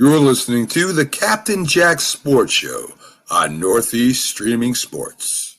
You're listening to the Captain Jack Sports Show on Northeast Streaming Sports.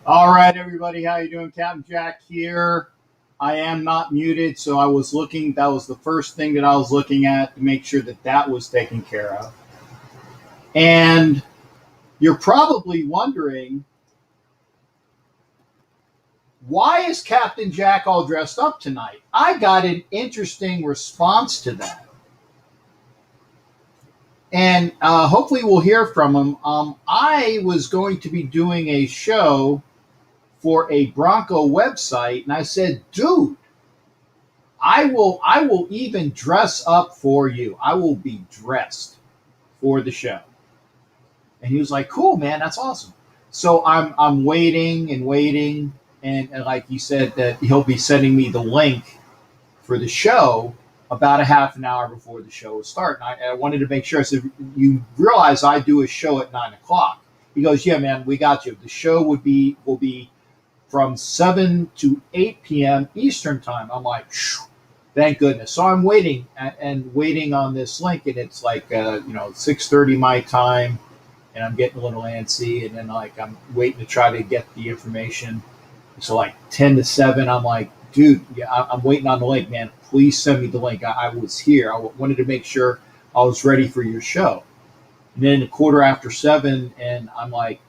All right, everybody, how you doing? Captain Jack here. I am not muted, so I was looking. That was the first thing that I was looking at to make sure that that was taken care of. And you're probably wondering, why is Captain Jack all dressed up tonight? I got an interesting response to that. And hopefully we'll hear from him. I was going to be doing a show for a Bronco website, and I said, dude, I will even dress up for you. I will be dressed for the show. And he was like, cool, man, that's awesome. So I'm waiting, and like he said that he'll be sending me the link for the show about a half an hour before the show will start. And I wanted to make sure. I said, you realize I do a show at 9 o'clock. He goes, yeah, man, we got you. The show will be from 7 to 8 p.m. Eastern time. I'm like, thank goodness. So I'm waiting on this link, and it's like 6:30 my time, and I'm getting a little antsy, and then like I'm waiting to try to get the information. So like 10 to 7, I'm like, dude, yeah, I'm waiting on the link, man. Please send me the link. I was here. Wanted to make sure I was ready for your show. And then a quarter after 7, and I'm like,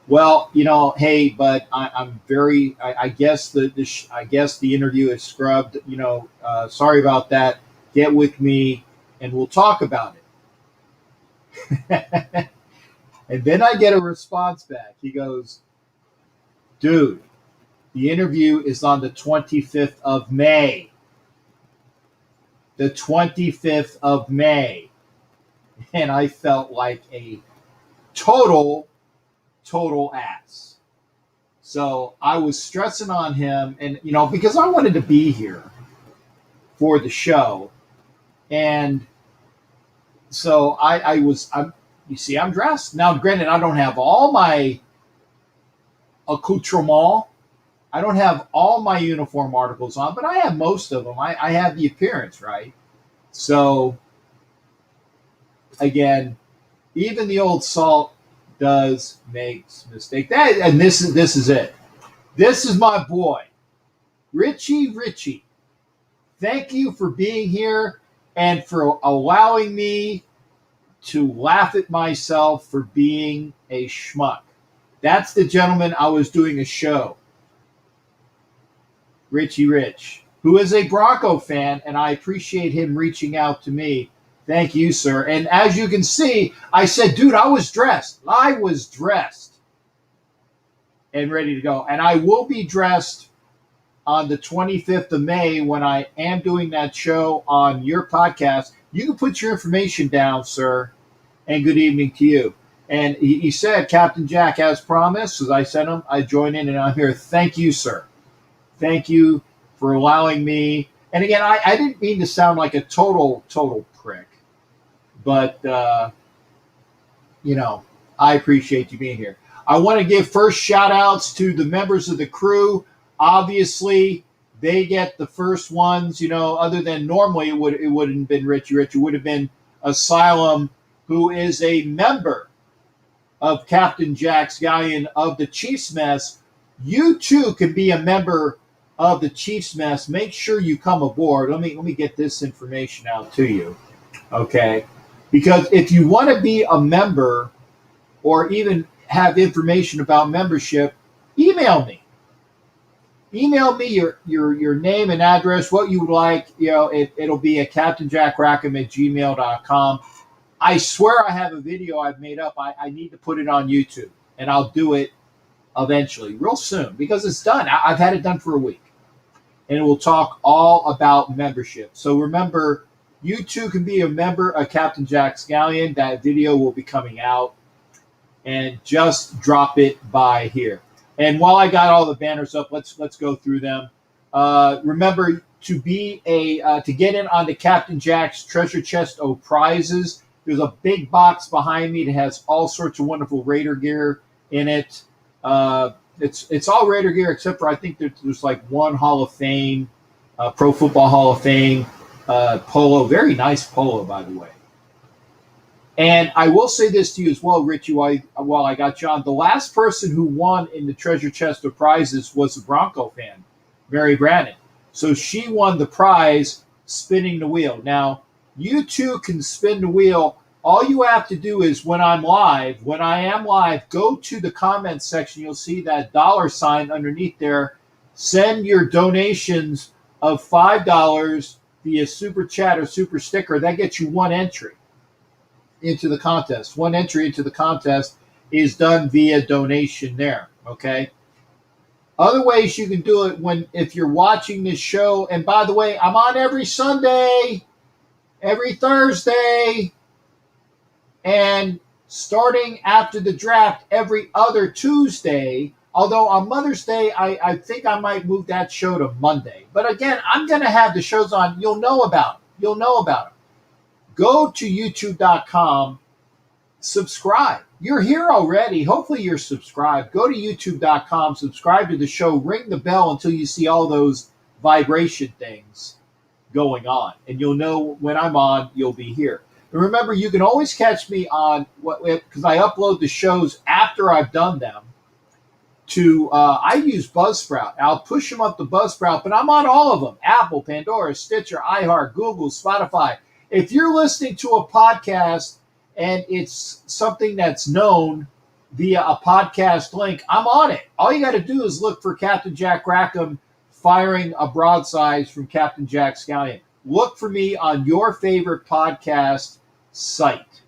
well, hey, but I'm very. I guess I guess the interview is scrubbed. Sorry about that. Get with me, and we'll talk about it. And then I get a response back. He goes, dude, the interview is on the 25th of May. The 25th of May. And I felt like a total ass. So I was stressing on him, and because I wanted to be here for the show. And so I'm dressed. Now, granted, I don't have all my accoutrement. I don't have all my uniform articles on, but I have most of them. I have the appearance, right? So, again, even the old salt does make mistakes. And this is it. This is my boy, Richie. Thank you for being here and for allowing me to laugh at myself for being a schmuck. That's the gentleman I was doing a show. Richie Rich, who is a Bronco fan, and I appreciate him reaching out to me. Thank you, sir. And as you can see, I said, dude, I was dressed. And ready to go. And I will be dressed on the 25th of May when I am doing that show on your podcast. You can put your information down, sir. And good evening to you. And he said, Captain Jack, as promised, as I sent him, I join in and I'm here. Thank you, sir. Thank you for allowing me. And again, I didn't mean to sound like a total prick. But, I appreciate you being here. I want to give first shout outs to the members of the crew. Obviously, they get the first ones, other than normally it wouldn't have been Richie Rich. It would have been Asylum, who is a member of Captain Jack's Galleon of the Chiefs Mess. You too can be a member of the Chiefs Mess. Make sure you come aboard. Let me get this information out to you, okay? Because if you want to be a member or even have information about membership, email me. Email me your name and address, what you would like. It'll be at captainjackrackham@gmail.com. I swear I have a video I've made up. I need to put it on YouTube, and I'll do it eventually, real soon, because it's done. I've had it done for a week, and it will talk all about membership. So remember, you too can be a member of Captain Jack's Galleon. That video will be coming out, and just drop it by here. And while I got all the banners up, let's go through them. Remember to get in on the Captain Jack's Treasure Chest of Prizes. There's a big box behind me that has all sorts of wonderful Raider gear in it. It's all Raider gear except for I think there's like one Hall of Fame, Pro Football Hall of Fame polo. Very nice polo, by the way. And I will say this to you as well, Richie, while I got you on. The last person who won in the Treasure Chest of Prizes was a Bronco fan, Mary Brannon. So she won the prize spinning the wheel. Now, you too can spin the wheel. All you have to do is when I am live, go to the comments section. You'll see that $sign underneath there. Send your donations of $5 via Super Chat or Super Sticker. That gets you one entry into the contest. One entry into the contest is done via donation there, okay? Other ways you can do it if you're watching this show. And by the way, I'm on every Sunday, every Thursday, and starting after the draft every other Tuesday. Although on Mother's Day, I think I might move that show to Monday. But again, I'm going to have the shows on. You'll know about them. Go to youtube.com, subscribe. You're here already. Hopefully you're subscribed. Go to youtube.com, subscribe to the show, ring the bell until you see all those vibration things going on. And you'll know when I'm on, you'll be here. And remember, you can always catch me on, because I upload the shows after I've done them. to I use Buzzsprout. I'll push them up to Buzzsprout, but I'm on all of them: Apple, Pandora, Stitcher, iHeart, Google, Spotify. If you're listening to a podcast and it's something that's known via a podcast link, I'm on it. All you got to do is look for Captain Jack Rackham firing a broadside from Captain Jack Scallion. Look for me on your favorite podcast site.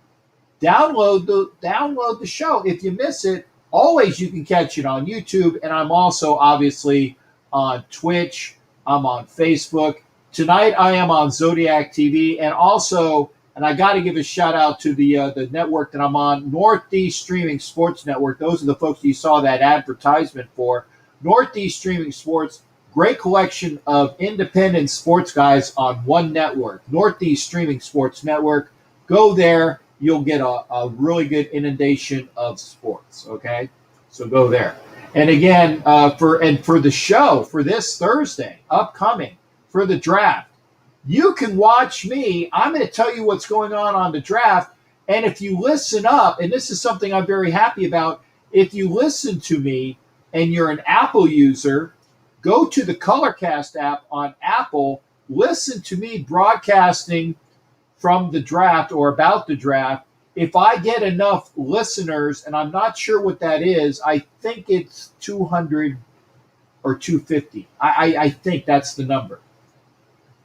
Download the show. If you miss it, always you can catch it on YouTube, and I'm also obviously on Twitch. I'm on Facebook. Tonight I am on Zodiac TV, and also, and I got to give a shout out to the network that I'm on, Northeast Streaming Sports Network. Those are the folks you saw that advertisement for. Northeast Streaming Sports, great collection of independent sports guys on one network. Northeast Streaming Sports Network. Go there. You'll get a really good inundation of sports, okay? So go there. And again, for the show, for this Thursday, upcoming, for the draft, you can watch me. I'm going to tell you what's going on the draft. And if you listen up, and this is something I'm very happy about, if you listen to me and you're an Apple user, go to the Colorcast app on Apple, listen to me broadcasting from the draft or about the draft. If I get enough listeners, and I'm not sure what that is, I think it's 200 or 250. I think that's the number.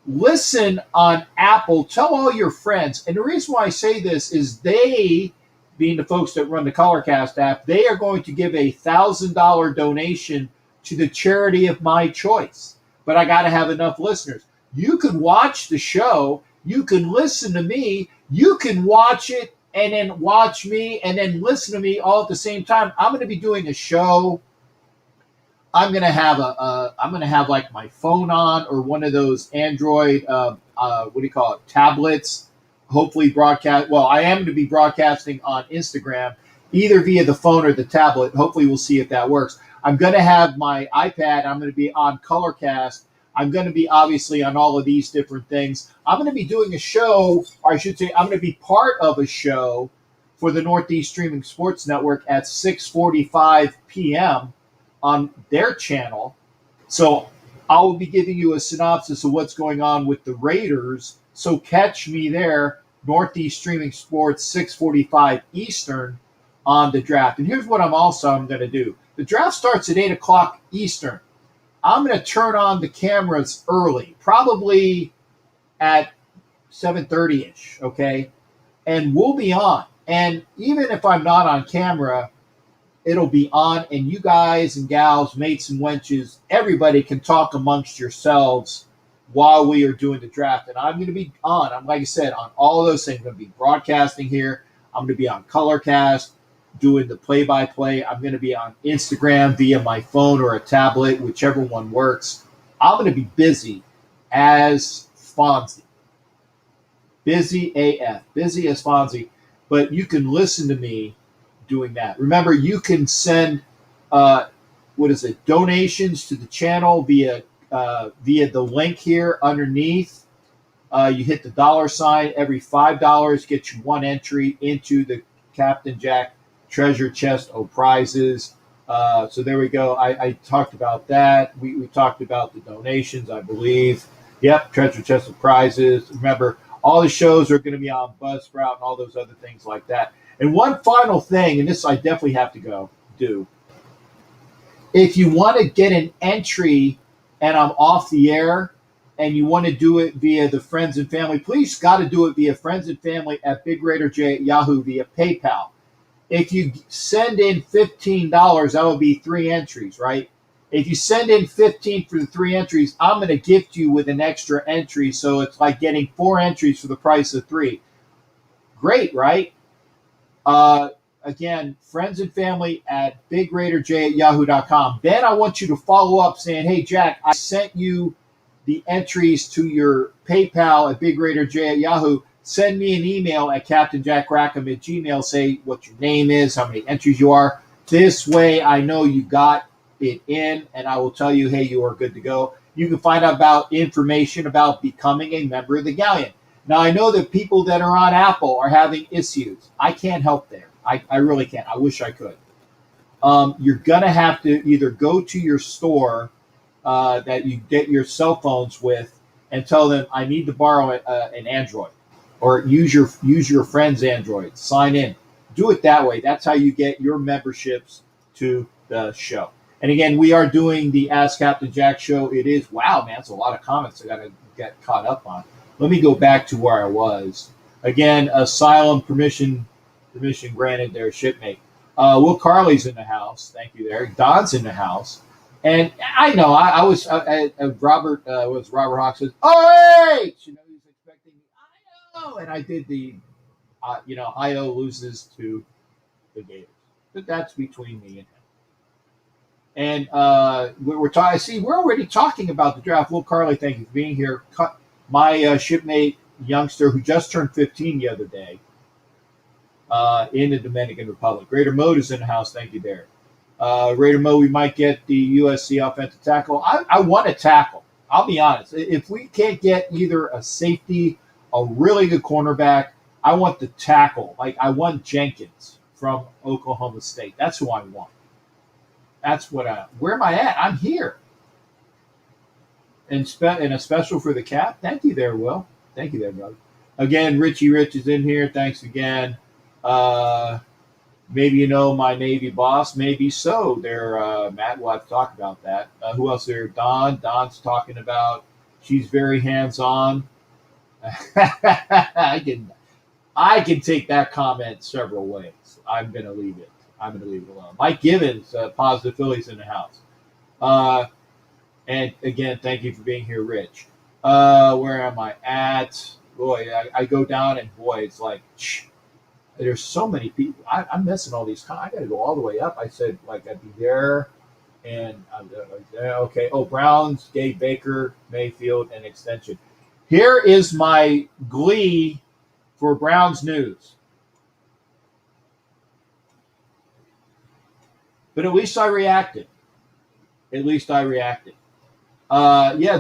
Listen on Apple. Tell all your friends. And the reason why I say this is they, being the folks that run the Colorcast app, they are going to give a $1,000 donation to the charity of my choice. But I got to have enough listeners. You can watch the show. You can listen to me. You can watch it and then watch me and then listen to me all at the same time. I'm going to be doing a show. I'm going to have like my phone on or one of those Android, tablets, hopefully broadcast. Well, I am going to be broadcasting on Instagram, either via the phone or the tablet. Hopefully we'll see if that works. I'm going to have my iPad. I'm going to be on Colorcast. I'm going to be obviously on all of these different things. I'm going to be doing a show, or I should say I'm going to be part of a show for the Northeast Streaming Sports Network at 6:45 p.m. on their channel. So I will be giving you a synopsis of what's going on with the Raiders. So catch me there, Northeast Streaming Sports, 6:45 Eastern on the draft. And here's what I'm going to do. The draft starts at 8 o'clock Eastern. I'm going to turn on the cameras early, probably at 7:30-ish, okay? And we'll be on. And even if I'm not on camera, it'll be on, and you guys and gals, mates and wenches, everybody can talk amongst yourselves while we are doing the draft. And I'm going to be on. I'm, like I said, on all of those things. I'm going to be broadcasting here. I'm going to be on Colorcast, doing the play-by-play. I'm going to be on Instagram via my phone or a tablet, whichever one works. I'm going to be busy as Fonzie. Busy AF. Busy as Fonzie. But you can listen to me doing that. Remember, you can send, donations to the channel via the link here underneath. You hit the $. Every $5 gets you one entry into the Captain Jack treasure chest of prizes. So there we go. I talked about that. We talked about the donations, I believe. Yep, treasure chest of prizes. Remember, all the shows are going to be on Buzzsprout and all those other things like that. And one final thing, and this I definitely have to do. If you want to get an entry and I'm off the air and you want to do it via the friends and family, please got to do it via friends and family at BigRaiderJ@Yahoo via PayPal. If you send in $15, that would be 3 entries, right? If you send in 15 for the 3 entries, I'm going to gift you with an extra entry. So it's like getting 4 entries for the price of 3. Great, right? Again, friends and family at BigRaiderJ@Yahoo.com. Then I want you to follow up saying, hey, Jack, I sent you the entries to your PayPal at BigRaiderJ@Yahoo. Send me an email at CaptainJackRackham@gmail. Say what your name is, how many entries you are. This way I know you got it in, and I will tell you, hey, you are good to go. You can find out about information about becoming a member of the Galleon. Now, I know that people that are on Apple are having issues. I can't help there. I really can't. I wish I could. you're going to have to either go to your store that you get your cell phones with and tell them, I need to borrow an Android, or use your friend's Android. Sign in. Do it that way. That's how you get your memberships to the show. And again, we are doing the Ask Captain Jack show. It is, wow, man, it's a lot of comments I got to get caught up on. Let me go back to where I was. Again, asylum permission granted there, shipmate. Will Carley's in the house. Thank you there. Don's in the house. And I know I was Robert Hawk says, oh, hey! You know, he's expecting I know. And I did the, Io loses to the Gators. But that's between me and him. And we're talking. See, we're already talking about the draft. Will Carley, thank you for being here. My shipmate youngster who just turned 15 the other day in the Dominican Republic. Raider Mode is in the house. Thank you, Derek. Raider Mode, we might get the USC offensive tackle. I want a tackle. I'll be honest. If we can't get either a safety, a really good cornerback, I want the tackle. Like, I want Jenkins from Oklahoma State. That's who I want. That's what where am I at? I'm here. And a special for the cap. Thank you there, Will. Thank you there, brother. Again, Richie Rich is in here. Thanks again. Maybe you know my Navy boss. Maybe so. There, Matt, we'll have to talk about that. Who else there? Don's talking about she's very hands-on. I can take that comment several ways. I'm going to leave it. I'm going to leave it alone. Mike Givens, Positive Phillies in the house. And again, thank you for being here, Rich. Where am I at? Boy, I go down and boy, it's like, there's so many people. I'm missing all these. I got to go all the way up. I said, like, I'd be there. And okay. Oh, Browns, Gabe Baker, Mayfield, and extension. Here is my glee for Browns news. But at least I reacted. Yeah,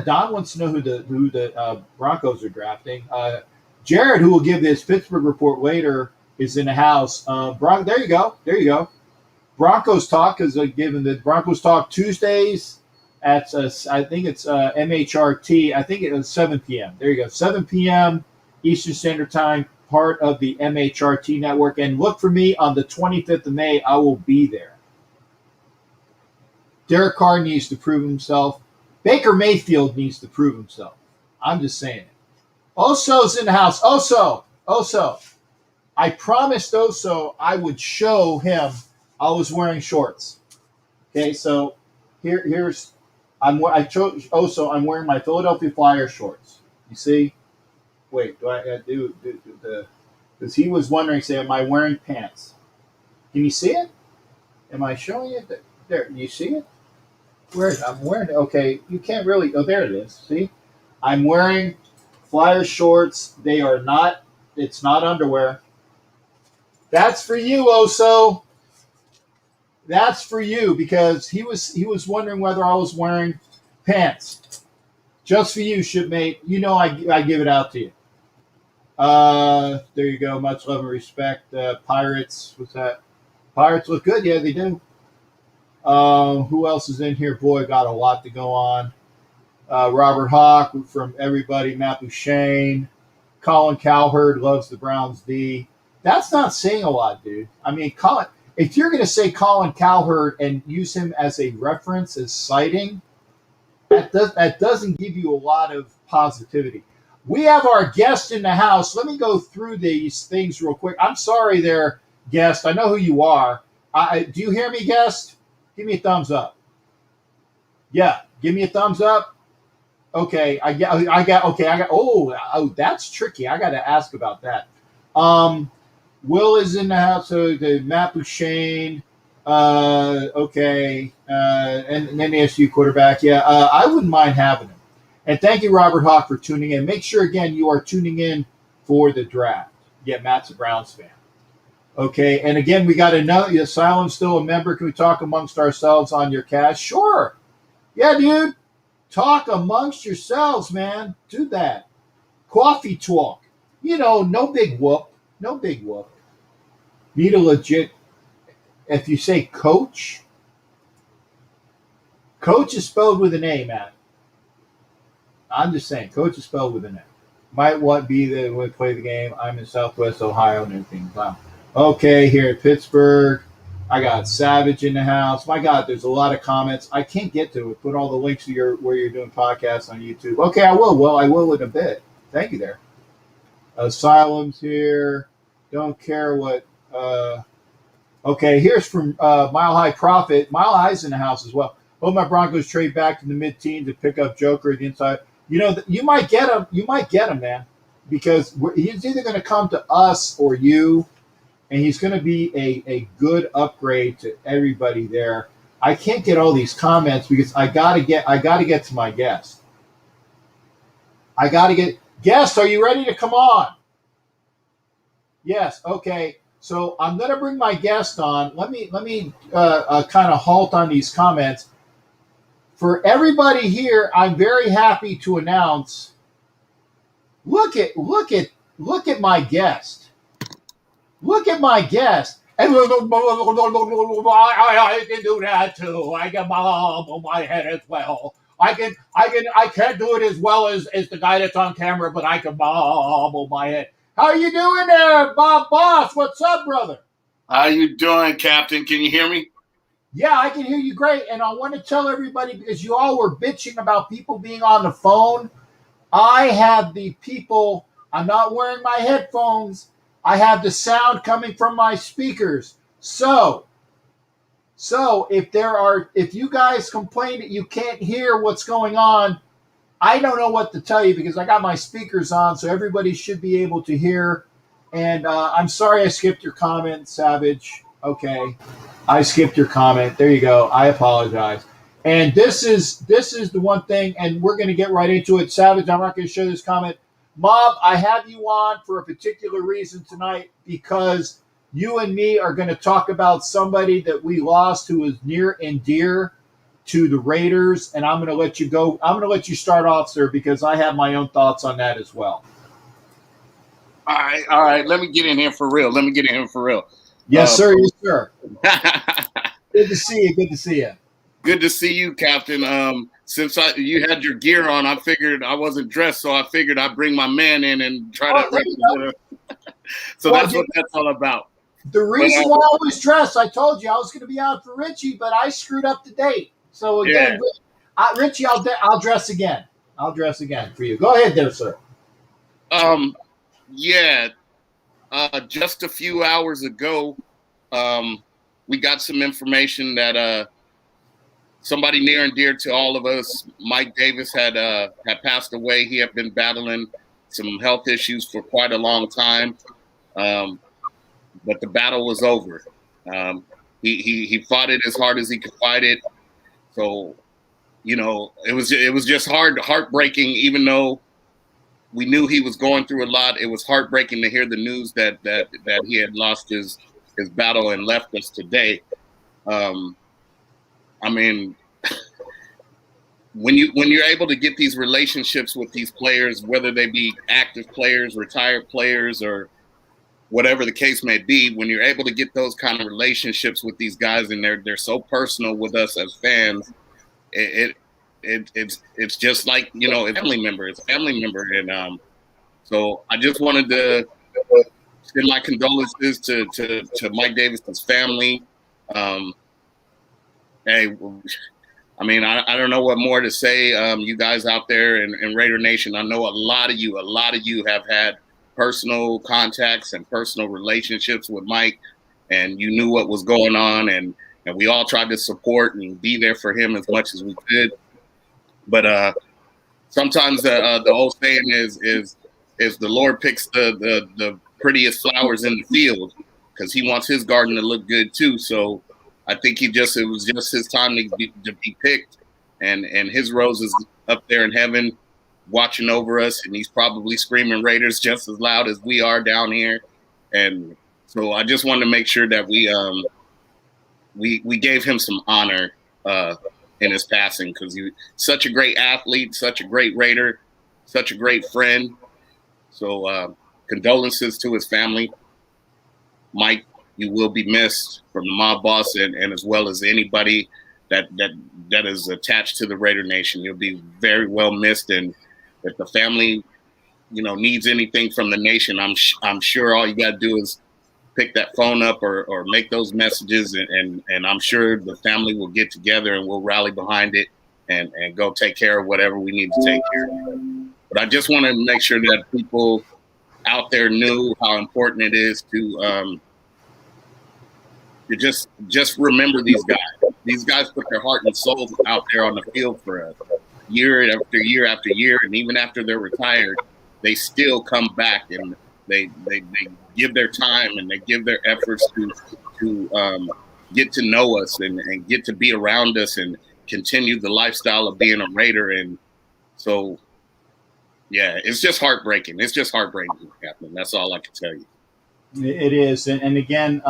Don wants to know who the Broncos are drafting. Jared, who will give this Pittsburgh report later, is in the house. There you go. Broncos talk is given the Broncos talk Tuesdays at I think it's MHRT. I think it was 7 p.m. There you go, 7 p.m. Eastern Standard Time, part of the MHRT network. And look for me on the 25th of May. I will be there. Derek Carr needs to prove himself. Baker Mayfield needs to prove himself. I'm just saying it. Oso's in the house. Oso. I promised Oso I would show him I was wearing shorts. Okay, so I chose Oso. I'm wearing my Philadelphia Flyers shorts. You see? Wait, do I do the? Because he was wondering, say, am I wearing pants? Can you see it? Am I showing it? There, you see it? I'm wearing it. Okay, you can't really. Oh, there it is. See? I'm wearing Flyer shorts. They are not. It's not underwear. That's for you, Oso. That's for you because he was wondering whether I was wearing pants. Just for you, shipmate. You know I give it out to you. There you go. Much love and respect. Pirates. What's that? Pirates look good. Yeah, they do. Who else is in here? Boy, got a lot to go on. Robert Hawk from everybody. Matt Shane. Colin Cowherd loves the Browns D. That's not saying a lot, dude. I mean, Colin. If you're going to say Colin Cowherd and use him as a reference, as citing, that doesn't give you a lot of positivity. We have our guest in the house. Let me go through these things real quick. I'm sorry there, guest. I know who you are. Do you hear me, guest? Give me a thumbs up. Yeah, give me a thumbs up. Okay, I got. Oh, that's tricky. I got to ask about that. Will is in the house. So the Matt Shane. Okay, and then the SU quarterback. Yeah, I wouldn't mind having him. And thank you, Robert Hawk, for tuning in. Make sure again you are tuning in for the draft. Yeah, Matt's a Browns fan. Okay, and again, we got another. Asylum's still a member. Can we talk amongst ourselves on your cash? Sure. Yeah, dude. Talk amongst yourselves, man. Do that. Coffee talk. No big whoop. No big whoop. Need a legit if you say coach, coach is spelled with an A, Matt. I'm just saying, coach is spelled with an A. Might want be the way to play the game. I'm in Southwest Ohio and everything. Wow. Okay, here at Pittsburgh, I got Savage in the house. My God, there's a lot of comments. I can't get to it. Put all the links to where you're doing podcasts on YouTube. Okay, I will. Well, I will in a bit. Thank you there. Asylum's here. Don't care what. Okay, here's from Mile High Profit. Mile High's in the house as well. Hope my Broncos trade back to the mid-teens to pick up Joker at the inside. You know, you might get him. You might get him, man, because he's either going to come to us or you, and he's going to be a good upgrade to everybody there. I can't get all these comments because I got to get to my guest. I got to get guest. Are you ready to come on? Yes. Okay. So I'm going to bring my guest on. Let me kind of halt on these comments. For everybody here, I'm very happy to announce. Look at my guest. Look at my guest. I can do that too. I can bob on my head as well. I can't do it as well as the guy that's on camera, but I can bob on my head. How are you doing there, Bob Boss? What's up, brother? How you doing, Captain? Can you hear me? Yeah, I can hear you great. And I want to tell everybody, because you all were bitching about people being on the phone, I have the people, I'm not wearing my headphones. I have the sound coming from my speakers. So if you guys complain that you can't hear what's going on, I don't know what to tell you because I got my speakers on, so everybody should be able to hear. And I'm sorry I skipped your comment, Savage. Okay, I skipped your comment. There you go. I apologize. And this is the one thing, and we're going to get right into it. Savage, I'm not going to show this comment. Mob, I have you on for a particular reason tonight because you and me are going to talk about somebody that we lost who was near and dear to the Raiders, and I'm going to let you go. I'm going to let you start off, sir, because I have my own thoughts on that as well. All right. Let me get in here for real. Yes, sir. Yes, sir. Good to see you. Good to see you. Good to see you, Captain. Since you had your gear on, I figured I wasn't dressed, so I figured I'd bring my man in and try to. So well, that's what that's all about. The reason why I was dressed, I told you I was going to be out for Richie, but I screwed up the date. So again, yeah. Richie, I'll dress again. I'll dress again for you. Go ahead, there, sir. Yeah. Just a few hours ago, we got some information that somebody near and dear to all of us, Mike Davis, had passed away. He had been battling some health issues for quite a long time, but the battle was over. He fought it as hard as he could fight it. So, you know, it was just heartbreaking. Even though we knew he was going through a lot, it was heartbreaking to hear the news that he had lost his battle and left us today. I mean, when you're able to get these relationships with these players, whether they be active players, retired players, or whatever the case may be, when you're able to get those kind of relationships with these guys and they're so personal with us as fans, it's just like, you know, a family member. It's a family member, and so I just wanted to send my condolences to Mike Davis's family. Hey, I mean, I don't know what more to say. You guys out there in Raider Nation, I know a lot of you have had personal contacts and personal relationships with Mike, and you knew what was going on, and we all tried to support and be there for him as much as we could. But sometimes the old saying is the Lord picks the prettiest flowers in the field because he wants his garden to look good too. So I think it was just his time to be picked, and his rose is up there in heaven watching over us, and he's probably screaming Raiders just as loud as we are down here. And so I just wanted to make sure that we gave him some honor in his passing, because he was such a great athlete, such a great Raider, such a great friend. So condolences to his family. Mike, you will be missed from the mob boss and as well as anybody that is attached to the Raider Nation. You'll be very well missed, and if the family, needs anything from the nation, I'm sure all you got to do is pick that phone up or make those messages, and I'm sure the family will get together and we'll rally behind it and go take care of whatever we need to take care of. But I just want to make sure that people out there knew how important it is to just remember these guys. These guys put their heart and soul out there on the field for us, year after year after year, and even after they're retired, they still come back and they give their time and they give their efforts to get to know us and get to be around us and continue the lifestyle of being a Raider. And so, yeah, it's just heartbreaking. It's just heartbreaking, Captain. That's all I can tell you. It is, and again,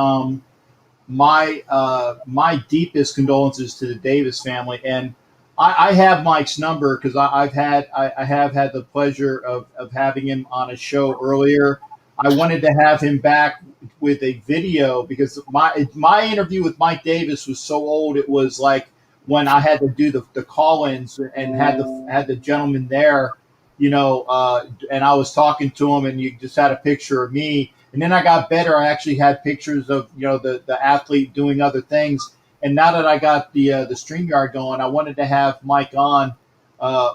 my deepest condolences to the Davis family, and I have Mike's number because I have had the pleasure of having him on a show earlier. I wanted to have him back with a video because my interview with Mike Davis was so old. It was like when I had to do the call-ins and had the gentleman there, and I was talking to him, and you just had a picture of me. And then I got better. I actually had pictures of the athlete doing other things. And now that I got the StreamYard going, I wanted to have Mike on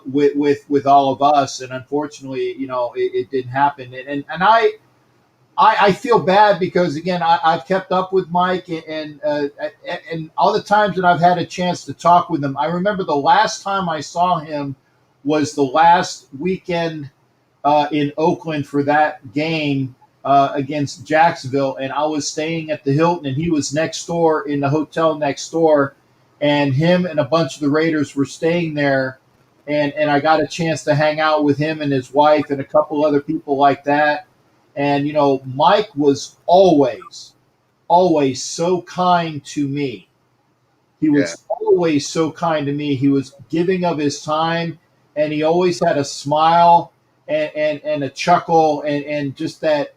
with all of us. And unfortunately, it didn't happen. And I feel bad because again I've kept up with Mike and all the times that I've had a chance to talk with him. I remember the last time I saw him was the last weekend in Oakland for that game against Jacksonville, and I was staying at the Hilton, and he was next door in the hotel next door, and him and a bunch of the Raiders were staying there, and I got a chance to hang out with him and his wife and a couple other people like that. And Mike was always so kind to me. He was always so kind to me. He was giving of his time, and he always had a smile and a chuckle and just that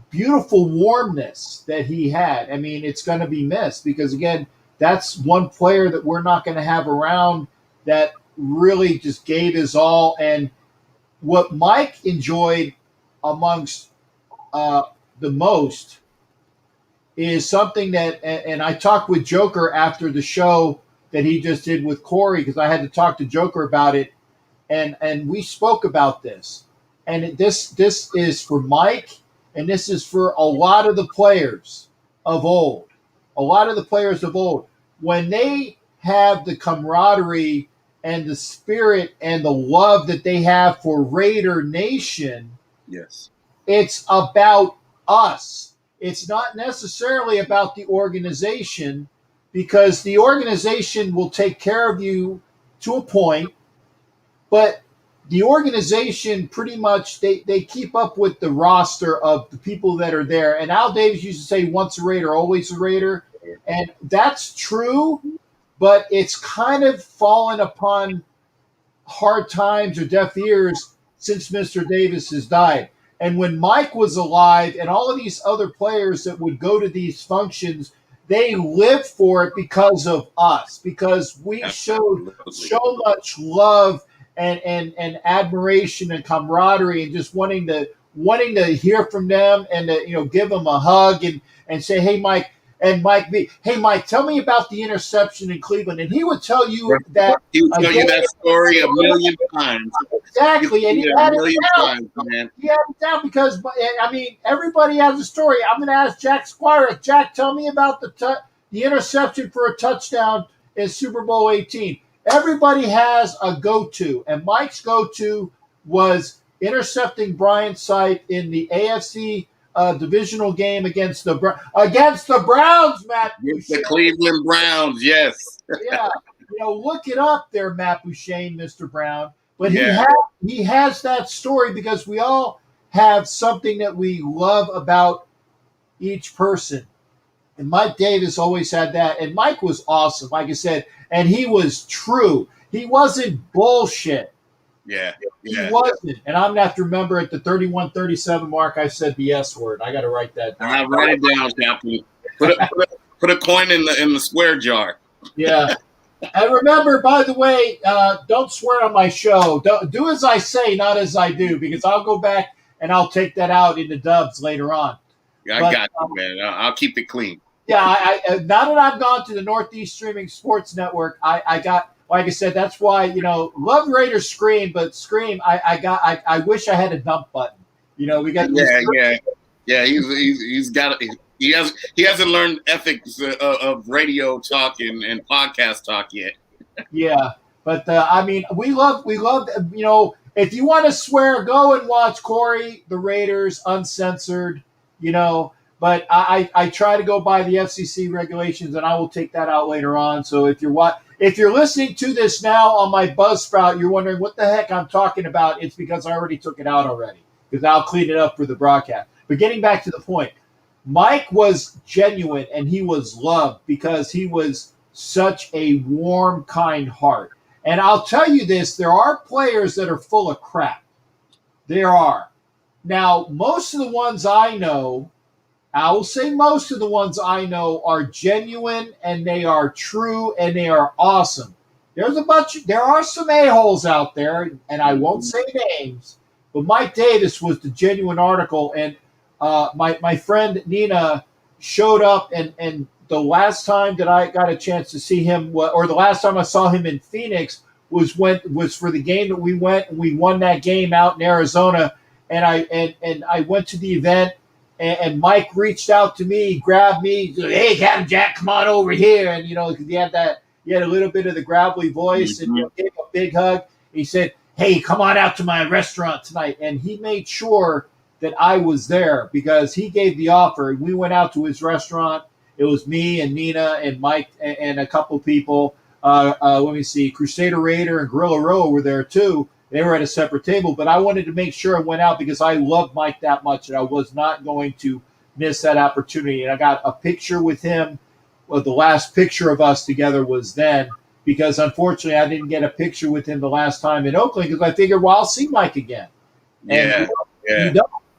beautiful warmness that he had. I mean, it's going to be missed because, again, that's one player that we're not going to have around that really just gave his all. And what Mike enjoyed amongst the most is something that, and I talked with Joker after the show that he just did with Corey because I had to talk to Joker about it, and we spoke about this. And this is for Mike, and this is for a lot of the players of old. A lot of the players of old, when they have the camaraderie and the spirit and the love that they have for Raider Nation, yes, it's about us. It's not necessarily about the organization, because the organization will take care of you to a point, but the organization pretty much, they keep up with the roster of the people that are there. And Al Davis used to say, once a Raider, always a Raider. And that's true, but it's kind of fallen upon hard times or deaf ears since Mr. Davis has died. And when Mike was alive and all of these other players that would go to these functions, they lived for it because of us, because we showed so much love and admiration and camaraderie, and just wanting to hear from them and to give them a hug and say, hey Mike, and Mike B, hey Mike, tell me about the interception in Cleveland, and he would tell you that. He would tell you that story a million times. Exactly, and he had it down. Man. He had it down because everybody has a story. I'm going to ask Jack Squire. Jack, tell me about the interception for a touchdown in Super Bowl 18. Everybody has a go-to, and Mike's go-to was intercepting Brian Sight in the AFC divisional game against the Browns, Matt. The Cleveland Browns, yes. Yeah, look it up there, Matt Bouchane, Mr. Brown. But he has that story because we all have something that we love about each person. And Mike Davis always had that. And Mike was awesome, like I said. And he was true. He wasn't bullshit. Yeah. He wasn't. And I'm going to have to remember at the 31-37 mark, I said the S word. I got to write that down. I write it down, Captain. Put a coin in the square jar. Yeah. And remember, by the way, don't swear on my show. Do as I say, not as I do, because I'll go back and I'll take that out in the dubs later on. I got you, man. I'll keep it clean. Yeah, I now that I've gone to the Northeast Streaming Sports Network, I got, like I said, that's why, love Raiders Scream, but Scream, I wish I had a dump button. We got yeah. He hasn't learned ethics of radio talk and podcast talk yet. Yeah, but we love, if you want to swear, go and watch Corey the Raiders Uncensored, But I try to go by the FCC regulations, and I will take that out later on. So if you're listening to this now on my Buzzsprout, you're wondering what the heck I'm talking about. It's because I already took it out already, because I'll clean it up for the broadcast. But getting back to the point, Mike was genuine and he was loved because he was such a warm, kind heart. And I'll tell you this: there are players that are full of crap. There are. Now, most of the ones I know. I will say most of the ones I know are genuine and they are true and they are awesome. There are some a-holes out there, and I won't say names, but Mike Davis was the genuine article, and my friend Nina showed up, and the last time that I got a chance to see him, or the last time I saw him in Phoenix was for the game that we went, and we won that game out in Arizona, and I went to the event. And Mike reached out to me, grabbed me, said, "Hey, Captain Jack, come on over here." And, because he had a little bit of the gravelly voice, and gave a big hug. He said, "Hey, come on out to my restaurant tonight." And he made sure that I was there because he gave the offer. We went out to his restaurant. It was me and Nina and Mike and a couple people. Let me see, Crusader Raider and Gorilla Row were there too. They were at a separate table, but I wanted to make sure I went out because I loved Mike that much, and I was not going to miss that opportunity. And I got a picture with him. Well, the last picture of us together was then, because unfortunately I didn't get a picture with him the last time in Oakland because I figured, well, I'll see Mike again. And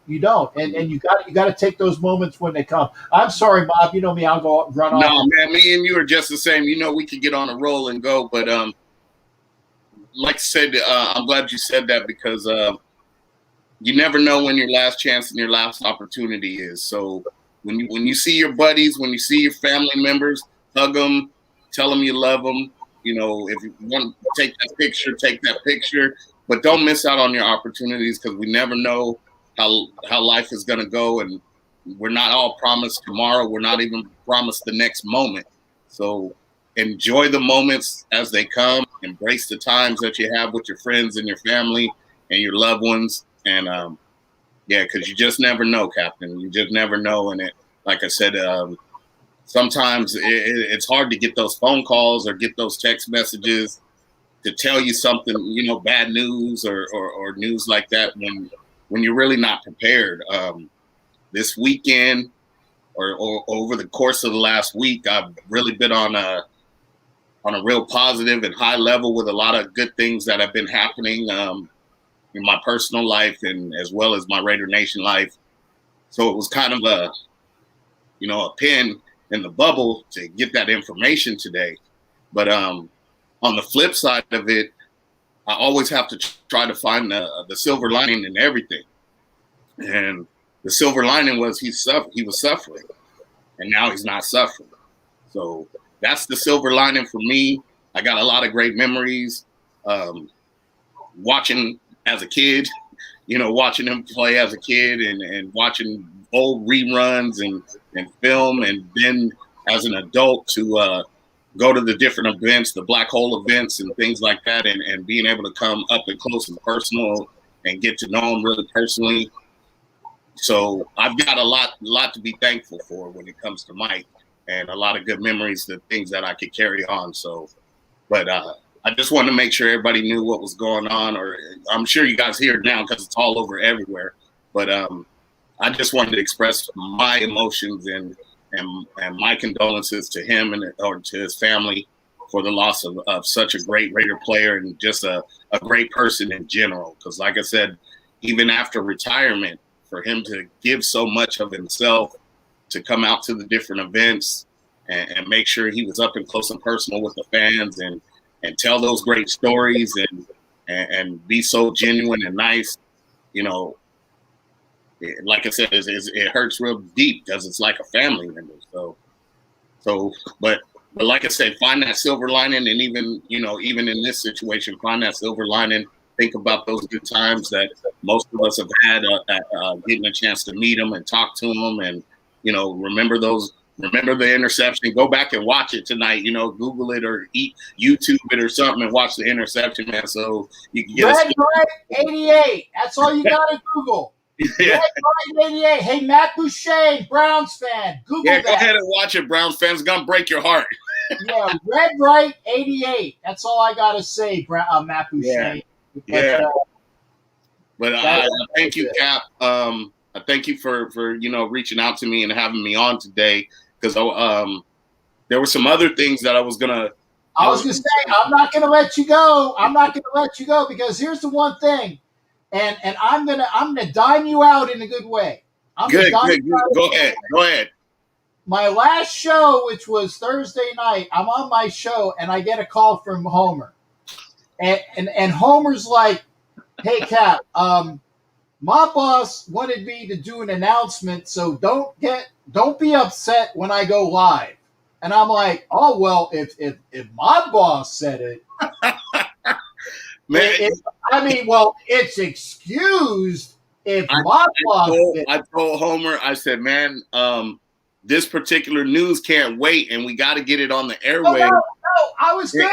you don't. And you got to take those moments when they come. I'm sorry, Bob. You know me. I'll go run off. No, man. Me and you are just the same. We could get on a roll and go, but like I said, I'm glad you said that because you never know when your last chance and your last opportunity is. So when you see your buddies, when you see your family members, hug them, tell them you love them. If you want to take that picture, but don't miss out on your opportunities because we never know how life is going to go, and we're not all promised tomorrow. We're not even promised the next moment. So enjoy the moments as they come. Embrace the times that you have with your friends and your family and your loved ones. And because you just never know, Captain. You just never know. And like I said, sometimes it's hard to get those phone calls or get those text messages to tell you something, bad news or news like that when you're really not prepared. This weekend or over the course of the last week, I've really been on a real positive and high level with a lot of good things that have been happening in my personal life and as well as my Raider Nation life. So it was kind of a pin in the bubble to get that information today. But on the flip side of it, I always have to try to find the silver lining in everything. And the silver lining was he was suffering, and now he's not suffering. So that's the silver lining for me. I got a lot of great memories watching as a kid, watching him play as a kid and watching old reruns and film. And then as an adult to go to the different events, the black hole events and things like that, and being able to come up and close and personal and get to know him really personally. So I've got a lot to be thankful for when it comes to Mike, and a lot of good memories, the things that I could carry on. So, but I just wanted to make sure everybody knew what was going on, or I'm sure you guys hear it now because it's all over everywhere. But I just wanted to express my emotions and my condolences to him or to his family for the loss of such a great Raider player and just a a great person in general. Because like I said, even after retirement, for him to give so much of himself, to come out to the different events and make sure he was up and close and personal with the fans and tell those great stories and be so genuine and nice, you know, like I said, it hurts real deep because it's like a family member. But like I said, find that silver lining, and even in this situation, find that silver lining. Think about those good times that most of us have had, getting a chance to meet him and talk to him, and remember the interception. Go back and watch it tonight. Google it or YouTube it or something and watch the interception, man. So you can get Red Right 88. That's all you got to Google. Yeah. Red Right 88. Hey, Matt Boucher, Browns fan. Google that. Go ahead and watch it, Browns fans. It's gonna break your heart. Yeah, Red Right 88. That's all I got to say, Matt Boucher. Yeah. But I thank you, Cap. I thank you for reaching out to me and having me on today, because there were some other things that I was gonna say. I'm not gonna let you go. I'm not gonna let you go, because here's the one thing, and I'm gonna dime you out in a good way. Good. Go ahead. My last show, which was Thursday night, I'm on my show and I get a call from Homer, and Homer's like, "Hey, Cap, my boss wanted me to do an announcement, so don't be upset when I go live." And I'm like, "Oh well, if my boss said it, man, it's excused if my boss did it." I told Homer, I said, "Man, this particular news can't wait, and we got to get it on the airwaves." No, I was good.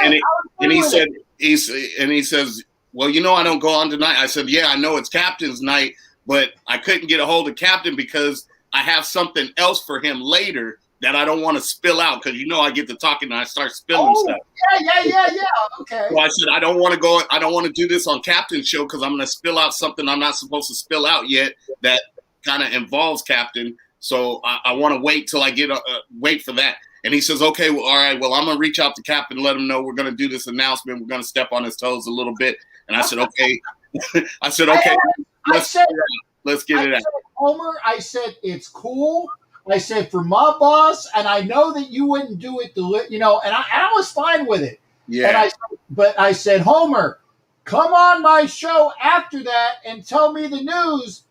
And he says, "Well, I don't go on tonight." I said, "Yeah, I know it's Captain's night, but I couldn't get a hold of Captain because I have something else for him later that I don't want to spill out, because I get to talking and I start spilling stuff." Yeah. Okay. So I said, I don't want to do this on Captain's show because I'm going to spill out something I'm not supposed to spill out yet that kind of involves Captain. So I want to wait till I wait for that. And he says, "Okay, well, all right. Well, I'm going to reach out to Captain and let him know we're going to do this announcement. We're going to step on his toes a little bit." And I said, "Okay." Let's get it out. Homer, I said, "It's cool." I said, "For my boss, and I know that you wouldn't do it and I was fine with it." Yeah. But I said, "Homer, come on my show after that and tell me the news."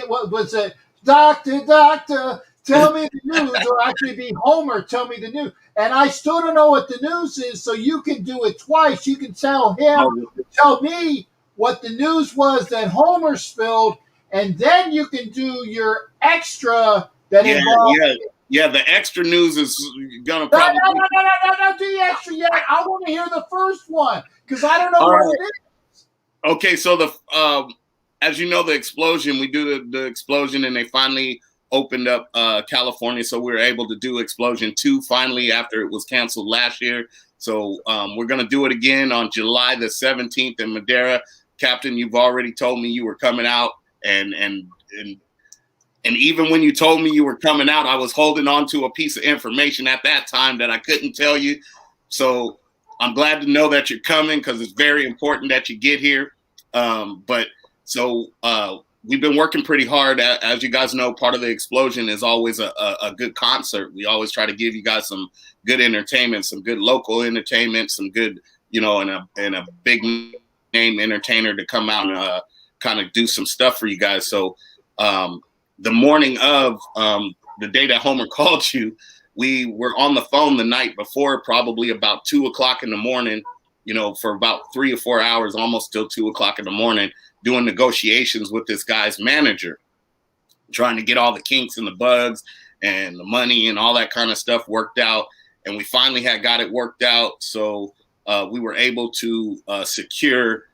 What was it? Doctor, tell me the news, or actually be Homer, tell me the news. And I still don't know what the news is, so you can do it twice. You can tell him, tell me what the news was that Homer spilled, and then you can do your extra that involves. Yeah, the extra news is gonna probably. No, do the extra yet. I want to hear the first one, because I don't know what it is. Okay, so as you know, the explosion, we do the explosion, and they finally opened up California, so we were able to do Explosion 2 finally after it was canceled last year. So we're going to do it again on July the 17th in Madera. Captain, you've already told me you were coming out, and even when you told me you were coming out, I was holding on to a piece of information at that time that I couldn't tell you. So I'm glad to know that you're coming, because it's very important that you get here. So we've been working pretty hard. As you guys know, part of the explosion is always a good concert. We always try to give you guys some good entertainment, some good local entertainment, some good, and a big name entertainer to come out and kind of do some stuff for you guys. So the morning of the day that Homer called you, we were on the phone the night before, probably about 2:00 in the morning, for about 3 or 4 hours, almost till 2:00 in the morning, doing negotiations with this guy's manager, trying to get all the kinks and the bugs and the money and all that kind of stuff worked out. And we finally got it worked out. So we were able to secure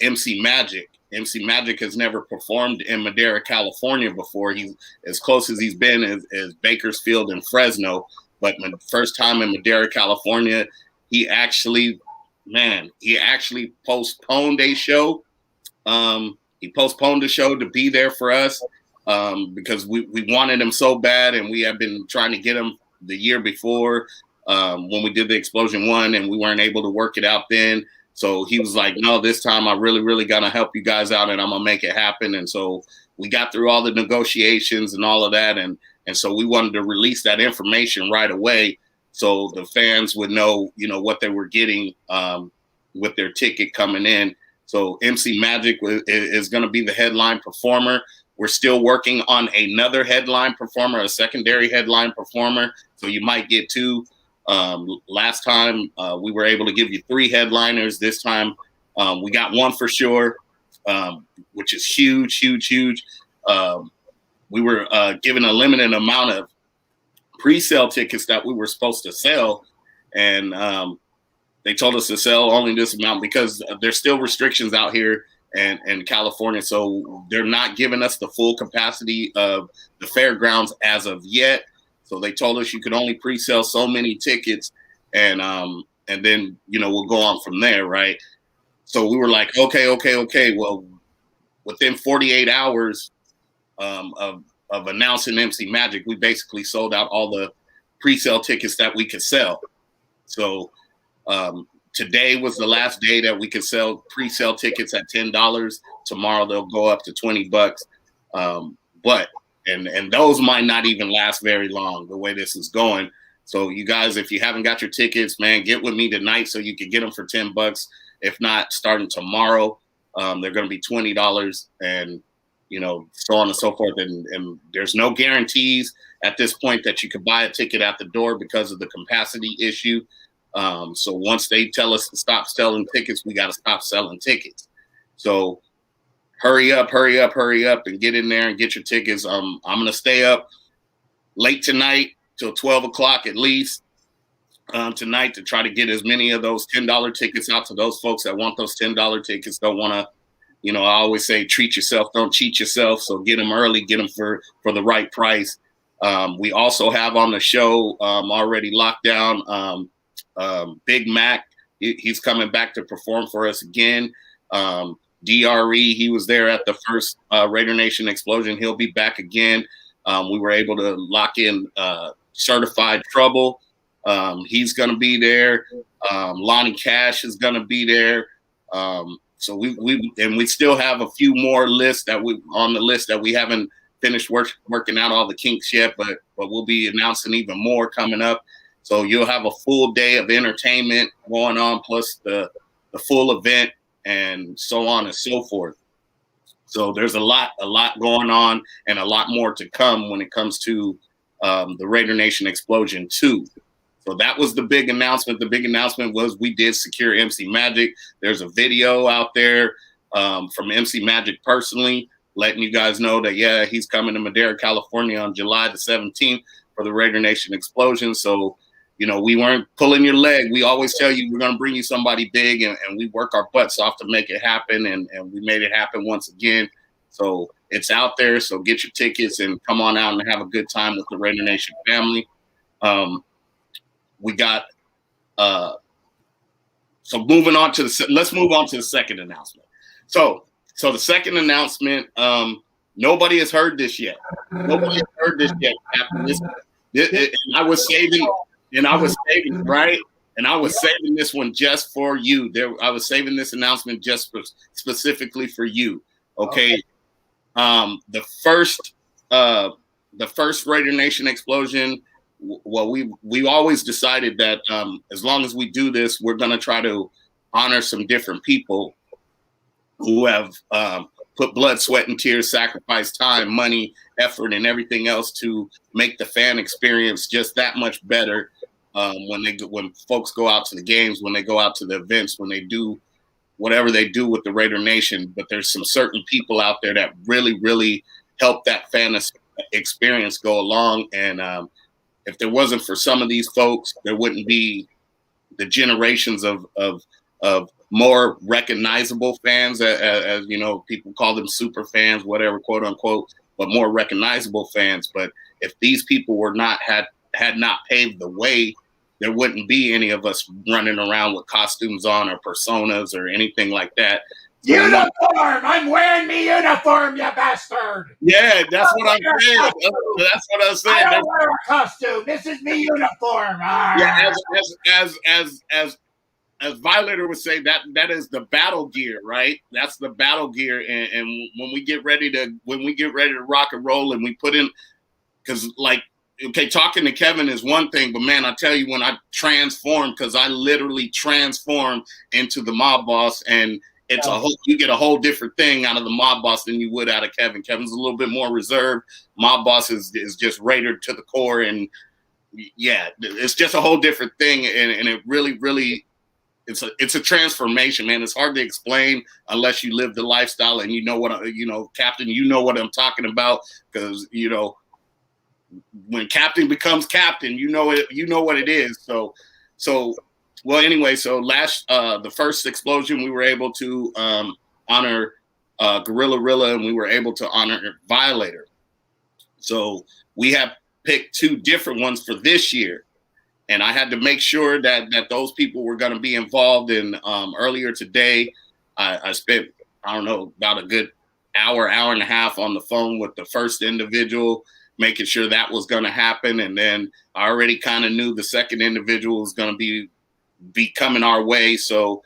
MC Magic. MC Magic has never performed in Madera, California before. He's as close as he's been is Bakersfield and Fresno. But the first time in Madera, California, he actually postponed a show. He postponed the show to be there for us because we wanted him so bad, and we had been trying to get him the year before when we did the Explosion 1, and we weren't able to work it out then. So he was like, no, this time I really gonna help you guys out and I'm gonna make it happen. And so we got through all the negotiations and all of that. And so we wanted to release that information right away so the fans would know, what they were getting with their ticket coming in. So MC Magic is going to be the headline performer. We're still working on another headline performer, a secondary headline performer. So you might get two. Last time we were able to give you 3 headliners. This time we got one for sure, which is huge. We were given a limited amount of pre-sale tickets that we were supposed to sell. And they told us to sell only this amount because there's still restrictions out here in California. So they're not giving us the full capacity of the fairgrounds as of yet. So they told us you could only pre-sell so many tickets, and then we'll go on from there, right? So we were like, okay. Well, within 48 hours of announcing MC Magic, we basically sold out all the pre-sale tickets that we could sell. So today was the last day that we could sell pre-sale tickets at $10. Tomorrow they'll go up to $20. But those might not even last very long the way this is going. So you guys, if you haven't got your tickets, man, get with me tonight so you can get them for $10. If not, starting tomorrow, they're going to be $20 and, so on and so forth. And there's no guarantees at this point that you could buy a ticket at the door because of the capacity issue. So once they tell us to stop selling tickets, we got to stop selling tickets. So hurry up and get in there and get your tickets. I'm going to stay up late tonight till 12 o'clock at least tonight to try to get as many of those $10 tickets out to those folks that want those $10 tickets. Don't want to, I always say treat yourself, don't cheat yourself. So get them early, get them for the right price. We also have on the show already locked down Big Mac. He's coming back to perform for us again. DRE, he was there at the first Raider Nation explosion. He'll be back again. We were able to lock in Certified Trouble. He's going to be there. Lonnie Cash is going to be there. So we still have a few more lists on the list that we haven't finished working out all the kinks yet, but we'll be announcing even more coming up. So you'll have a full day of entertainment going on, plus the full event and so on and so forth. So there's a lot going on and a lot more to come when it comes to the Raider Nation Explosion 2. So that was the big announcement. The big announcement was we did secure MC Magic. There's a video out there from MC Magic personally letting you guys know that, yeah, he's coming to Madera, California on July the 17th for the Raider Nation Explosion. So, we weren't pulling your leg. We always tell you we're going to bring you somebody big, and we work our butts off to make it happen, and we made it happen once again. So it's out there. So get your tickets and come on out and have a good time with the Raider Nation family. We got so moving on to let's move on to the second announcement. So the second announcement, nobody has heard this yet. Nobody has heard this yet. And I was saving, right? And I was saving this one just for you. I was saving this announcement just specifically for you. Okay. The first Raider Nation explosion. Well, we always decided that as long as we do this, we're going to try to honor some different people who have put blood, sweat, and tears, sacrificed time, money, effort, and everything else to make the fan experience just that much better when folks go out to the games, when they go out to the events, when they do whatever they do with the Raider Nation. But there's some certain people out there that really, really help that fan experience go along. And if there wasn't for some of these folks, there wouldn't be the generations of more recognizable fans, as people call them super fans, whatever, quote unquote, but more recognizable fans. But if these people had not paved the way, there wouldn't be any of us running around with costumes on or personas or anything like that. So uniform! I'm wearing me uniform, you bastard! Yeah, that's what I'm saying. That's what I'm saying. I don't wear a costume. This is me uniform. Yeah, as Violator would say, that is the battle gear, right? That's the battle gear. And when we get ready to rock and roll, and we put in, because like, okay, talking to Kevin is one thing, but man, I tell you, when I transformed, because I literally transformed into the mob boss, and it's you get a whole different thing out of the mob boss than you would out of Kevin. Kevin's a little bit more reserved. Mob boss is just Raider to the core, and yeah, it's just a whole different thing, and it really it's a transformation, man. It's hard to explain unless you live the lifestyle, and you know what, Captain, you know what I'm talking about, because when Captain becomes Captain, you know what it is. So well, anyway, so the first explosion, we were able to honor Gorilla Rilla, and we were able to honor Violator. So we have picked 2 different ones for this year. And I had to make sure that those people were going to be involved. And earlier today, I spent, I don't know, about a good hour and a half on the phone with the first individual, making sure that was going to happen. And then I already kind of knew the second individual was going to be coming our way. So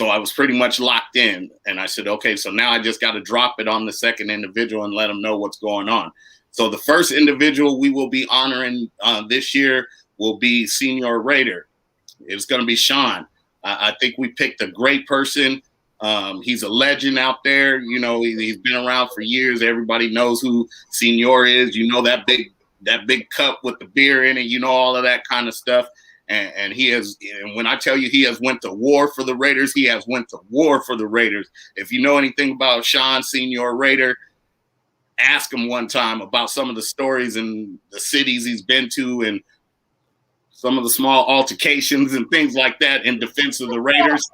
I was pretty much locked in. And I said, okay, so now I just got to drop it on the second individual and let them know what's going on. So the first individual we will be honoring this year will be Senior Raider. It's going to be Sean. I think we picked a great person. He's a legend out there. He's been around for years. Everybody knows who Senior is. That big cup with the beer in it. All of that kind of stuff. And he has. And when I tell you he has went to war for the Raiders, he has went to war for the Raiders. If you know anything about Sean, Senior Raider, ask him one time about some of the stories and the cities he's been to, and some of the small altercations and things like that in defense of the Raiders.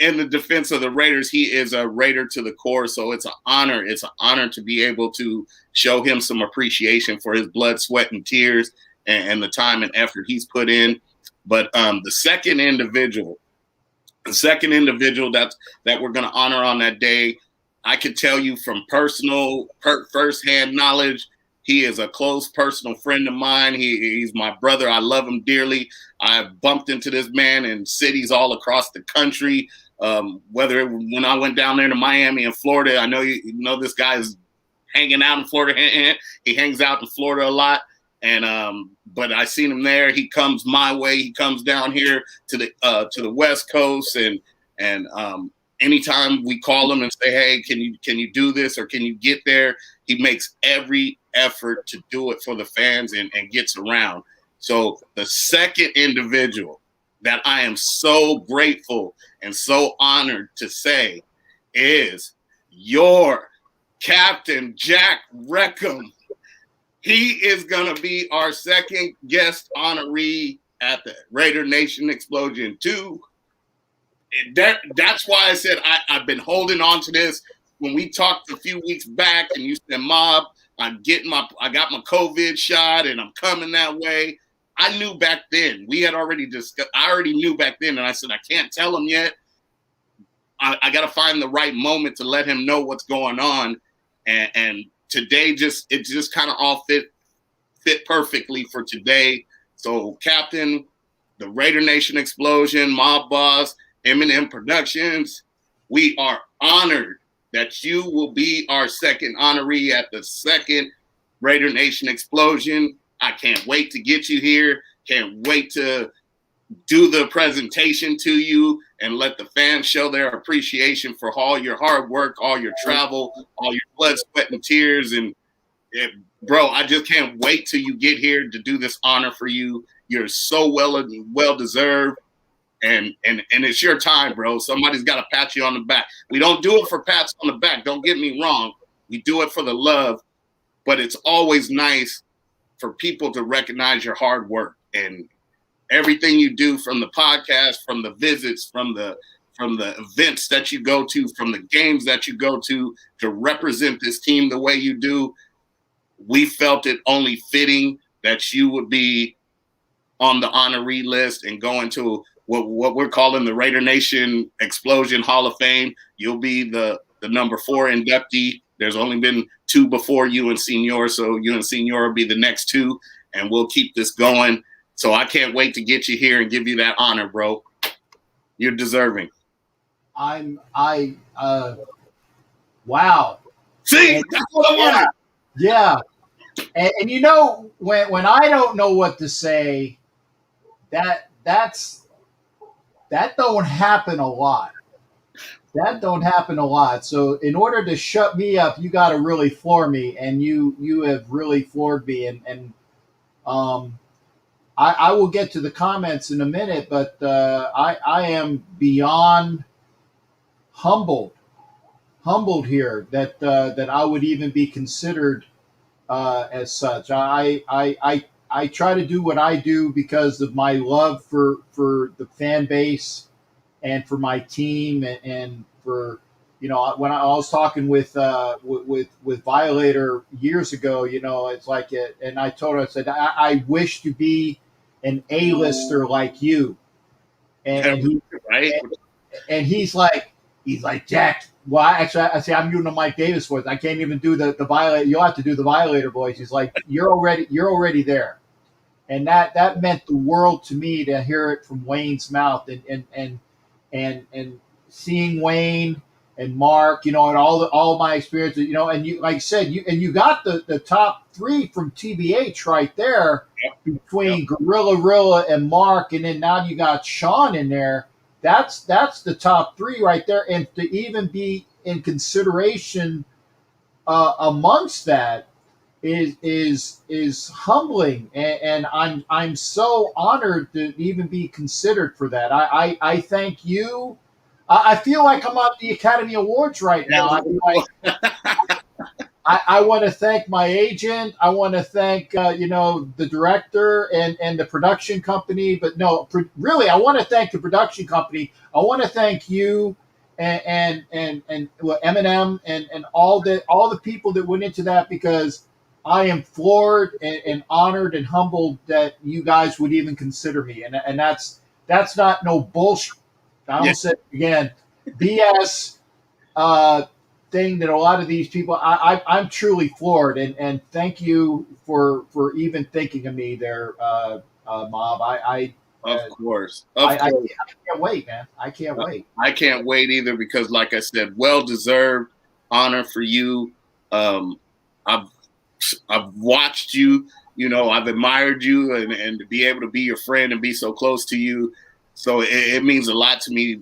In the defense of the Raiders, he is a Raider to the core. So it's an honor. It's an honor to be able to show him some appreciation for his blood, sweat, and tears, and the time and effort he's put in. But the second individual that we're going to honor on that day, I can tell you from firsthand knowledge, he is a close personal friend of mine. He's my brother. I love him dearly. I've bumped into this man in cities all across the country. When I went down there to Miami and Florida, I know you know this guy is hanging out in Florida. He hangs out in Florida a lot. And but I seen him there. He comes my way. He comes down here to the West Coast, and anytime we call him and say, hey, can you do this, or can you get there? He makes every effort to do it for the fans and gets around. So the second individual that I am so grateful and so honored to say is your Captain Jack Reckham. He is going to be our second guest honoree at the Raider Nation Explosion 2. That's why I said I've been holding on to this. When we talked a few weeks back and you said, Mob, I got my COVID shot and I'm coming that way. I knew back then. We had already discussed. I already knew back then, and I said I can't tell him yet. I got to find the right moment to let him know what's going on. And today it just kind of all fit perfectly for today. So Captain, the Raider Nation Explosion, Mob Boss, M&M Productions, we are honored that you will be our second honoree at the second Raider Nation Explosion. I can't wait to get you here. Can't wait to do the presentation to you and let the fans show their appreciation for all your hard work, all your travel, all your blood, sweat, and tears. And bro, I just can't wait till you get here to do this honor for you. You're so well deserved. And it's your time, bro. Somebody's got to pat you on the back. We don't do it for pats on the back. Don't get me wrong. We do it for the love. But it's always nice for people to recognize your hard work and everything you do, from the podcast, from the visits, from the events that you go to, from the games that you go to represent this team the way you do. We felt it only fitting that you would be on the honoree list and go into what we're calling the Raider Nation Explosion Hall of Fame. You'll be the number 4 inductee. There's only been 2 before you and Senior, so you and Senior will be the next 2, and we'll keep this going. So I can't wait to get you here and give you that honor, bro. You're deserving. Wow. See, And, that's what I wanted. yeah. And you know, when I don't know what to say, that don't happen a lot. That don't happen a lot. So in order to shut me up, you got to really floor me, and you have really floored me. And I will get to the comments in a minute, but I am beyond humbled here that I would even be considered as such. I try to do what I do because of my love for the fan base and for my team and for when I was talking with Violator years ago, it's like it, and I told her, I said I wish to be an A-lister like you, and he Right? and he's like Jack. Well, actually, I say I'm doing the Mike Davis voice. I can't even do the Violator. You'll have to do the Violator voice. He's like, you're already there, and that meant the world to me to hear it from Wayne's mouth, and seeing Wayne and Mark, and all my experiences, and you, like I said, you got the top three from TBH right there between Gorilla Rilla and Mark, and then now you got Sean in there. That's the top three right there, and to even be in consideration amongst that is humbling, and I'm so honored to even be considered for that. I thank you. I feel like I'm on the Academy Awards right now. I feel like I want to thank my agent. I want to thank the director and the production company. But no, really, I want to thank the production company. I want to thank you and Eminem and all the people that went into that, because I am floored and honored and humbled that you guys would even consider me. And that's not no bullshit. I almost said it again, BS. Thing that a lot of these people, I'm truly floored, and thank you for even thinking of me there, Mob. Of course. I can't wait, man. I can't wait. I can't wait either, because, like I said, well deserved honor for you. I've watched you. I've admired you, and to be able to be your friend and be so close to you, so it means a lot to me.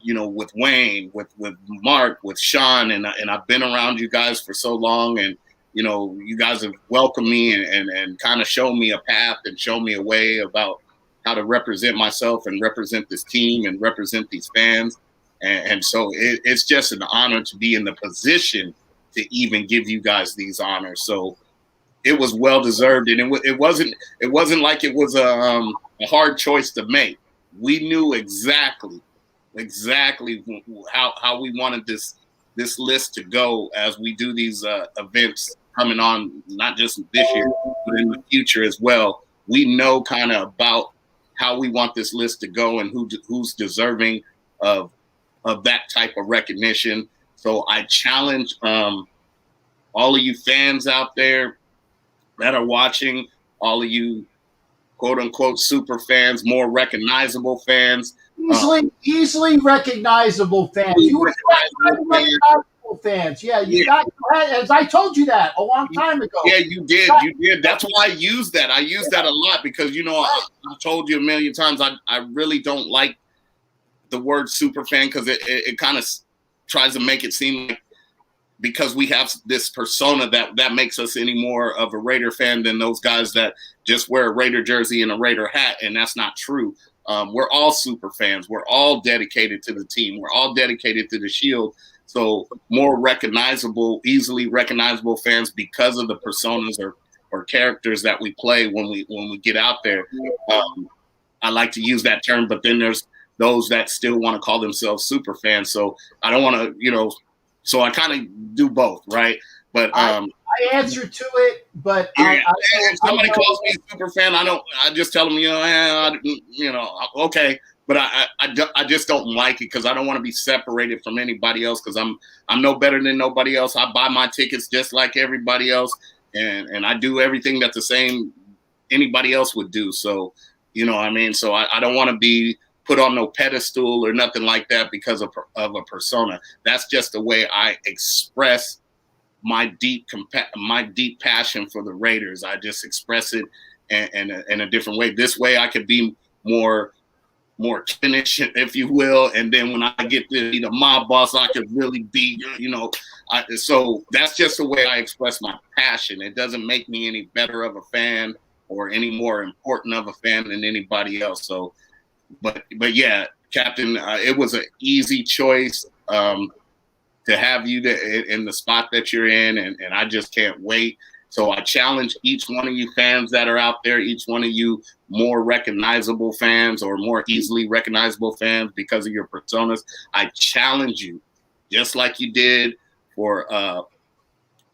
With Wayne, with Mark, with Sean, and I've been around you guys for so long, and you guys have welcomed me and kind of shown me a path and shown me a way about how to represent myself and represent this team and represent these fans, and so it's just an honor to be in the position to even give you guys these honors. So it was well deserved, and it wasn't like it was a hard choice to make. We knew exactly how we wanted this list to go as we do these events coming on, not just this year, but in the future as well. We know kind of about how we want this list to go and who's deserving of that type of recognition. So I challenge all of you fans out there that are watching, all of you quote unquote super fans, more recognizable fans. Easily recognizable fans. You were recognizable fans. Yeah, you got, as I told you that a long time ago. Yeah, you did. That's why I use that. I use that a lot because, I've told you a million times, I really don't like the word super fan, because it kind of tries to make it seem like, because we have this persona that makes us any more of a Raider fan than those guys that just wear a Raider jersey and a Raider hat, and that's not true. We're all super fans. We're all dedicated to the team. We're all dedicated to the Shield. So more recognizable, easily recognizable fans because of the personas or characters that we play when we get out there. I like to use that term, but then there's those that still want to call themselves super fans. So I don't want to, so I kind of do both, right? But I answer to it, but if somebody calls me a super fan, I just tell them, okay. But I just don't like it, because I don't want to be separated from anybody else, because I'm no better than nobody else. I buy my tickets just like everybody else, and I do everything that the same anybody else would do. So, so I don't want to be put on no pedestal or nothing like that because of a persona. That's just the way I express my deep passion for the Raiders. I just express it in a different way. This way I could be more finished, if you will. And then when I get to be the mob boss, I could really be, so that's just the way I express my passion. It doesn't make me any better of a fan or any more important of a fan than anybody else. So, but yeah, Captain, it was an easy choice to have you in the spot that you're in, and I just can't wait. So I challenge each one of you fans that are out there, each one of you more recognizable fans or more easily recognizable fans because of your personas. I challenge you, just like you did for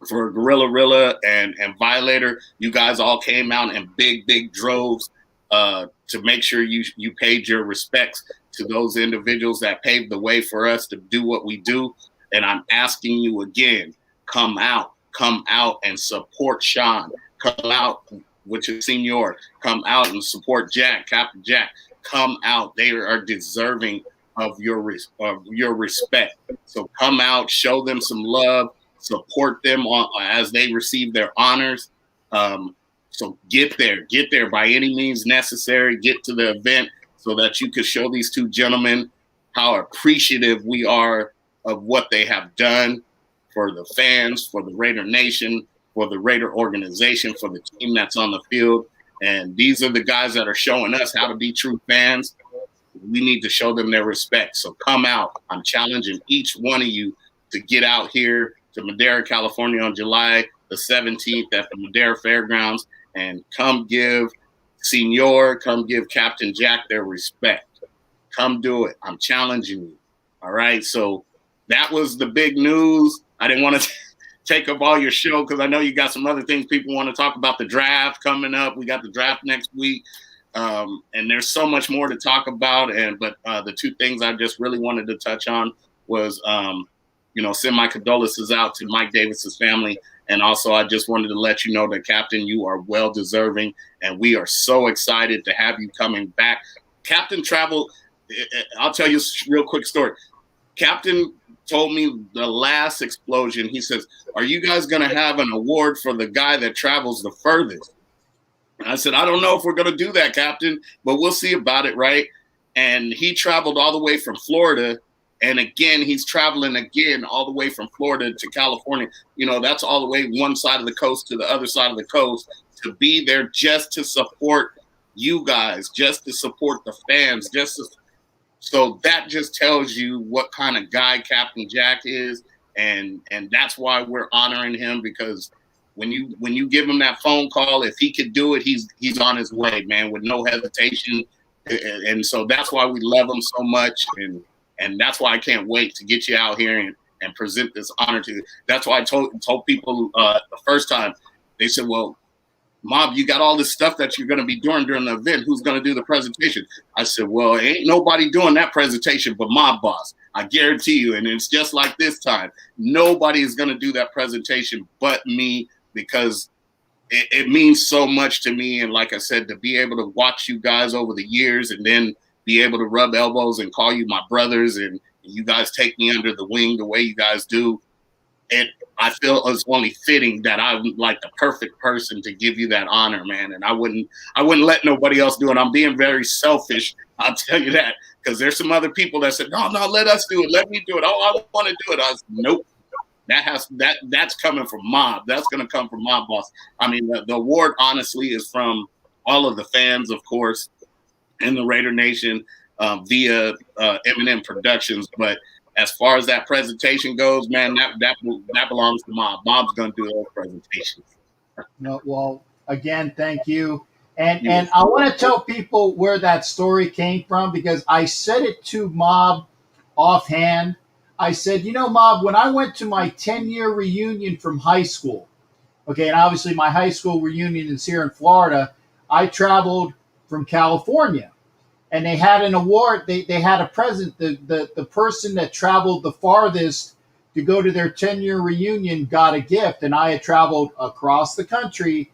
Gorilla Rilla and Violator. You guys all came out in big droves to make sure you paid your respects to those individuals that paved the way for us to do what we do. And I'm asking you again, come out and support Sean. Come out with your senior. Come out and support Jack, Captain Jack. Come out. They are deserving of your respect. So come out, show them some love, support them as they receive their honors. So get there by any means necessary. Get to the event so that you can show these two gentlemen how appreciative we are of what they have done for the fans, for the Raider Nation, for the Raider organization, for the team that's on the field. And these are the guys that are showing us how to be true fans. We need to show them their respect. So come out. I'm challenging each one of you to get out here to Madera, California on July the 17th at the Madera Fairgrounds and come give Captain Jack their respect. Come do it. I'm challenging you. All right. So that was the big news. I didn't want to take up all your show because I know you got some other things people want to talk about. The draft coming up. We got the draft next week. And there's so much more to talk about. But the two things I just really wanted to touch on was, send my condolences out to Mike Davis's family. And also, I just wanted to let you know that, Captain, you are well deserving. And we are so excited to have you coming back. Captain traveled. I'll tell you a real quick story. Captain told me the last explosion, he says, are you guys going to have an award for the guy that travels the furthest? And I said, I don't know if we're going to do that, Captain, but we'll see about it, right? And he traveled all the way from Florida. And again, he's traveling again all the way from Florida to California. That's all the way one side of the coast to the other side of the coast to be there just to support you guys, just to support the fans, so that just tells you what kind of guy Captain Jack is, and that's why we're honoring him, because when you give him that phone call, if he could do it, he's on his way, man, with no hesitation. And so that's why we love him so much, and that's why I can't wait to get you out here and present this honor to you. That's why I told people the first time. They said, well, Mob, you got all this stuff that you're going to be doing during the event. Who's going to do the presentation? I said, well, ain't nobody doing that presentation but Mob Boss. I guarantee you. And it's just like this time. Nobody is going to do that presentation but me, because it means so much to me. And like I said, to be able to watch you guys over the years and then be able to rub elbows and call you my brothers, and you guys take me under the wing the way you guys do. And I feel it's only fitting that I'm like the perfect person to give you that honor, man. And I wouldn't let nobody else do it. I'm being very selfish, I'll tell you that, because there's some other people that said, no, let us do it. Let me do it. Oh, I want to do it. I was, nope. That's coming from Mob. That's going to come from Mob Boss. I mean, the award honestly is from all of the fans, of course, in the Raider Nation via Eminem Productions, but as far as that presentation goes, man, that belongs to Mob. Mob's going to do those presentations. No, well, again, thank you. And I want to tell people where that story came from, because I said it to Mob offhand. I said, Mob, when I went to my 10-year reunion from high school, okay, and obviously my high school reunion is here in Florida, I traveled from California. And they had an award. They had a present. The person that traveled the farthest to go to their 10-year reunion got a gift. And I had traveled across the country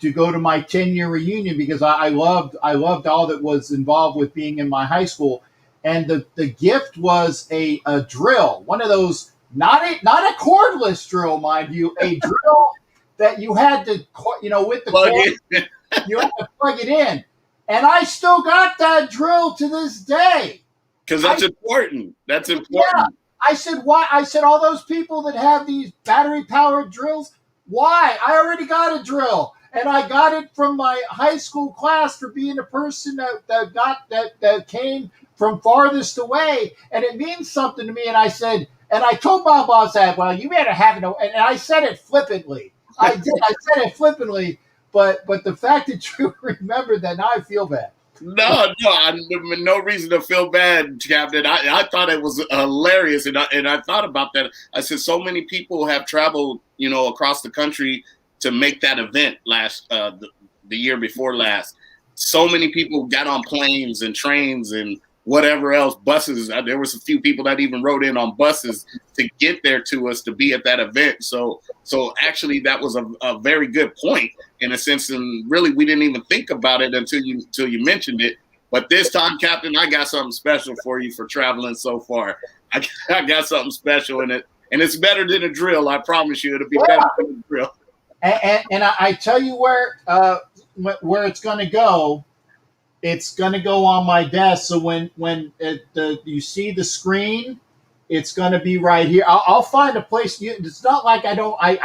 to go to my 10-year reunion because I loved all that was involved with being in my high school. And the gift was a drill, one of those, not a cordless drill, mind you, a drill that you had to, with the Plug cord, in. you had to plug it in. And I still got that drill to this day. Because that's important. That's important. Yeah. I said, why? I said, all those people that have these battery-powered drills, why? I already got a drill. And I got it from my high school class for being a person that came from farthest away. And it means something to me. And I said, and I told my boss that, well, you better have it. And I said it flippantly. I did. I said it flippantly. But the fact that you remembered that, now I feel bad. No, no reason to feel bad, Captain. I thought it was hilarious, and I thought about that. I said so many people have traveled, across the country to make that event the year before last. So many people got on planes and trains and whatever else, buses. There was a few people that even rode in on buses to get there to us to be at that event. So actually, that was a very good point in a sense, and really we didn't even think about it until you mentioned it. But this time, Captain, I got something special for you for traveling so far. I got something special in it, and it's better than a drill. I promise you, it'll be better than a drill. And I tell you where it's going to go. It's going to go on my desk. So when you see the screen, it's going to be right here. I'll find a place. It's not like I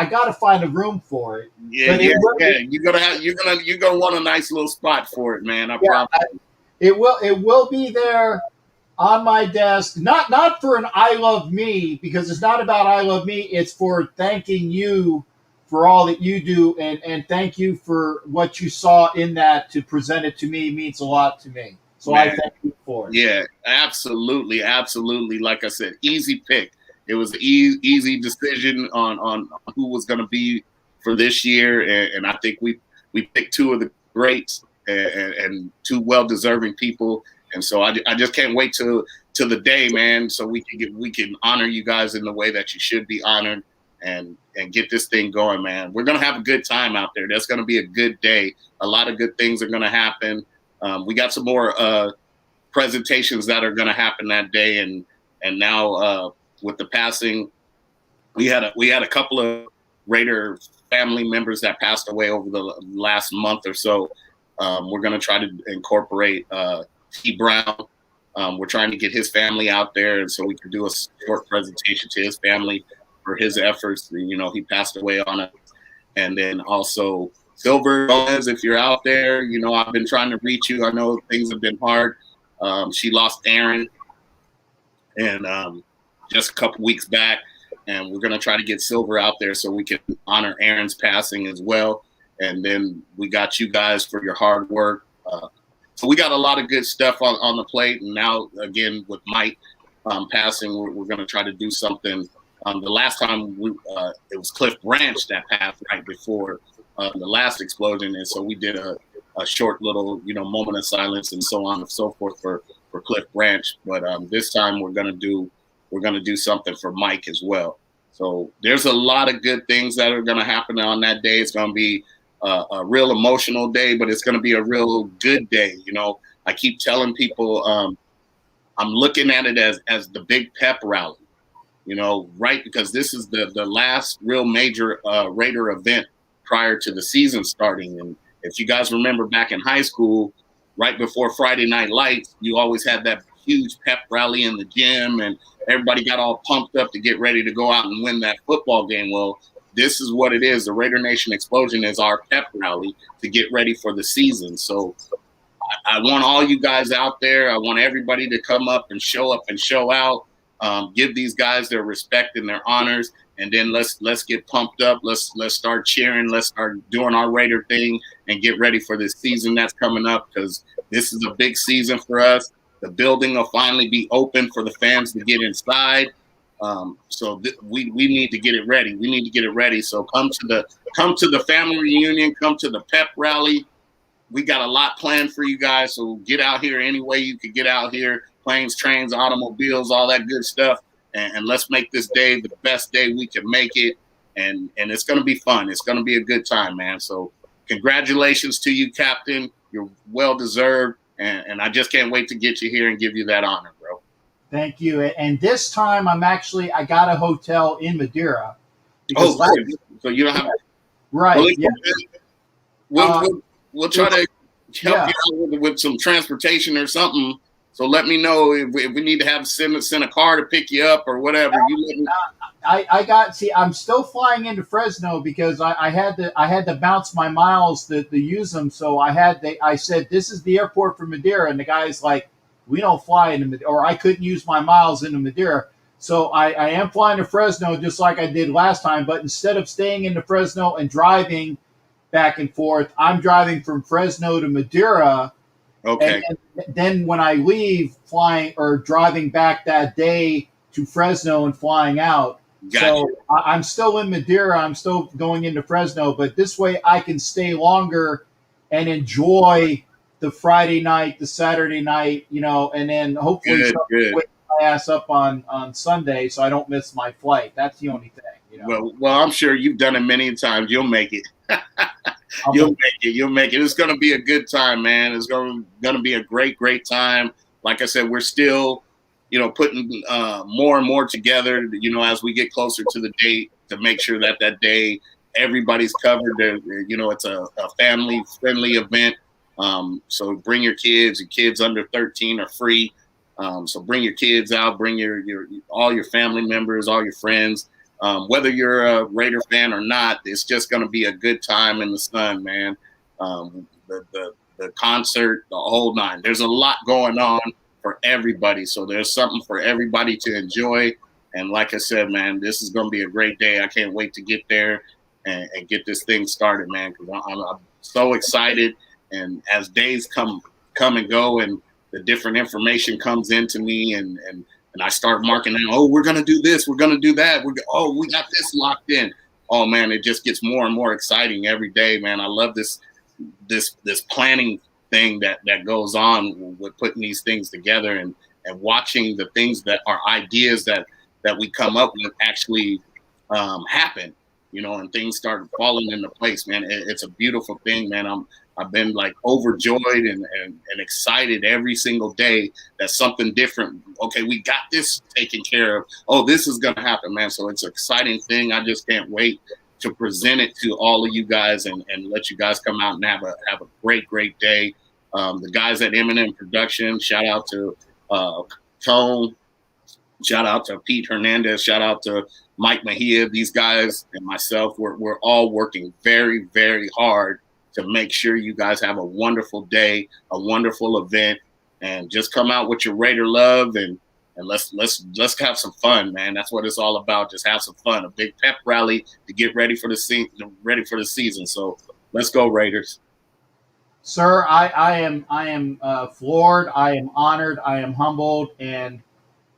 got to find a room for it. Yeah. You're gonna want a nice little spot for it, man. I promise. It will be there on my desk. Not for an I love me, because it's not about I love me. It's for thanking you for all that you do, and thank you for what you saw in that to present it to me. It means a lot to me. So man, I thank you for it. Yeah, absolutely. Like I said, easy pick. It was an easy decision on who was going to be for this year, and I think we picked two of the greats and two well-deserving people, and so I just can't wait till the day, man, so we can honor you guys in the way that you should be honored. And get this thing going, man. We're going to have a good time out there. That's going to be a good day. A lot of good things are going to happen. We got some more presentations that are going to happen that day. And now with the passing, we had a couple of Raider family members that passed away over the last month or so. We're going to try to incorporate T. Brown. We're trying to get his family out there, and so we can do a short presentation to his family for his efforts. He passed away on it. And then also Silver Gomez, if you're out there, I've been trying to reach you. I know things have been hard. She lost Aaron and just a couple weeks back, and we're going to try to get Silver out there so we can honor Aaron's passing as well. And then we got you guys for your hard work. So we got a lot of good stuff on the plate. And now, again, with Mike passing, we're going to try to do something. The last time it was Cliff Branch that passed right before the last explosion, and so we did a short little moment of silence and so on and so forth for Cliff Branch. But this time we're gonna do something for Mike as well. So there's a lot of good things that are gonna happen on that day. It's gonna be a real emotional day, but it's gonna be a real good day. I keep telling people I'm looking at it as the big pep rally. Right? Because this is the last real major Raider event prior to the season starting. And if you guys remember back in high school, right before Friday Night Lights, you always had that huge pep rally in the gym and everybody got all pumped up to get ready to go out and win that football game. Well, this is what it is. The Raider Nation Explosion is our pep rally to get ready for the season. So I want all you guys out there. I want everybody to come up and show out. Give these guys their respect and their honors, and then let's get pumped up. Let's start cheering. Let's start doing our Raider thing and get ready for this season that's coming up, because this is a big season for us. The building will finally be open for the fans to get inside. So we need to get it ready. We need to get it ready. So come to the family reunion. Come to the pep rally. We got a lot planned for you guys. So get out here any way you could get out here. Planes, trains, automobiles, all that good stuff. And let's make this day the best day we can make it. And it's going to be fun. It's going to be a good time, man. So congratulations to you, Captain. You're well deserved, and I just can't wait to get you here and give you that honor, bro. Thank you. And this time I got a hotel in Madeira. Because so you don't have right. Well, yeah. We'll try to help you out with some transportation or something. So let me know if we need to send a car to pick you up or whatever. I'm still flying into Fresno because I had to bounce my miles to use them. So I said, this is the airport for Madeira. And the guy's like, we don't fly into Madeira, or I couldn't use my miles into Madeira. So I am flying to Fresno just like I did last time. But instead of staying into Fresno and driving back and forth, I'm driving from Fresno to Madeira. Okay. And then when I leave, flying or driving back that day to Fresno and flying out. Gotcha. So I'm still in Madeira. I'm still going into Fresno, but this way I can stay longer and enjoy the Friday night, the Saturday night, and then hopefully wake my ass up on Sunday so I don't miss my flight. That's the only thing. Well, I'm sure you've done it many times. You'll make it. You'll make it. It's going to be a good time, man. It's going to be a great time. Like I said, we're still, putting more and more together, as we get closer to the date to make sure that day everybody's covered. It's a family-friendly event. So bring your kids. Your kids under 13 are free. So bring your kids out. Bring all your family members, all your friends. Whether you're a Raider fan or not, it's just going to be a good time in the sun, man. The concert, the whole nine. There's a lot going on for everybody, so there's something for everybody to enjoy. And like I said, man, this is going to be a great day. I can't wait to get there and get this thing started, man, because I'm so excited. And as days come and go, and the different information comes into me, and I start marking down, oh, we're going to do this, we're going to do that. We got this locked in. Oh, man, it just gets more and more exciting every day, man. I love this planning thing that goes on with putting these things together and watching the things that are ideas that we come up with actually happen, and things start falling into place, man. It's a beautiful thing, man. I've been like overjoyed and excited every single day that something different. Okay, we got this taken care of. Oh, this is going to happen, man. So it's an exciting thing. I just can't wait to present it to all of you guys and let you guys come out and have a great day. The guys at Eminem Production, shout out to Tone, shout out to Pete Hernandez, shout out to Mike Mejia. These guys and myself, we're all working very, very hard to make sure you guys have a wonderful day, a wonderful event, and just come out with your Raider love and let's have some fun, man. That's what it's all about. Just have some fun. A big pep rally to get ready for the season. So let's go, Raiders. Sir, I am floored. I am honored. I am humbled, and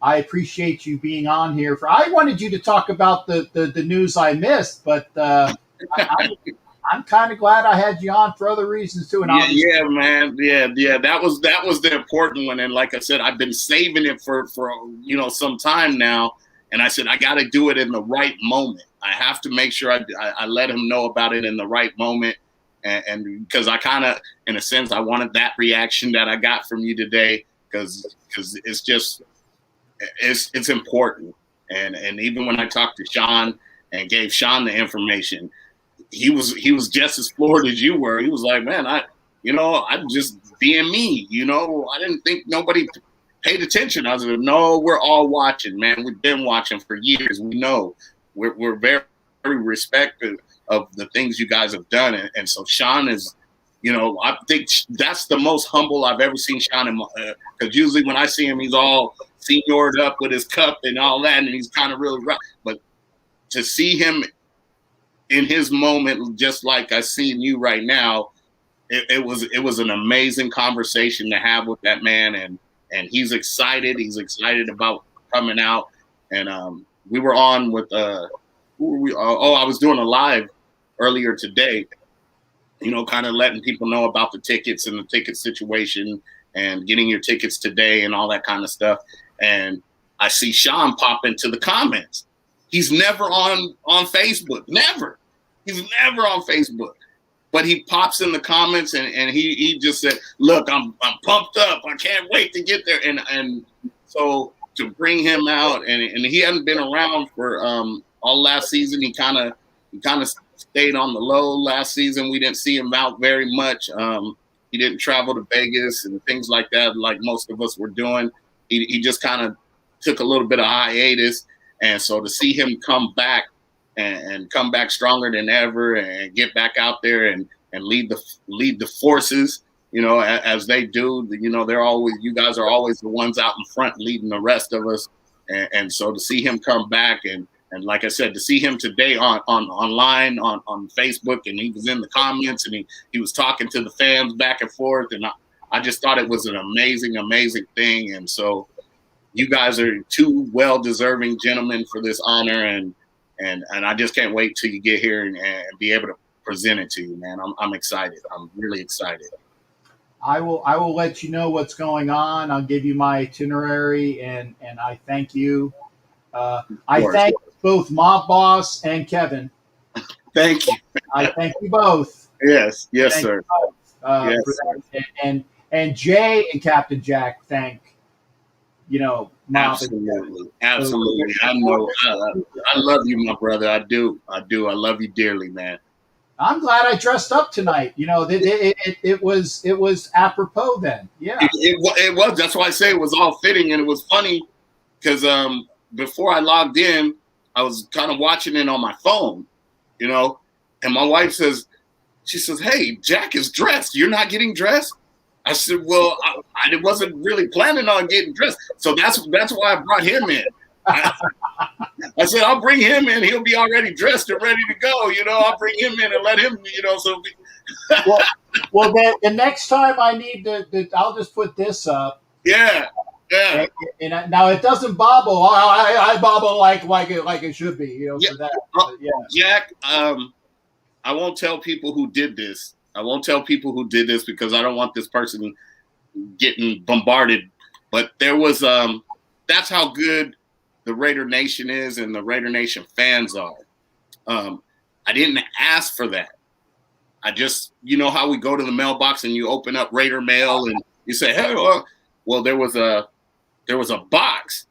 I appreciate you being on here. I wanted you to talk about the news I missed, but I'm kind of glad I had you on for other reasons too. And yeah, man. Yeah. That was the important one. And like I said, I've been saving it for some time now. And I said, I got to do it in the right moment. I have to make sure I let him know about it in the right moment. And because I kind of, in a sense, I wanted that reaction that I got from you today, because it's just, it's important. And even when I talked to Sean and gave Sean the information, he was just as floored as you were. He was like, man, I'm just being me. I didn't think nobody paid attention. I was like, no, we're all watching, man. We've been watching for years. We know we're very, very respectful of the things you guys have done. And so Sean is, I think that's the most humble I've ever seen Sean. Because usually when I see him, he's all seniored up with his cup and all that, and he's kind of really rough. But to see him in his moment, just like I seen you right now, it was an amazing conversation to have with that man, and he's excited. He's excited about coming out. And we were on with who were we? I was doing a live earlier today, kind of letting people know about the tickets and the ticket situation and getting your tickets today and all that kind of stuff. And I see Sean pop into the comments. He's never on Facebook. Never. He's never on Facebook. but he pops in the comments and he just said, look, I'm pumped up. I can't wait to get there. And so to bring him out, and he hadn't been around for all last season. He kind of stayed on the low last season. We didn't see him out very much. He didn't travel to Vegas and things like that, like most of us were doing. He just kind of took a little bit of hiatus. And so to see him come back and come back stronger than ever and get back out there and lead the forces, you know, as they do, you know, you guys are always the ones out in front leading the rest of us. And so to see him come back and like I said, to see him today online on Facebook, and he was in the comments and he was talking to the fans back and forth. And I just thought it was an amazing, amazing thing. And so you guys are two well-deserving gentlemen for this honor. And I just can't wait till you get here and be able to present it to you, man. I'm excited. I'm really excited. I will let you know what's going on. I'll give you my itinerary, and I thank you. I thank both Mob Boss and Kevin. Thank you. I thank you both. Yes, Thank sir. Yes. For that. And Jay and Captain Jack thank, you know, Mob. Absolutely. I know. I love you, my brother. I do. I love you dearly, man. I'm glad I dressed up tonight. You know, it was apropos then. Yeah. It was. That's why I say it was all fitting, and it was funny because before I logged in, I was kind of watching it on my phone, you know, and my wife says, hey, Jack is dressed. You're not getting dressed? I said, well, I wasn't really planning on getting dressed. So that's why I brought him in. I said, I'll bring him in. He'll be already dressed and ready to go. You know, I'll bring him in and let him, you know, so. well, the next time I need to, I'll just put this up. Yeah. Yeah. And now it doesn't bobble. I bobble like it should be, you know, yeah. for that. Yeah. Jack, I won't tell people who did this. Because I don't want this person getting bombarded. But there was that's how good the Raider Nation is and the Raider Nation fans are. I didn't ask for that. I just, you know how we go to the mailbox and you open up Raider mail and you say, hey, well, there was a box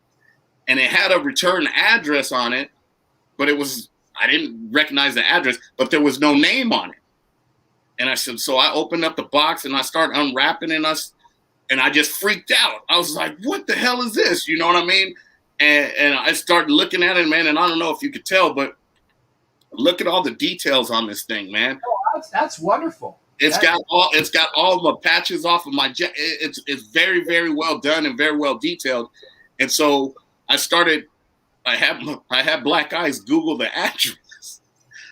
and it had a return address on it, but I didn't recognize the address, but there was no name on it. And I said, so I opened up the box and I started unwrapping and I just freaked out. I was like, what the hell is this? You know what I mean? And I started looking at it, man, and I don't know if you could tell, but look at all the details on this thing, man. Oh, that's wonderful. It's got all the patches off of my jacket. It's very, very well done and very well detailed. And so I had Black Eyes Google the address.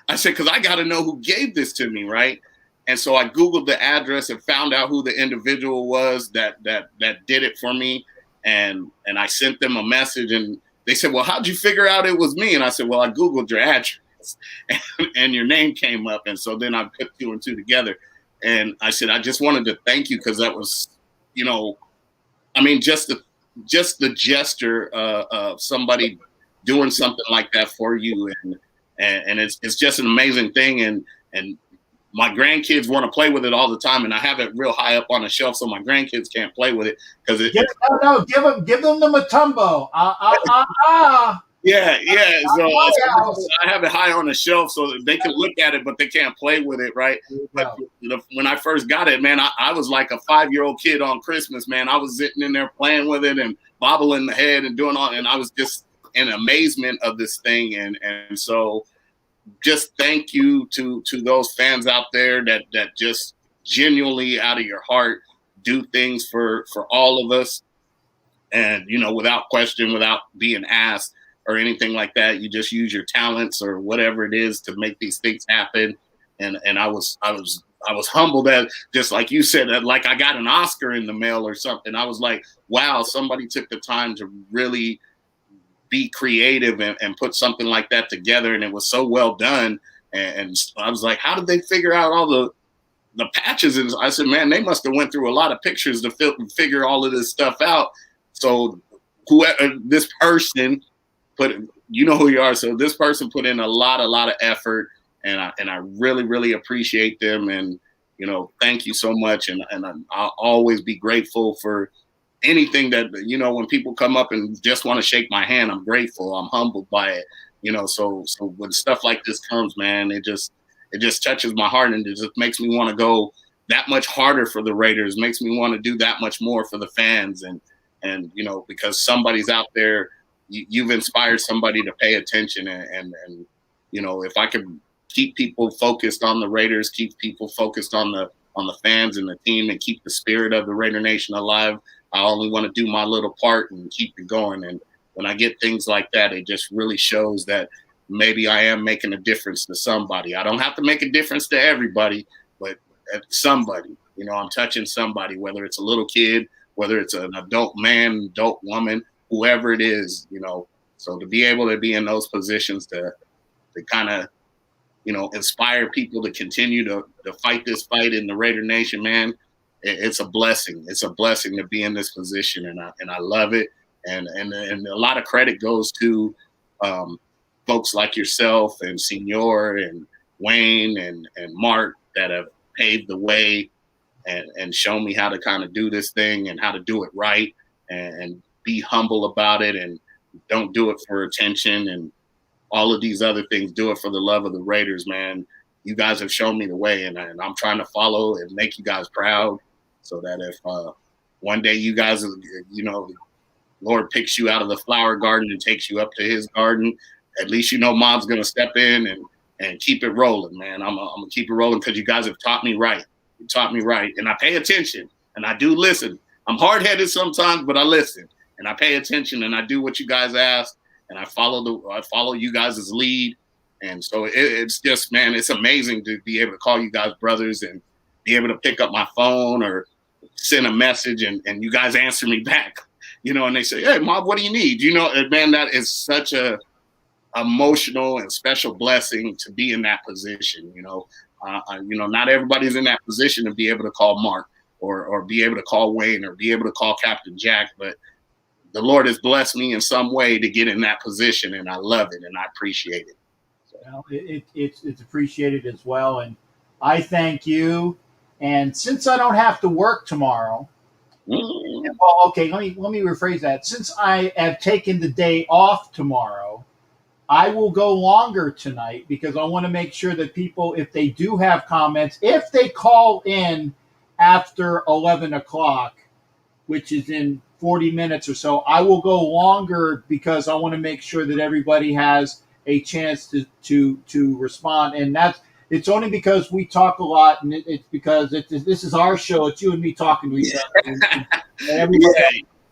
I said, because I got to know who gave this to me, right? And so I Googled the address and found out who the individual was that did it for me. And I sent them a message and they said, well, how'd you figure out it was me? And I said, well, I Googled your address and your name came up. And so then I put two and two together. And I said, I just wanted to thank you because that was, you know, I mean, just the gesture of somebody doing something like that for you. And it's just an amazing thing. And my grandkids want to play with it all the time, and I have it real high up on the shelf so my grandkids can't play with it because give them the Matumbo. Yeah. So I have it high on the shelf so that they can look at it, but they can't play with it, right? But when I first got it, man, I was like a 5-year-old kid on Christmas, man. I was sitting in there playing with it and bobbling the head and doing all, and I was just in amazement of this thing, and so. Just thank you to those fans out there that just genuinely out of your heart do things for all of us. And, you know, without question, without being asked or anything like that, you just use your talents or whatever it is to make these things happen. And I was humbled that, just like you said, that like I got an Oscar in the mail or something. I was like, wow, somebody took the time to really be creative and put something like that together, and it was so well done. And I was like, how did they figure out all the patches? And I said, man, they must have went through a lot of pictures to figure all of this stuff out. So whoever this person put, you know who you are. So this person put in a lot of effort, and I really, really appreciate them. And, you know, thank you so much. And I'll always be grateful for anything that, you know, when people come up and just want to shake my hand, I'm grateful. I'm humbled by it, you know. So when stuff like this comes, man, it just touches my heart, and it just makes me want to go that much harder for the Raiders, makes me want to do that much more for the fans. And you know, because somebody's out there, you've inspired somebody to pay attention. And you know, if I could keep people focused on the Raiders, keep people focused on the fans and the team, and keep the spirit of the Raider Nation alive, I only want to do my little part and keep it going. And when I get things like that, it just really shows that maybe I am making a difference to somebody. I don't have to make a difference to everybody, but somebody, you know, I'm touching somebody, whether it's a little kid, whether it's an adult man, adult woman, whoever it is, you know. So to be able to be in those positions to kind of, you know, inspire people to continue to fight this fight in the Raider Nation, man, it's a blessing. It's a blessing to be in this position, and I love it. And a lot of credit goes to folks like yourself and Senor and Wayne and Mark that have paved the way and shown me how to kind of do this thing and how to do it right, and be humble about it, and don't do it for attention and all of these other things. Do it for the love of the Raiders, man. You guys have shown me the way, and I'm trying to follow and make you guys proud, so that if one day you guys, you know, Lord picks you out of the flower garden and takes you up to his garden, at least you know Mom's going to step in and keep it rolling, man. I'm going to keep it rolling because you guys have taught me right. You taught me right, and I pay attention, and I do listen. I'm hard-headed sometimes, but I listen, and I pay attention, and I do what you guys ask, and I follow you guys' lead. And so it's just, man, it's amazing to be able to call you guys brothers and be able to pick up my phone or send a message, and you guys answer me back, you know, and they say, hey, Mom, what do you need? You know, man, that is such a emotional and special blessing to be in that position. You know, not everybody's in that position to be able to call Mark or be able to call Wayne or be able to call Captain Jack, but the Lord has blessed me in some way to get in that position, and I love it and I appreciate it. So. Well, it's appreciated as well, and I thank you. And since I don't have to work tomorrow, well, okay, let me rephrase that. Since I have taken the day off tomorrow, I will go longer tonight because I want to make sure that people, if they do have comments, if they call in after 11 o'clock, which is in 40 minutes or so, I will go longer because I want to make sure that everybody has a chance to respond. And it's only because we talk a lot, and it's because this is our show. It's you and me talking to each other.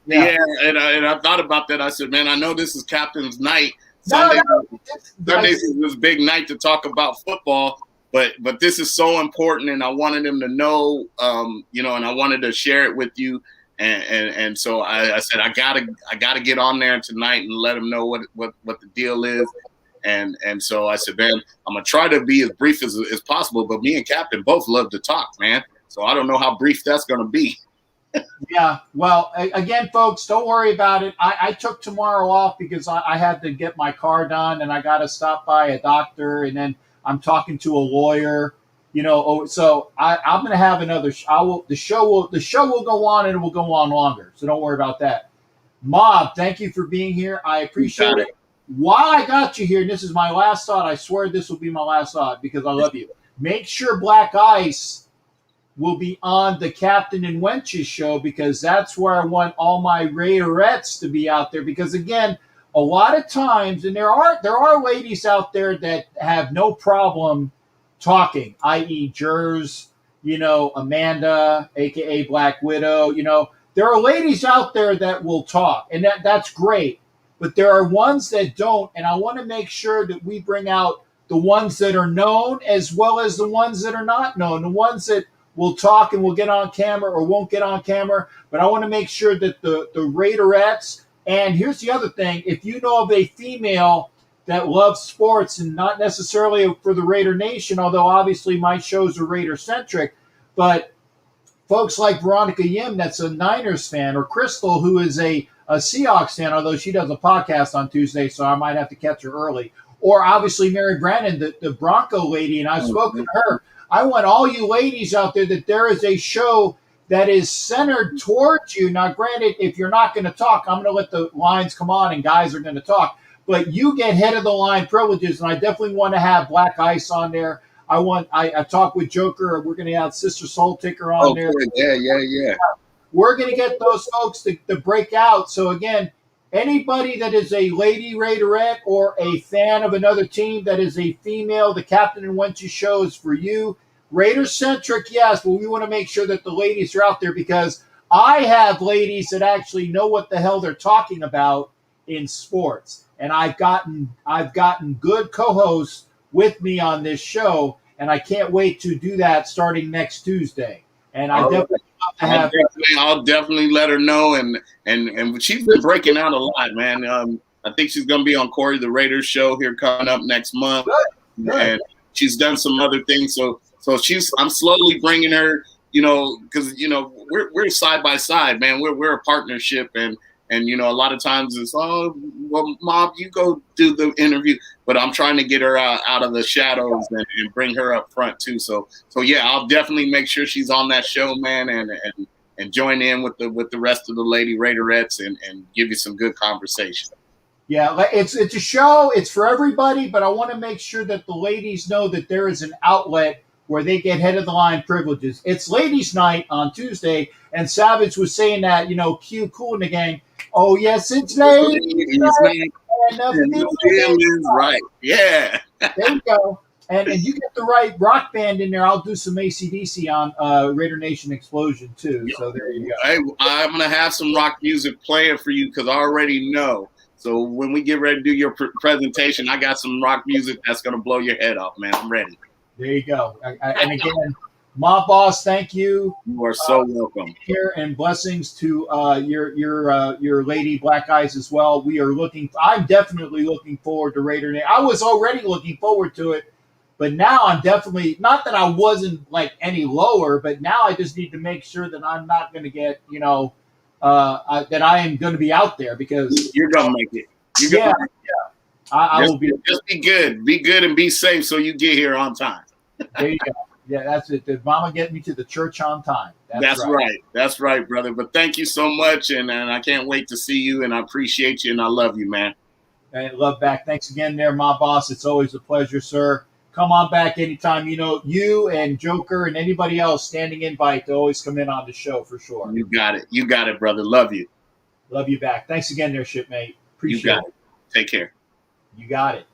Yeah. And I thought about that. I said, man, I know this is Captain's night. Sundays is this big night to talk about football, but this is so important, and I wanted him to know, you know, and I wanted to share it with you. And so I said, I gotta get on there tonight and let him know what the deal is. And so I said, man, I'm gonna try to be as brief as possible, but me and Captain both love to talk, man. So I don't know how brief that's gonna be. Yeah, well, again, folks, don't worry about it. I took tomorrow off because I had to get my car done, and I got to stop by a doctor, and then I'm talking to a lawyer. You know, so I'm going to have another. The show will go on, and it will go on longer. So don't worry about that. Mob, thank you for being here. I appreciate it. While I got you here, and this is my last thought. I swear this will be my last thought because I love you. Make sure Black Ice will be on the Captain and Wench's show because that's where I want all my Raiderettes to be out there. Because again, a lot of times, and there are ladies out there that have no problem talking, i.e. Jers, you know, Amanda, aka Black Widow, you know, there are ladies out there that will talk, and that's great. But there are ones that don't, and I want to make sure that we bring out the ones that are known as well as the ones that are not known, the ones that will talk and will get on camera or won't get on camera. But I want to make sure that the Raiderettes, and here's the other thing, if you know of a female that loves sports and not necessarily for the Raider Nation, although obviously my shows are Raider-centric, but folks like Veronica Yim, that's a Niners fan, or Crystal, who is a Seahawks fan, although she does a podcast on Tuesday, so I might have to catch her early. or obviously Mary Brandon, the Bronco lady, and I've spoken to her. I want all you ladies out there that there is a show that is centered towards you. Now, granted, if you're not going to talk, I'm going to let the lines come on and guys are going to talk. But you get head of the line privileges, and I definitely want to have Black Ice on there. I talked with Joker. We're going to have Sister Soul Ticker on there. Yeah. We're going to get those folks to break out. So again, anybody that is a lady Raiderette or a fan of another team that is a female, the Captain and Wench's show is for you. Raider centric, yes, but we want to make sure that the ladies are out there because I have ladies that actually know what the hell they're talking about in sports, and I've gotten good co-hosts with me on this show, and I can't wait to do that starting next Tuesday. And I definitely love to have. I'll definitely let her know, and she's been breaking out a lot, man. I think she's going to be on Corey the Raiders show here coming up next month, Good. And she's done some other things. So I'm slowly bringing her, because we're side by side, man. We're a partnership, and a lot of times it's Mom, you go do the interview, but I'm trying to get her out of the shadows and bring her up front too. So yeah, I'll definitely make sure she's on that show, man, and join in with the rest of the Lady Raiderettes and give you some good conversation. Yeah, it's a show. It's for everybody, but I want to make sure that the ladies know that there is an outlet where they get head of the line privileges. It's ladies' night on Tuesday, and Savage was saying that, Q Cool in the gang. Oh yes, it's ladies' night. Right? Yeah. There you go. And you get the right rock band in there. I'll do some AC/DC on Raider Nation Explosion too. Yep. So there you go. Hey, I'm gonna have some rock music playing for you because I already know. So when we get ready to do your presentation, I got some rock music that's going to blow your head off, man. I'm ready. There you go. And again, Mob Boss, thank you. You are so welcome. Here and blessings to your lady Black Eyes as well. I'm definitely looking forward to Raider Nation. I was already looking forward to it, but now I'm definitely, not that I wasn't like any lower, but now I just need to make sure that I'm not going to get, that I am going to be out there because you're going to make it. I will be. Just be good and be safe so you get here on time. There you go. Yeah, that's it. Did Mama get me to the church on time? That's right. That's right, brother. But thank you so much, and I can't wait to see you, and I appreciate you, and I love you, man. And love back. Thanks again there, my boss. It's always a pleasure, sir. Come on back anytime. You and Joker and anybody else standing invite to always come in on the show for sure. You got it, brother. Love you. Love you back. Thanks again there, shipmate. Appreciate it. Take care. You got it.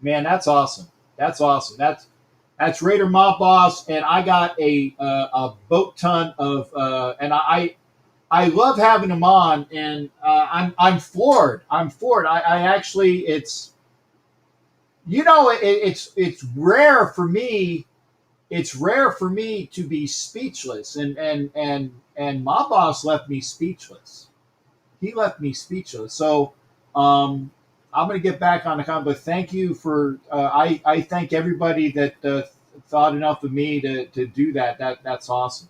Man, that's awesome. That's awesome. That's Raider Mob Boss, and I got a boat ton of and I love having him on, and I'm floored. I actually it's rare for me. It's rare for me to be speechless, and Mob Boss left me speechless. He left me speechless. So I'm going to get back on the comment, but thank you for. I thank everybody that thought enough of me to do that. That's awesome.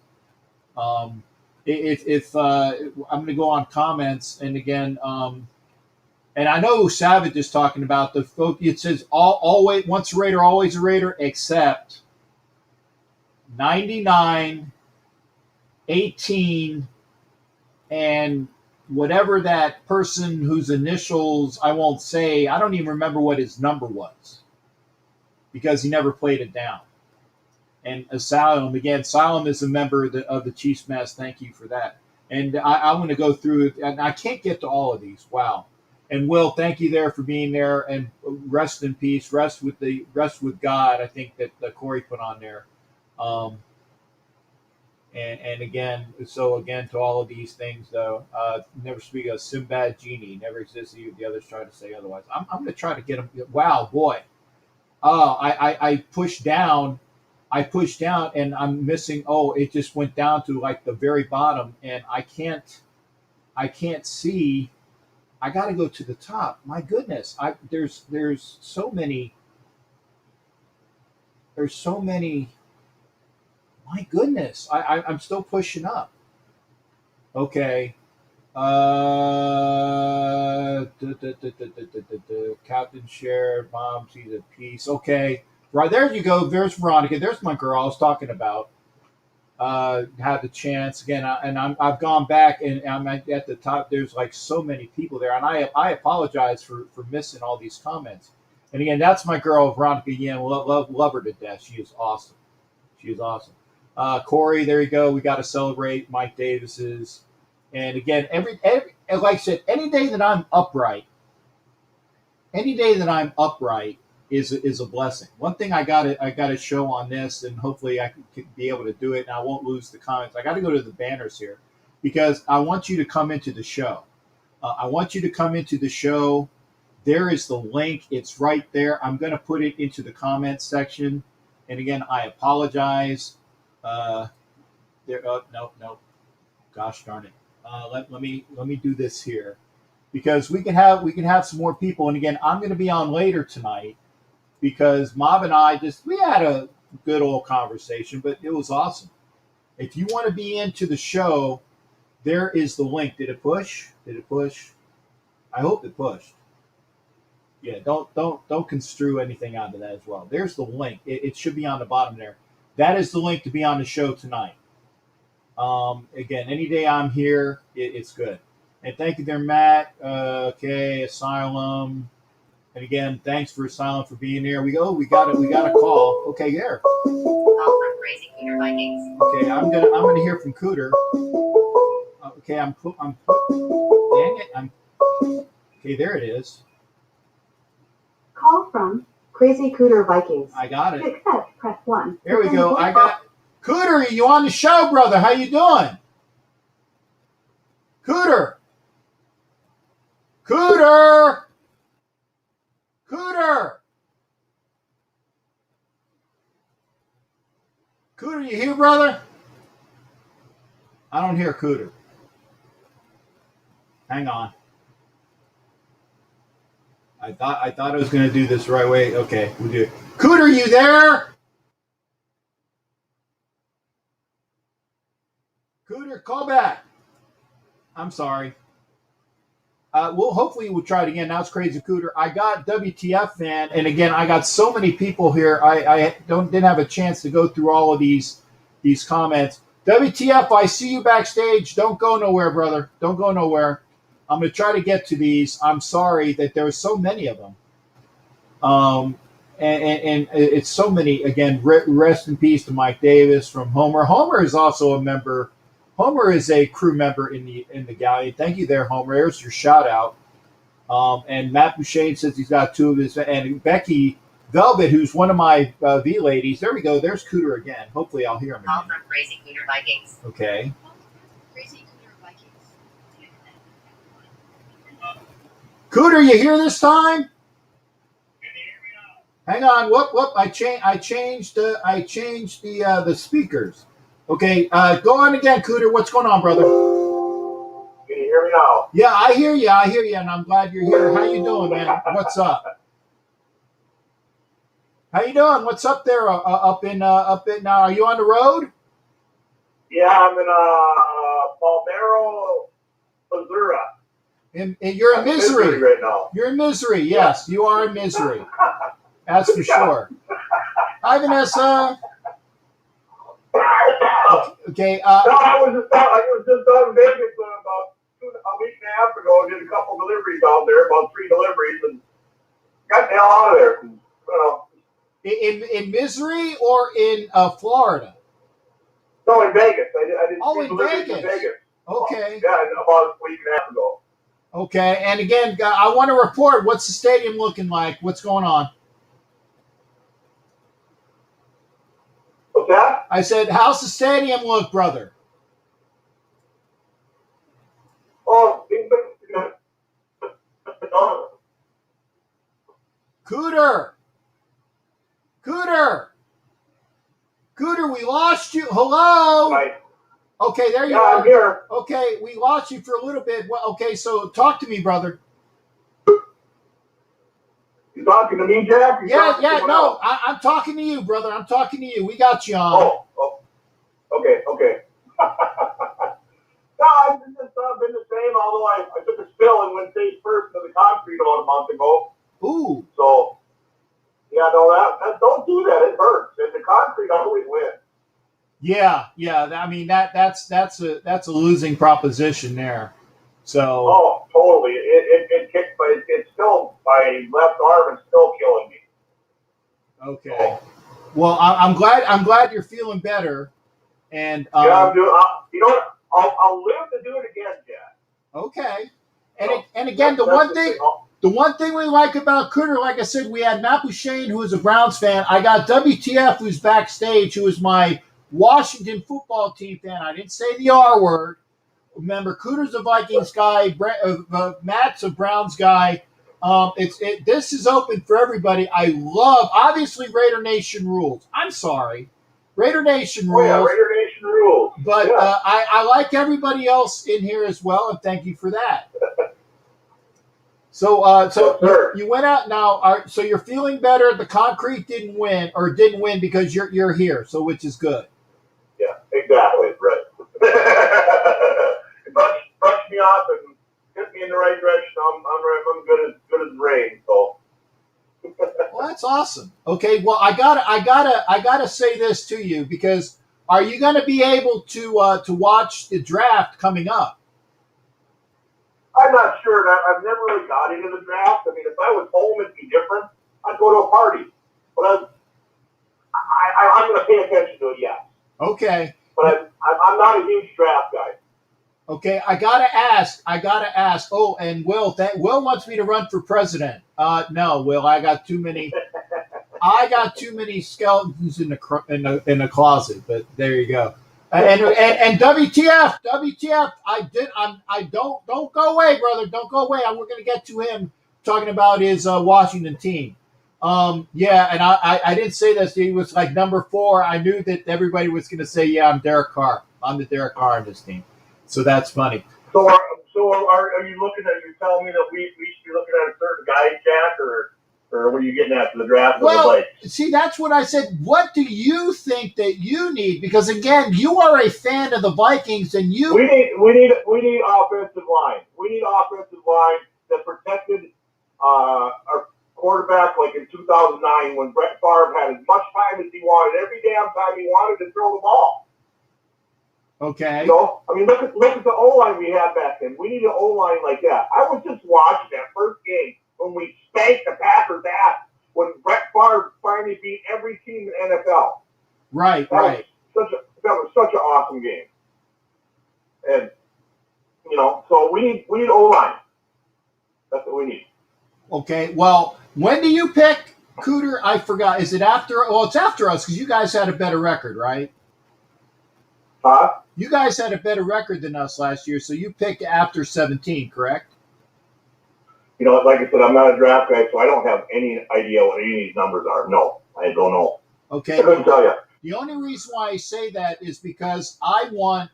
If I'm going to go on comments, and again, and I know Savage is talking about the folk. It says always once a Raider, always a Raider, except 99, 18, and whatever that person whose initials I won't say. I don't even remember what his number was because he never played it down. And Asylum, again, Asylum is a member of the Chiefs Mess. Thank you for that. And I'm going to go through it, and I can't get to all of these. Wow. And Will, thank you there for being there, and rest in peace. Rest with God. I think that Corey put on there. And again, to all of these things, though, never speak of Sinbad Genie, never exists. The others try to say otherwise. I'm going to try to get them. Wow, boy. I pushed down, and I'm missing. Oh, it just went down to like the very bottom, and I can't see. I got to go to the top. My goodness, there's so many. There's so many. My goodness, I'm still pushing up. Okay. Captain shared mom sees a piece. Okay, right there you go. There's Veronica. There's my girl I was talking about. Had the chance again, I've gone back and I'm at the top. There's like so many people there, and I apologize for missing all these comments. And again, that's my girl Veronica Yen. Love her to death. She is awesome. She is awesome. Corey, there you go. We got to celebrate Mike Davis's. And again, every like I said, any day that I'm upright is a blessing. One thing I gotta show on this, and hopefully I can be able to do it, and I won't lose the comments. I got to go to the banners here because I want you to come into the show. I want you to come into the show. There is the link. It's right there. I'm going to put it into the comments section. And again, I apologize. No. Gosh darn it. Let me do this here because we can have some more people. And again, I'm going to be on later tonight because Mob and I we had a good old conversation, but it was awesome. If you want to be into the show, there is the link. Did it push? I hope it pushed. Yeah, don't construe anything out of that as well. There's the link. It should be on the bottom there. That is the link to be on the show tonight. Again, any day I'm here, it's good. And thank you there, Matt. Okay, Asylum. And again, thanks for Asylum for being here. We got a call. Okay, there. Call from Crazy Cooter Vikings. Okay, I'm gonna hear from Cooter. Okay, dang it. Okay, there it is. Call from Crazy Cooter Vikings. I got it. To accept, press 1. There we go. I got Cooter. You on the show, brother? How you doing? Cooter. Cooter, you here, brother? I don't hear Cooter. Hang on. I thought I was going to do this the right way. Okay, we'll do it. Cooter, you there? Cooter, call back. I'm sorry. Hopefully we'll try it again. Now it's Crazy Cooter. I got WTF fan, and again, I got so many people here. I didn't have a chance to go through all of these comments. WTF, I see you backstage. Don't go nowhere, brother. Don't go nowhere. I'm going to try to get to these. I'm sorry that there are so many of them. And it's so many. Again, rest in peace to Mike Davis from Homer. Homer is also a member. Homer is a crew member in the galleon. Thank you there, Homer. There's your shout out. And Matt Boucher says he's got two of his. And Becky Velvet, who's one of my V ladies. There we go. There's Cooter again. Hopefully I'll hear him Call again. from Crazy Cooter Vikings. Okay. Crazy Cooter Vikings. Cooter, you here this time? Hang on. Whoop. I changed the speakers. Okay, go on again, Cooter. What's going on, brother? Can you hear me now? Yeah, I hear you, and I'm glad you're here. How you doing, man? What's up? How you doing? What's up there? Up in now? Are you on the road? Yeah, I'm in Palmero, Missouri. And you're in misery right now. You're in misery. Yes, you are in misery. That's for sure. Hi, Vanessa. Okay. No, I was just out in Vegas about a week and a half ago. Did a couple deliveries out there, about 3 deliveries, and got the hell out of there. In Missouri or in Florida? No, in Vegas. I did Oh, 3 in deliveries Vegas. in Vegas. Okay. Yeah, about a week and a half ago. Okay. And again, I want to report. What's the stadium looking like? What's going on? What's that? I said, how's the stadium look, brother? Oh, Cooter, we lost you. Hello? right. Okay, there you Yeah, are. I'm here. Okay, we lost you for a little bit. Well, okay, so talk to me, brother. You talking to me, Jack? Yeah, no, I'm talking to you, brother. I'm talking to you. We got you on. Oh. Okay. No, I've just been the same. although I took a spill and went face first into the concrete about a month ago. Ooh. So, yeah, no, that don't do that. It hurts. And the concrete always wins. Yeah. I mean that's a losing proposition there. So. Oh, totally. It kicks, but it's still my left arm is still killing me. Okay. Well, I'm glad you're feeling better. And yeah, I'm doing. You know what? I'll live to do it again, Jack. Okay. So, And again, the one thing we like about Cooter, like I said, we had Matt Bouchane, who is a Browns fan. I got WTF, who's backstage, who is my Washington football team fan. I didn't say the R word. Remember, Cooter's a Vikings guy. Matt's a Browns guy. This is open for everybody. I love, obviously, Raider Nation rules. I'm sorry. Raider Nation rules. Oh, yeah, Raider Nation rules. But yeah. I like everybody else in here as well, and thank you for that. So you went out now. So you're feeling better. The concrete didn't win because you're here. So which is good. Yeah, exactly. Right. It brushed me off and hit me in the right direction. I'm good as rain. So. Well, that's awesome. Okay, well, I gotta say this to you because are you going to be able to watch the draft coming up? I'm not sure. I've never really got into the draft. I mean, if I was home, it'd be different. I'd go to a party, but I'm going to pay attention to it. Yes. Okay. But I'm not a huge draft guy. Okay, I gotta ask. Oh, and Will wants me to run for president. No, Will, I got too many skeletons in the closet. But there you go. And WTF? Don't go away, brother. Don't go away. We're gonna get to him talking about his Washington team. Yeah, and I didn't say this. He was like number 4. I knew that everybody was gonna say, yeah, I'm Derek Carr. I'm the Derek Carr on this team. So that's funny. So are you looking at? You're telling me that we should be looking at a certain guy, Jack, or what are you getting at for the draft? Well, see, that's what I said. What do you think that you need? Because again, you are a fan of the Vikings, and you we need offensive line. We need offensive line that protected our quarterback, like in 2009 when Brett Favre had as much time as he wanted, every damn time he wanted to throw the ball. Okay. So, I mean, look at the O-line we had back then. We need an O-line like that. I was just watching that first game when we spanked the Packers' ass when Brett Favre finally beat every team in the NFL. Right. That was such an awesome game. And, so we need O-line. That's what we need. Okay. Well, when do you pick Cooter? I forgot. Is it after? Well, it's after us because you guys had a better record, right? Huh? You guys had a better record than us last year, so you picked after 17, correct? Like I said, I'm not a draft guy, so I don't have any idea what any of these numbers are. No, I don't know. Okay. I couldn't tell you. The only reason why I say that is because I want,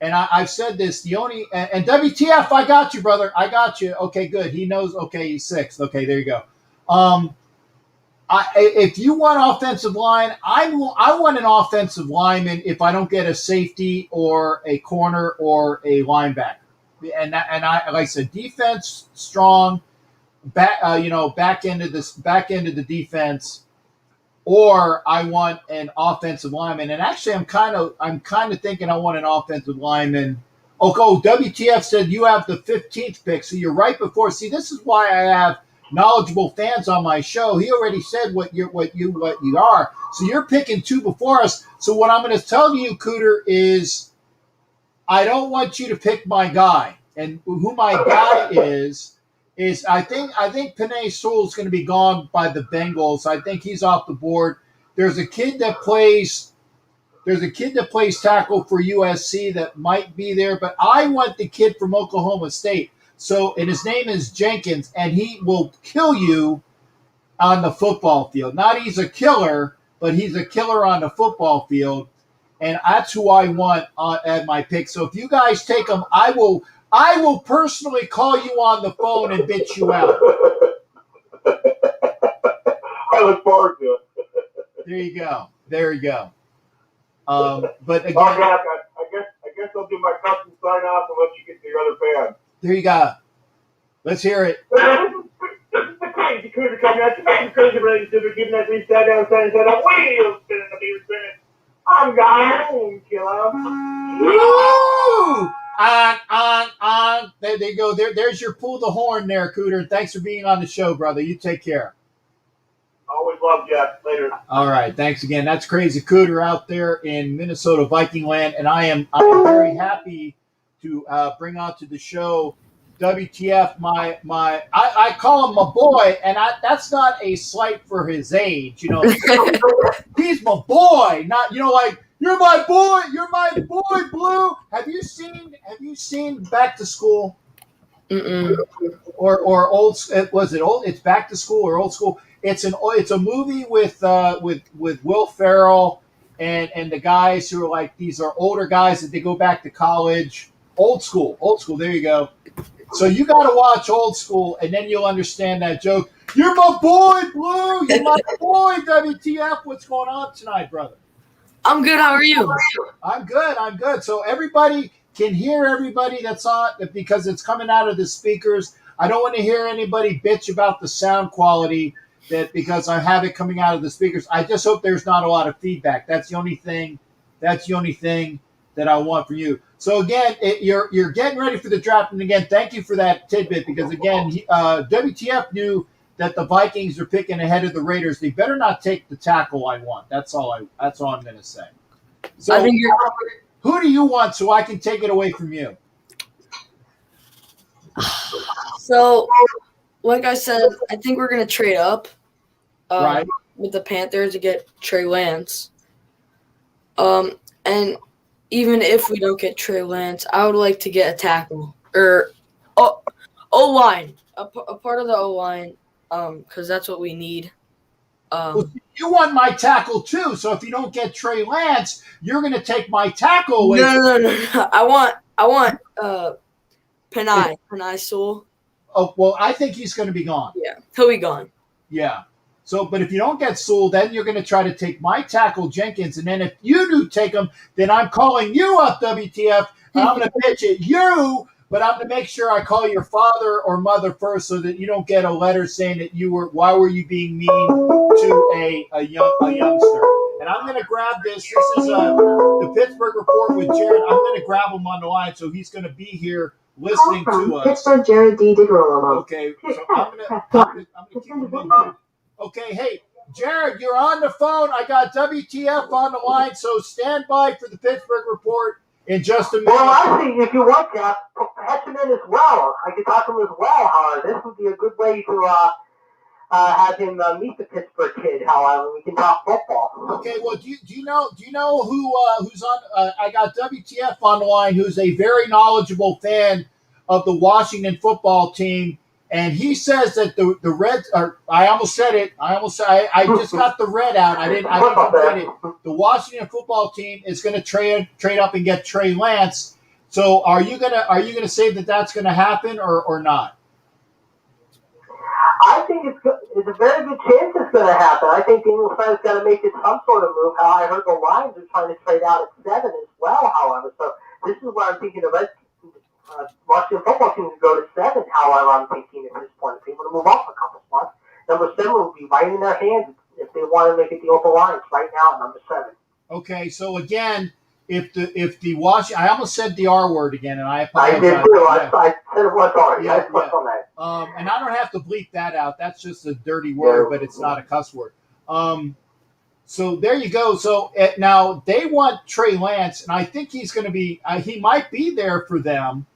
and I've said this, and WTF, I got you, brother. I got you. Okay, good. He knows, okay, he's 6th. Okay, there you go. If you want offensive line, I want an offensive lineman if I don't get a safety or a corner or a linebacker. And I like I said, defense strong, back end of the defense, or I want an offensive lineman. And actually, I'm kind of thinking I want an offensive lineman. Oh, WTF said you have the 15th pick, so you're right before. See, this is why I have knowledgeable fans on my show. He already said what you are. So you're picking 2 before us. So what I'm going to tell you, Cooter, is I don't want you to pick my guy. And who my guy is I think Penei Sewell is going to be gone by the Bengals. I think he's off the board. There's a kid that plays tackle for USC that might be there, but I want the kid from Oklahoma State. So, and his name is Jenkins, and he will kill you on the football field. Not he's a killer, but he's a killer on the football field, and that's who I want at my pick. So if you guys take him, I will personally call you on the phone and bitch you out. I look forward to it. There you go. But again, Jack, I guess I'll do my custom sign off and let you get to your other fans. There you go. Let's hear it. The crazy cooter coming out. The crazy really super giving that we sat down and said, wheels spinning, the wheels spinning. I'm gone, killer. Woo! On. There they go. There's your pull the horn there, Cooter. Thanks for being on the show, brother. You take care. Always love you. Later. All right. Thanks again. That's Crazy Cooter out there in Minnesota Viking land. And I am very happy to bring on to the show WTF, I call him my boy, and that's not a slight for his age. You know, he's my boy, not, you know, like, you're my boy, Blue. Have you seen Back to School? Mm-mm. Or old? Was it old? It's Back to School or Old School? It's a movie with Will Ferrell and the guys who are like, these are older guys that they go back to college. Old School. There you go. So you got to watch Old School, and then you'll understand that joke. You're my boy, Blue. You're my boy, WTF. What's going on tonight, brother? I'm good. How are you? I'm good. So everybody can hear everybody that's on, because it's coming out of the speakers. I don't want to hear anybody bitch about the sound quality because I have it coming out of the speakers. I just hope there's not a lot of feedback. That's the only thing that I want from you. So again, you're getting ready for the draft, and again, thank you for that tidbit, because again, WTF knew that the Vikings are picking ahead of the Raiders. They better not take the tackle I want. That's all I'm going to say. So I think who do you want so I can take it away from you? So, like I said, I think we're going to trade up Right. with the Panthers to get Trey Lance. And even if we don't get Trey Lance, I would like to get a tackle or O-line, a part of the O-line, because that's what we need. Well, you want my tackle too, so if you don't get Trey Lance, you're going to take my tackle away. No. I want Penei Sewell. Oh, well, I think he's going to be gone. Yeah, he'll be gone. Yeah. So, but if you don't get Sewell, then you're going to try to take my tackle, Jenkins, and then if you do take him, then I'm calling you up, WTF, and I'm going to pitch at you, but I'm going to make sure I call your father or mother first so that you don't get a letter saying that why were you being mean to a youngster. And I'm going to grab this. This is the Pittsburgh Report with Jared. I'm going to grab him on the line, so he's going to be here listening to us. Pittsburgh Jared D. DiGirolamo. Okay, so I'm going to keep him in here. Okay, hey, Jared, you're on the phone. I got WTF on the line, so stand by for the Pittsburgh Report in just a minute. Well, I think if you want that, patch him in as well. I could talk to him as well. However, this would be a good way to have him meet the Pittsburgh kid. However, we can talk football. Okay, well, do you know who's on? I got WTF on the line, who's a very knowledgeable fan of the Washington football team. And he says that the Reds are. I almost said it. I just got the red out. I didn't complete it. The Washington football team is going to trade up and get Trey Lance. So are you gonna say that that's going to happen or not? I think it's a very good chance it's going to happen. I think the English fans got to make it some sort of move. How I heard the Lions are trying to trade out at 7 as well. However, so this is where I'm thinking the Reds. Washington football team to go to 7. However, I'm thinking at this point, if they want to move up a couple spots, number 7 will be right in their hands if they want to make it the Open Lions right now at number 7. Okay, so again, if the Washington, I almost said the R word again, and I apologize. I did too. I said it once already. I slept on that. And I don't have to bleep that out. That's just a dirty word, but it's not a cuss word. So there you go. So now they want Trey Lance, and I think he's going to be. He might be there for them.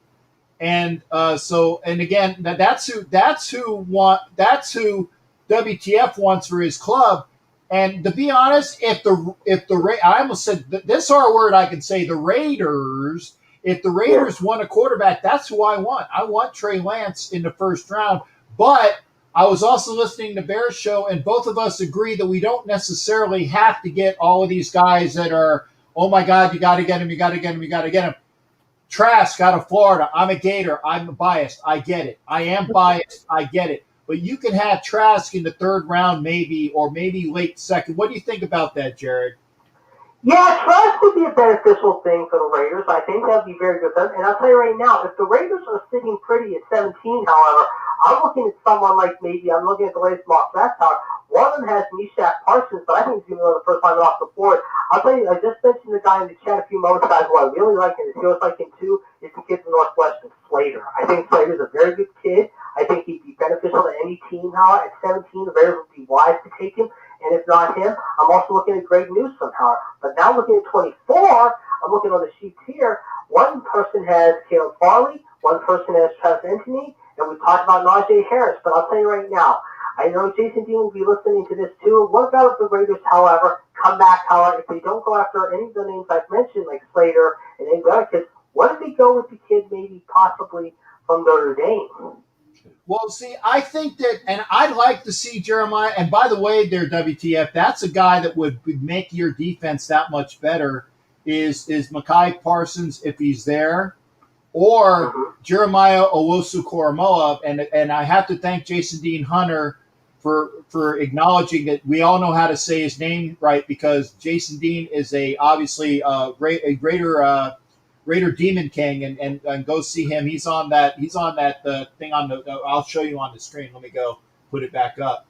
And and again, that's who WTF wants for his club. And to be honest, if the I almost said this R word, I can say the Raiders. If the Raiders want a quarterback, that's who I want. I want Trey Lance in the first round. But I was also listening to Bear's show, and both of us agree that we don't necessarily have to get all of these guys that are, oh my God, you got to get him. Trask out of Florida. I'm a Gator. I'm biased. I get it. I am biased. I get it. But you can have Trask in the 3rd round maybe, or maybe late 2nd. What do you think about that, Jared? Yeah, trust would be a beneficial thing for the Raiders. I think that would be very good for them. And I'll tell you right now, if the Raiders are sitting pretty at 17, however, I'm looking at someone like I'm looking at the latest mock draft tower. One of them has Meshach Parsons, but I think he's going to go the first time off the board. I'll tell you, I just mentioned the guy in the chat a few moments ago who I really like and the Steelers like him too, is the kid from Northwestern, Slater. I think Slater's a very good kid. I think he'd be beneficial to any team, however. At 17, the Raiders would be wise to take him. And if not him, I'm also looking at Greg Newsome, however. But now looking at 24, I'm looking on the sheets here. One person has Caleb Farley, one person has Travis Anthony, and we talked about Najee Harris. But I'll tell you right now, I know Jason Dean will be listening to this too. What about if the Raiders, however, come back, however, if they don't go after any of the names I've mentioned, like Slater and any of the other kids, what if they go with the kid maybe possibly from Notre Dame? Well, see, I think that, and I'd like to see Jeremiah, and by the way, there, WTF, that's a guy that would make your defense that much better, is Mekhi Parsons, if he's there, or Jeremiah Owusu-Koramoah, and I have to thank Jason Dean Hunter for acknowledging that we all know how to say his name right, because Jason Dean is obviously a greater Raider Demon King, and go see him. He's on that thing on the. I'll show you on the screen. Let me go put it back up.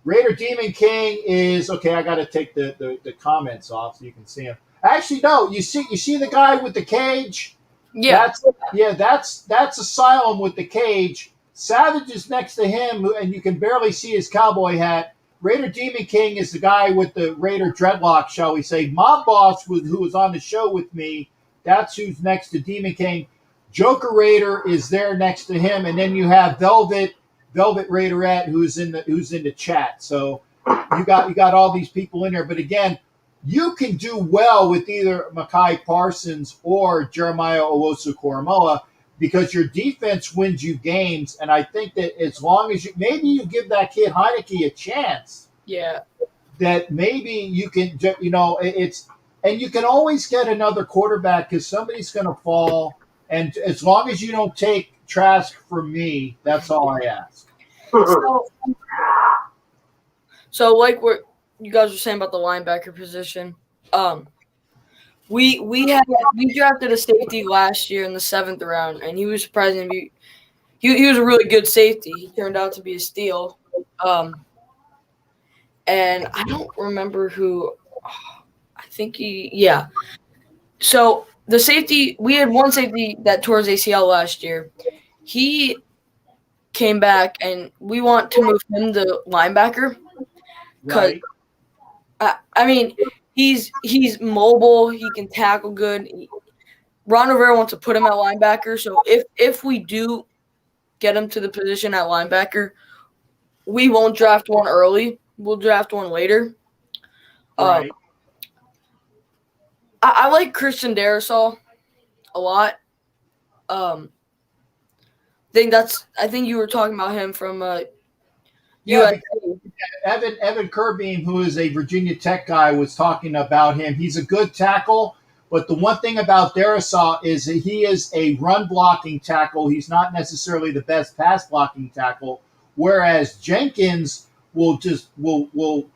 Raider Demon King is okay. I got to take the comments off so you can see him. Actually, no. You see the guy with the cage. Yeah. That's Asylum with the cage. Savage is next to him, and you can barely see his cowboy hat. Raider Demon King is the guy with the Raider dreadlock, shall we say. Mob Boss, who was on the show with me, that's who's next to Demon King. Joker Raider is there next to him, and then you have Velvet Raiderette, who's in the chat. So you got all these people in there. But again, you can do well with either Mekhi Parsons or Jeremiah Owusu-Koramoah because your defense wins you games. And I think that as long as maybe you give that kid Heineke a chance. Yeah. That maybe you can, and you can always get another quarterback because somebody's going to fall. And as long as you don't take Trask from me, that's all I ask. So like what you guys were saying about the linebacker position, we drafted a safety last year in the 7th round, and he was surprising to be. He was a really good safety. He turned out to be a steal. And I don't remember who. I think So the safety, we had one safety that tore his ACL last year. He came back, and we want to move him to linebacker. Right. He's mobile. He can tackle good. Ron Rivera wants to put him at linebacker. So if we do get him to the position at linebacker, we won't draft one early. We'll draft one later. Right. I like Christian Darrisaw a lot. I think you were talking about him from Evan Kerbeam, who is a Virginia Tech guy, was talking about him. He's a good tackle, but the one thing about Darrisaw is that he is a run blocking tackle. He's not necessarily the best pass blocking tackle, whereas Jenkins will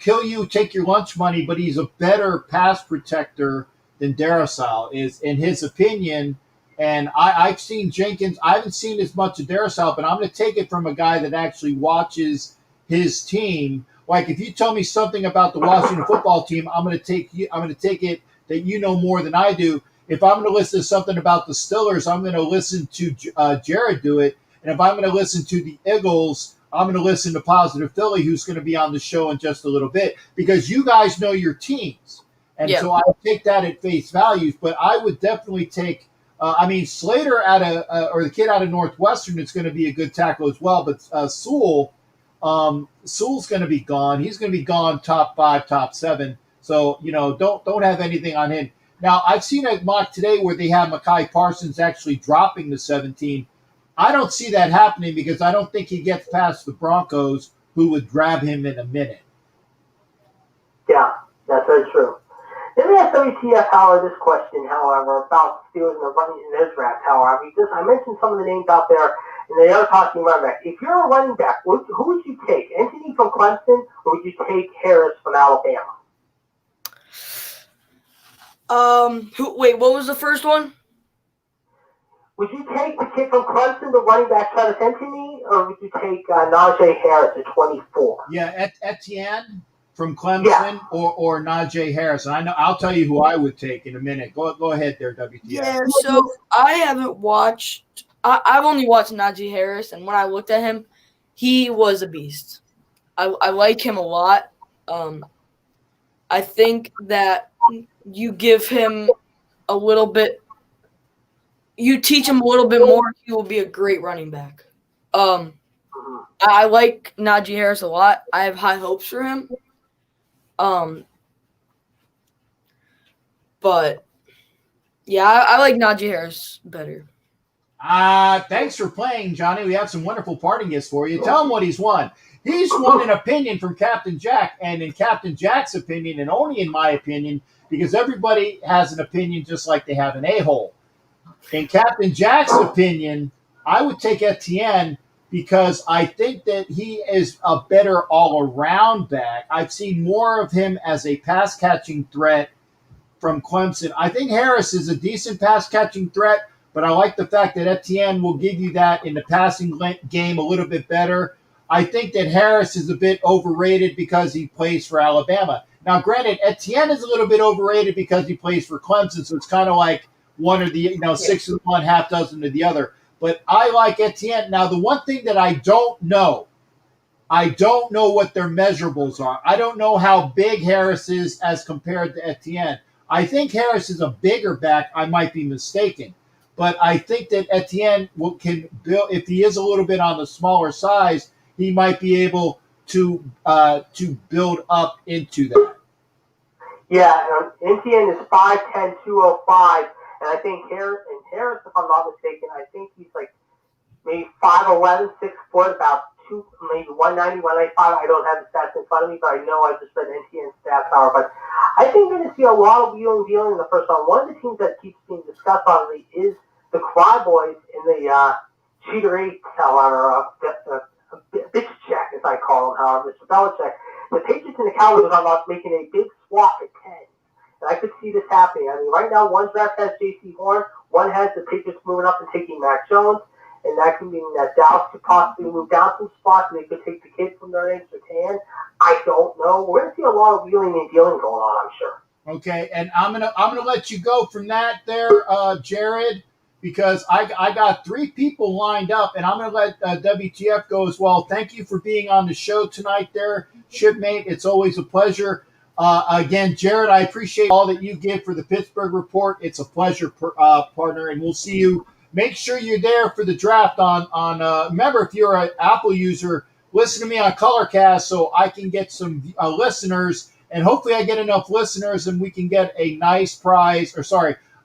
kill you, take your lunch money, but he's a better pass protector than Darrisaw is, in his opinion. And I've seen Jenkins. I haven't seen as much of Darrisaw, but I'm going to take it from a guy that actually watches his team. Like if you tell me something about the Washington football team, I'm going to take it that you know more than I do. If I'm going to listen to something about the Steelers, I'm going to listen to Jared do it. And if I'm going to listen to the Eagles, I'm going to listen to Positive Philly, who's going to be on the show in just a little bit, because you guys know your teams. And so I take that at face value. But I would definitely take Slater or the kid out of Northwestern is going to be a good tackle as well. But Sewell's going to be gone. He's going to be gone top 5, top 7. So, don't have anything on him. Now, I've seen a mock today where they have Mekhi Parsons actually dropping to 17. I don't see that happening because I don't think he gets past the Broncos, who would grab him in a minute. Yeah, that's very true. Let me ask WTF Howard this question, however, about Steelers and the running in their draft, however. I mentioned some of the names out there, and they are talking running back. If you're a running back, who would you take? Anthony from Clemson, or would you take Harris from Alabama? Wait, what was the first one? Would you take the kid from Clemson, the running back Travis Etienne, or would you take Najee Harris at 24? Yeah, Etienne from Clemson or Najee Harris. And I'll tell you who I would take in a minute. Go ahead there, WTF. Yeah, so I haven't watched. I've only watched Najee Harris, and when I looked at him, he was a beast. I like him a lot. I think that you give him a little bit. You teach him a little bit more, he will be a great running back. I like Najee Harris a lot. I have high hopes for him. But yeah, I like Najee Harris better. Thanks for playing, Johnny. We have some wonderful party gifts for you. Tell him what he's won. He's won an opinion from Captain Jack, and in Captain Jack's opinion, and only in my opinion, because everybody has an opinion just like they have an a-hole. In Captain Jack's opinion, I would take Etienne because I think that he is a better all-around back. I've seen more of him as a pass-catching threat from Clemson. I think Harris is a decent pass-catching threat, but I like the fact that Etienne will give you that in the passing game a little bit better. I think that Harris is a bit overrated because he plays for Alabama. Now, granted, Etienne is a little bit overrated because he plays for Clemson, so it's kind of like one or the, 6 of one, half dozen of the other. But I like Etienne. Now, the one thing that I don't know what their measurables are. I don't know how big Harris is as compared to Etienne. I think Harris is a bigger back. I might be mistaken. But I think that Etienne can build, if he is a little bit on the smaller size, he might be able to build up into that. Yeah, Etienne is 5'10", 205. And I think Harris, if I'm not mistaken, I think he's like maybe 5'11", 6 foot, about maybe 190, 195. I don't have the stats in front of me, but I know I just read NTN stat power. But I think we're going to see a lot of wheeling and dealing in the first round. One of the teams that keeps being discussed on the is the Cry Boys in the Cheater 8, however, bitch check, as I call them, however, Mr. Belichick. The Patriots and the Cowboys are about making a big swap at 10. And I could see this happening. I mean, right now, one draft has J.C. Horn, one has the Patriots moving up and taking Mac Jones, and that could mean that Dallas could possibly move down some spots, and they could take the kid from their name, Sertan. I don't know. We're going to see a lot of wheeling and dealing going on, I'm sure. Okay, and I'm gonna let you go from that there, Jared, because I got 3 people lined up, and I'm gonna let WTF go as well. Thank you for being on the show tonight, there, shipmate. It's always a pleasure. Again, Jared, I appreciate all that you give for the Pittsburgh Report. It's a pleasure, partner, and we'll see you. Make sure you're there for the draft on remember, if you're an Apple user, listen to me on Colorcast so I can get some listeners, and hopefully I get enough listeners and we can get a nice prize,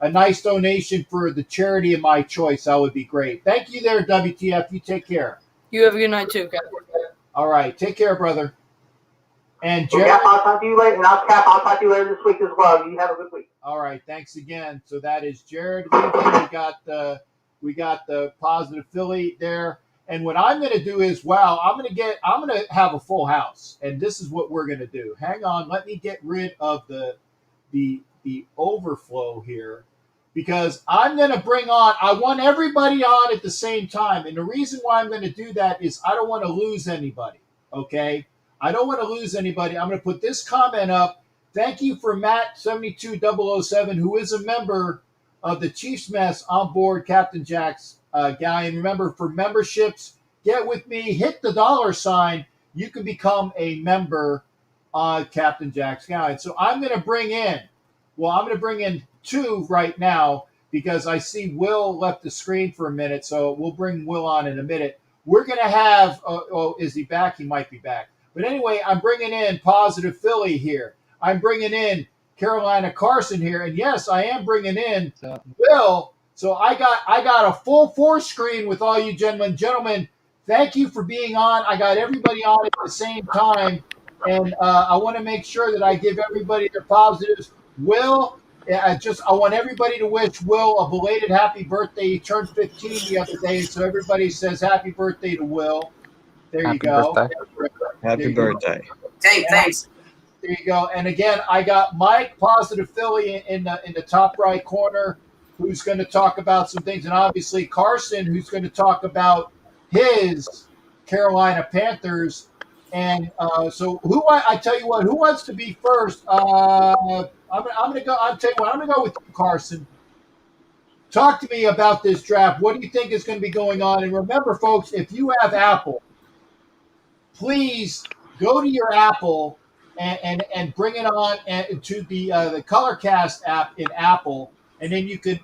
a nice donation for the charity of my choice. That would be great. Thank you there, WTF. You take care. You have a good night too, Cap. All right. Take care, brother. And Jared, Cap, I'll talk to you later. And I'll talk to you later this week as well. You have a good week. All right. Thanks again. So that is Jared Levy. We got the Positive Philly there. And what I'm going to do is, I'm going to have a full house. And this is what we're going to do. Hang on. Let me get rid of the overflow here, because I'm going to I want everybody on at the same time. And the reason why I'm going to do that is I don't want to lose anybody. Okay. I don't want to lose anybody. I'm going to put this comment up. Thank you for Matt72007, who is a member of the Chiefs Mess on board Captain Jack's guy. And remember, for memberships, get with me, hit the $. You can become a member on Captain Jack's guy. So I'm going to bring in 2 right now, because I see Will left the screen for a minute. So we'll bring Will on in a minute. We're going to have, is he back? He might be back. But anyway, I'm bringing in Positive Philly here. I'm bringing in Carolina Carson here. And yes, I am bringing in Will. So I got a full 4 screen with all you gentlemen. Gentlemen, thank you for being on. I got everybody on at the same time. And I want to make sure that I give everybody their positives. Will, I want everybody to wish Will a belated happy birthday. He turned 15 the other day, so everybody says happy birthday to Will. There you go. Happy birthday. Thanks. There you go. And again, I got Mike, Positive Philly, in the top right corner, who's going to talk about some things, and obviously Carson, who's going to talk about his Carolina Panthers. And so, I tell you what, who wants to be first? I'm going to go. I'll tell you what, I'm going to go with you, Carson. Talk to me about this draft. What do you think is going to be going on? And remember, folks, if you have Apple, please go to your Apple and bring it on to the ColorCast app in Apple, and then you can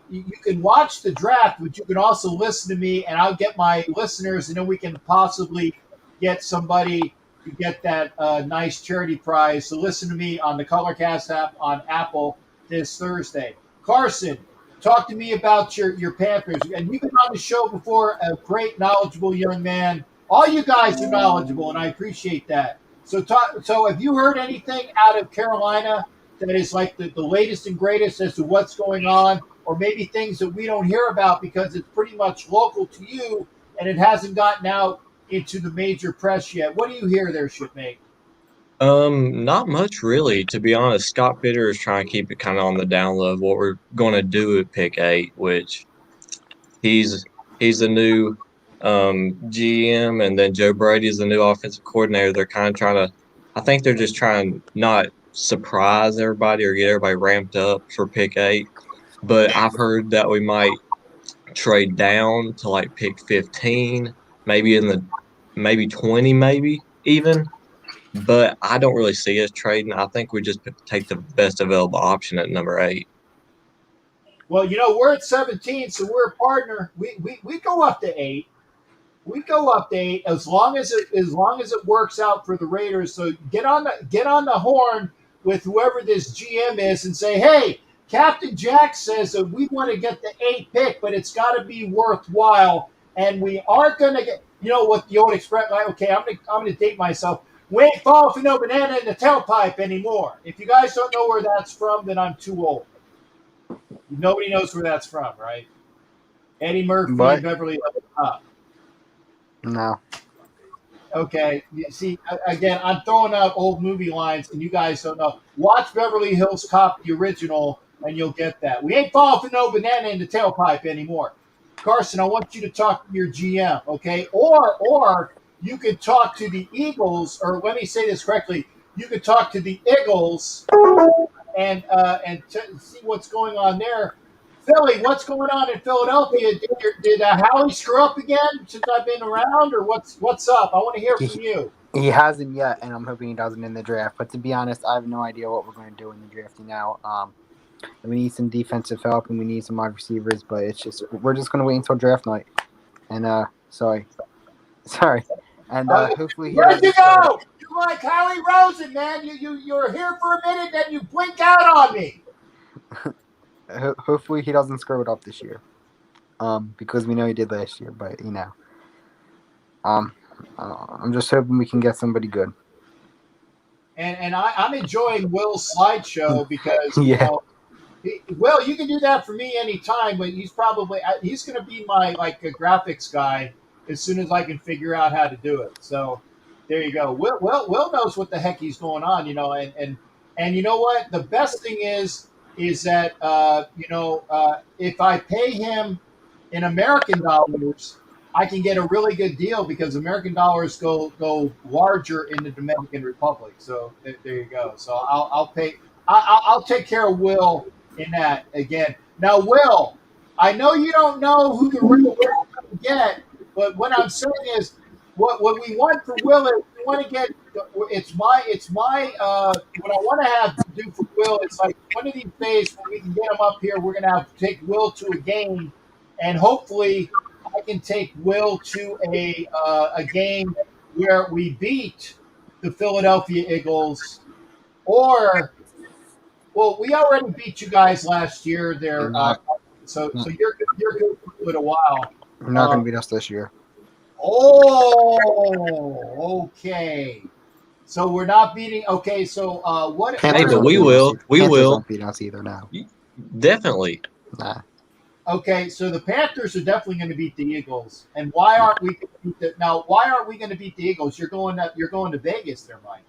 watch the draft, but you can also listen to me, and I'll get my listeners, and then we can possibly get somebody to get that nice charity prize. So listen to me on the ColorCast app on Apple this Thursday. Carson, talk to me about your Panthers. And you've been on the show before, a great, knowledgeable young man. All you guys are knowledgeable, and I appreciate that. So have you heard anything out of Carolina that is like the latest and greatest as to what's going on, or maybe things that we don't hear about because it's pretty much local to you and it hasn't gotten out into the major press yet? What do you hear there, Shipmate? Not much really, to be honest. Scott Bitter is trying to keep it kind of on the down low of what we're going to do at pick 8, which he's the new GM, and then Joe Brady is the new offensive coordinator. They're kind of trying to, I think they're just trying not surprise everybody or get everybody ramped up for pick 8. But I've heard that we might trade down to like pick 15, maybe 20, maybe even. But I don't really see us trading. I think we just take the best available option at number 8. Well, we're at 17, so we're a partner. We go up to 8. We go up to 8 as long as it works out for the Raiders. So get on the horn with whoever this GM is and say, hey, Captain Jack says that we want to get the 8th pick, but it's got to be worthwhile, and we are going to get. You know what the old expression? Okay, I'm gonna date myself. We ain't falling for no banana in the tailpipe anymore. If you guys don't know where that's from, then I'm too old. Nobody knows where that's from, right? Eddie Murphy and Beverly Hills Cop. No. Okay. You see, again, I'm throwing out old movie lines, and you guys don't know. Watch Beverly Hills Cop, the original, and you'll get that. We ain't falling for no banana in the tailpipe anymore. Carson, I want you to talk to your GM, okay? Or you could talk to the Eagles, or let me say this correctly. You could talk to the Eagles and see what's going on there. Philly, what's going on in Philadelphia? Did Howie screw up again since I've been around, or what's up? I want to hear from you. He hasn't yet, and I'm hoping he doesn't in the draft. But to be honest, I have no idea what we're going to do in the drafting now. We need some defensive help, and we need some wide receivers, but we're just going to wait until draft night. And sorry. And hopefully, where'd you go? You're like Howie Rosen, man. You're here for a minute, then you blink out on me. Hopefully, he doesn't screw it up this year, because we know he did last year. But I'm just hoping we can get somebody good. And I'm enjoying Will's slideshow because Will, you can do that for me anytime, but he's going to be my a graphics guy as soon as I can figure out how to do it. So there you go. Will knows what the heck he's going on, and you know what? The best thing is that if I pay him in American dollars, I can get a really good deal because American dollars go larger in the Dominican Republic. So there you go. So I'll pay. I'll take care of Will in that again. Now, Will, I know you don't know who the real Will is going to get, but what I'm saying is, what we want for Will is we want to get. It's my. What I want to have to do for Will is like one of these days when we can get him up here, we're going to have to take Will to a game, and hopefully I can take Will to a game where we beat the Philadelphia Eagles, or. Well, we already beat you guys last year. There, so you're good for a while. You're not going to beat us this year. Oh, okay. So we're not beating. Okay, so what? Hey, but we will. We will not beat us either now. Definitely. Nah. Okay, so the Panthers are definitely going to beat the Eagles. And why aren't we going to beat Yeah. You're going to Vegas, there, Mike.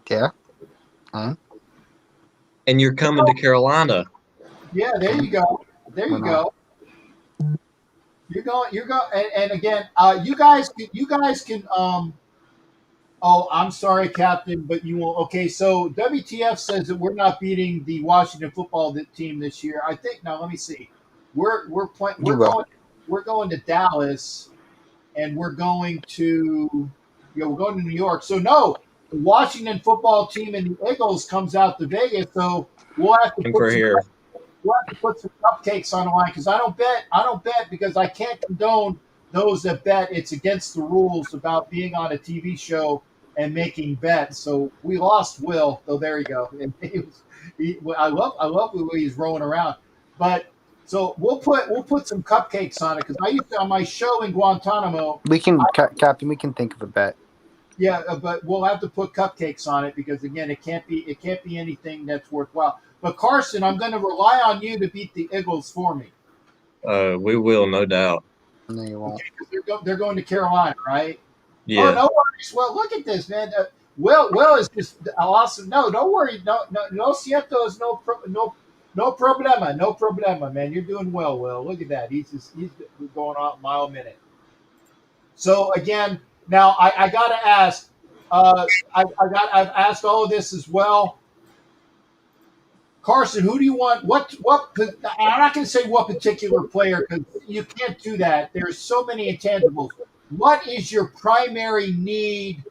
Yeah. Huh? And you're coming to Carolina. Yeah, there you go. There you We're not. go. You're going, and again, you guys can. Oh, I'm sorry, Captain, but you will. Okay, so WTF says that we're not beating the Washington football team this year. I think. Now, let me see. We're playing. You will. We're going to Dallas, and we're going to. We're going to New York. So no, the Washington football team and the Eagles comes out to Vegas. So we'll have to And put for some. here. We'll have to put some cupcakes on the line because I don't bet. I don't bet because I can't condone those that bet. It's against the rules about being on a TV show and making bets. So we lost Will. So there you go. And I love the way he's rolling around. But so we'll put some cupcakes on it because I used to on my show in Guantanamo. We can, Captain. We can think of a bet. Yeah, but we'll have to put cupcakes on it because again, it can't be anything that's worthwhile. But Carson, I'm going to rely on you to beat the Eagles for me. We will, no doubt. No, you won't. Okay, 'cause they're going to Carolina, right? Yeah. Oh, no worries. Well, look at this, man. Will is just awesome. No, don't worry. No siento is no problema, man. You're doing well, Will. Look at that. He's going on a mile a minute. So again, now I got to ask. I've asked all of this as well. Carson, who do you want? I'm not going to say what particular player because you can't do that. There's so many intangibles. What is your primary need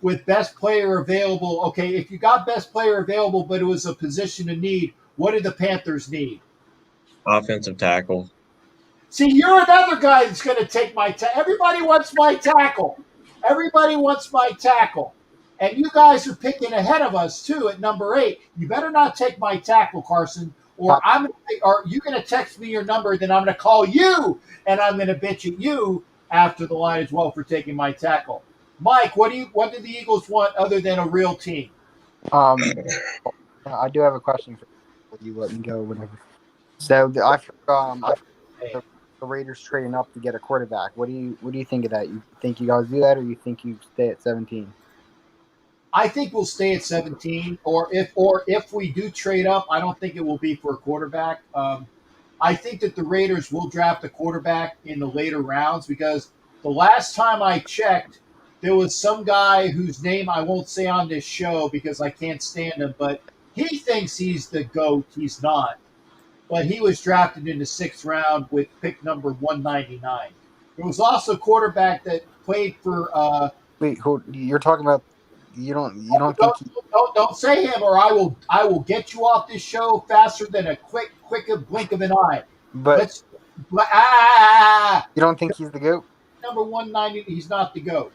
with best player available? Okay, if you got best player available, but it was a position of need, what do the Panthers need? Offensive tackle. See, you're another guy that's going to take my tackle. Everybody wants my tackle. Everybody wants my tackle. And you guys are picking ahead of us, too, at number 8. You better not take my tackle, Carson, or you're going to text me your number, then I'm going to call you, and I'm going to bitch at you after the line as well for taking my tackle. Mike, what do the Eagles want other than a real team? I do have a question for you. Let me go, whatever. So the Raiders trading up to get a quarterback. What do you think of that? You think you guys do that, or you think you stay at 17? I think we'll stay at 17, or if we do trade up, I don't think it will be for a quarterback. I think that the Raiders will draft a quarterback in the later rounds because the last time I checked, there was some guy whose name I won't say on this show because I can't stand him, but he thinks he's the GOAT. He's not. But he was drafted in the 6th round with pick number 199. There was also a quarterback that played for Wait, who you're talking about? You don't don't say him, or I will get you off this show faster than a quick blink of an eye. But you don't think he's the GOAT? Number 190, he's not the GOAT.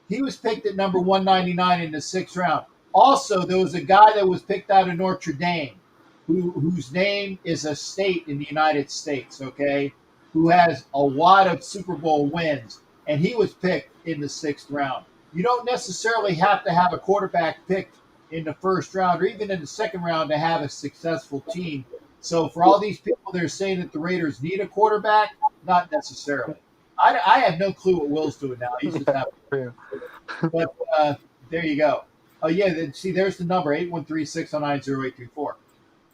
He was picked at number 199 in the 6th round. Also, there was a guy that was picked out of Notre Dame, whose name is a state in the United States, okay, who has a lot of Super Bowl wins, and he was picked in the 6th round. You don't necessarily have to have a quarterback picked in the 1st round or even in the 2nd round to have a successful team. So for all these people that are saying that the Raiders need a quarterback, not necessarily. I have no clue what Will's doing now. He's just happy. But there you go. Oh yeah, see, there's the number 813-609-0834.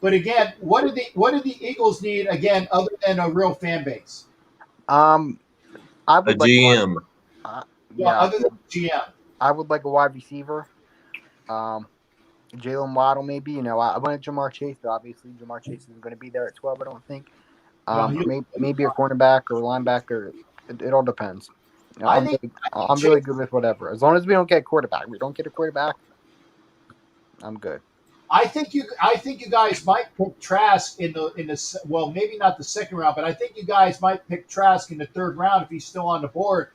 But again, what do the Eagles need again other than a real fan base? I would GM. Other than GM. I would like a wide receiver. Jalen Waddle, maybe. I wanted Jamar Chase, but obviously Jamar Chase isn't going to be there at 12, I don't think. Maybe a cornerback or linebacker. It all depends. I'm really good with whatever. As long as we don't get a quarterback. We don't get a quarterback, I'm good. I think you guys might pick Trask in the well, maybe not the 2nd round, but I think you guys might pick Trask in the 3rd round if he's still on the board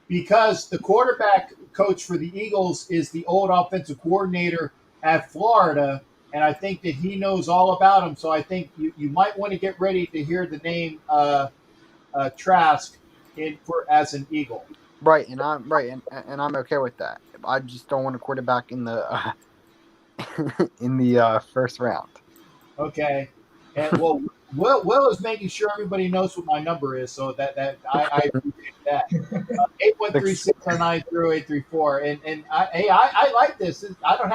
because the quarterback coach for the Eagles is the old offensive coordinator at Florida, and I think that he knows all about him. So I think you might want to get ready to hear the name Trask as an Eagle. Right, and I'm okay with that. I just don't want a quarterback in the in the 1st round. Okay, and well, Will is making sure everybody knows what my number is, so that I appreciate that. 813-609-0834. And I like this. I don't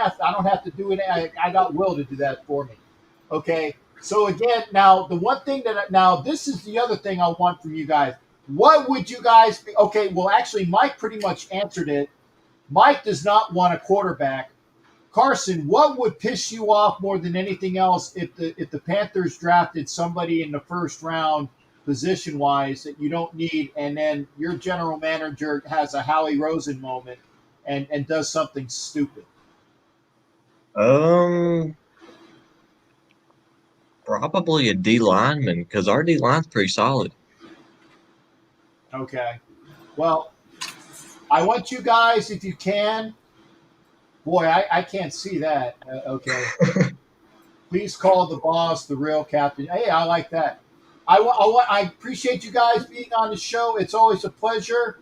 have to do it. I got Will to do that for me. Okay. So again, now the one thing this is the other thing I want from you guys. What would you guys be? Okay, well, actually, Mike pretty much answered it. Mike does not want a quarterback. Carson, what would piss you off more than anything else if the Panthers drafted somebody in the first round position wise that you don't need, and then your general manager has a Howie Rosen moment and does something stupid? Probably a D lineman because our D line's pretty solid. Okay. Well, I want you guys, if you can. Boy, I can't see that. Okay. Please call the boss the real captain. Hey, I like that. I appreciate you guys being on the show. It's always a pleasure.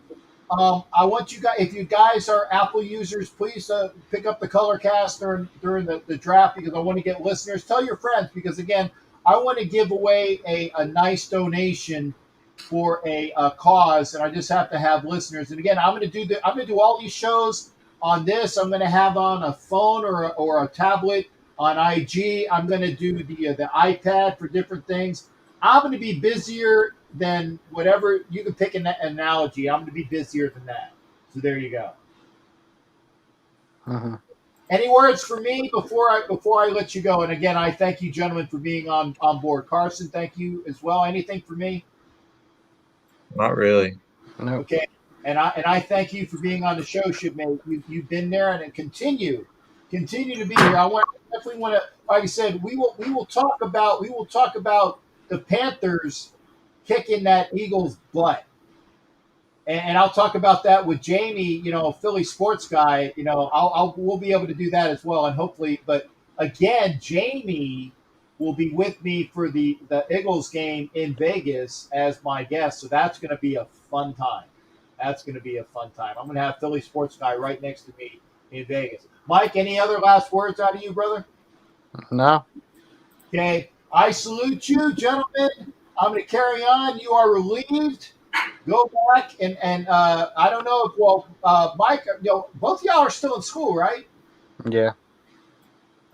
I want you guys, if you guys are Apple users, please pick up the color cast during the draft because I want to get listeners. Tell your friends because, again, I want to give away a nice donation for a cause, and I just have to have listeners. And again, I'm going to do all these shows on this. I'm going to have on a phone or a tablet on IG. I'm going to do the iPad for different things. I'm going to be busier than whatever you can pick an analogy. I'm going to be busier than that. So there you go. Any words for me before I let you go? And again, I thank you, gentlemen, for being on board. Carson, thank you as well. Anything for me? Not really. No. Okay. And I thank you for being on the show, Shipmate. You've been there and continue to be here. Definitely want to, like I said, we will talk about the Panthers kicking that Eagles butt. And I'll talk about that with Jamie, Philly sports guy. We'll be able to do that as well, and hopefully. But again, Jamie will be with me for the Eagles game in Vegas as my guest, so that's going to be a fun time. I'm going to have Philly sports guy right next to me in Vegas. Mike, any other last words out of you, brother? No. Okay, I salute you, gentlemen. I'm going to carry on. You are relieved. Go back and I don't know if Mike, both of y'all are still in school, right? Yeah.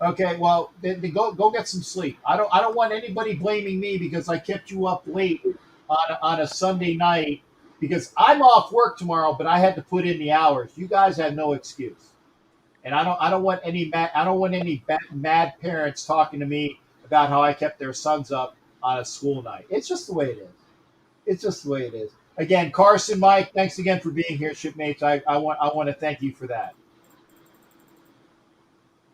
Okay, well then go get some sleep. I don't want anybody blaming me because I kept you up late on a Sunday night because I'm off work tomorrow, but I had to put in the hours. You guys have no excuse, and I don't want any mad parents talking to me about how I kept their sons up on a school night. It's just the way it is. Again, Carson, Mike, thanks again for being here, shipmates. I want to thank you for that.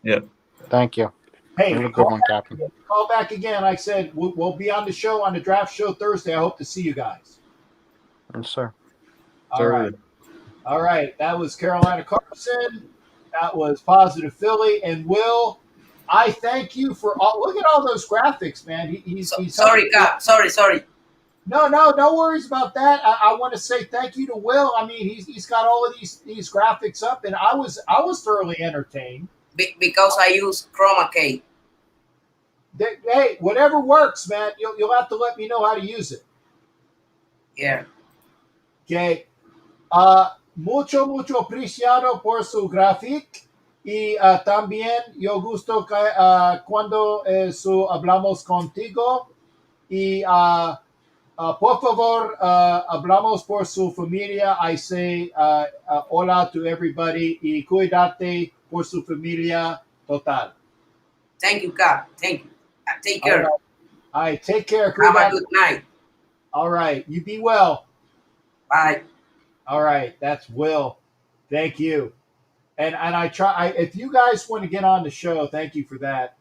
Yep. Thank you. Hey, have a good one, Captain. Call back again. Like I said, we'll be on the show on the draft show Thursday. I hope to see you guys. Yes, sir. All right. That was Carolina Carson. That was Positive Philly. And Will, I thank you for all. Look at all those graphics, man. He's sorry, Cap. Sorry. No worries about that. I want to say thank you to Will. I mean, he's got all of these graphics up, and I was thoroughly entertained. Because I use chroma key. Hey, whatever works, man. You'll have to let me know how to use it. Yeah. Okay. Mucho apreciado por su graphic y también yo gusto cuando hablamos contigo y por favor hablamos por su familia. I say hola to everybody y cuídate por su familia total. Thank you, Cap. Thank you. Take care. All right. Take care. Have a good night. All right. You be well. Bye. All right. That's Will. Thank you. And if you guys want to get on the show, thank you for that.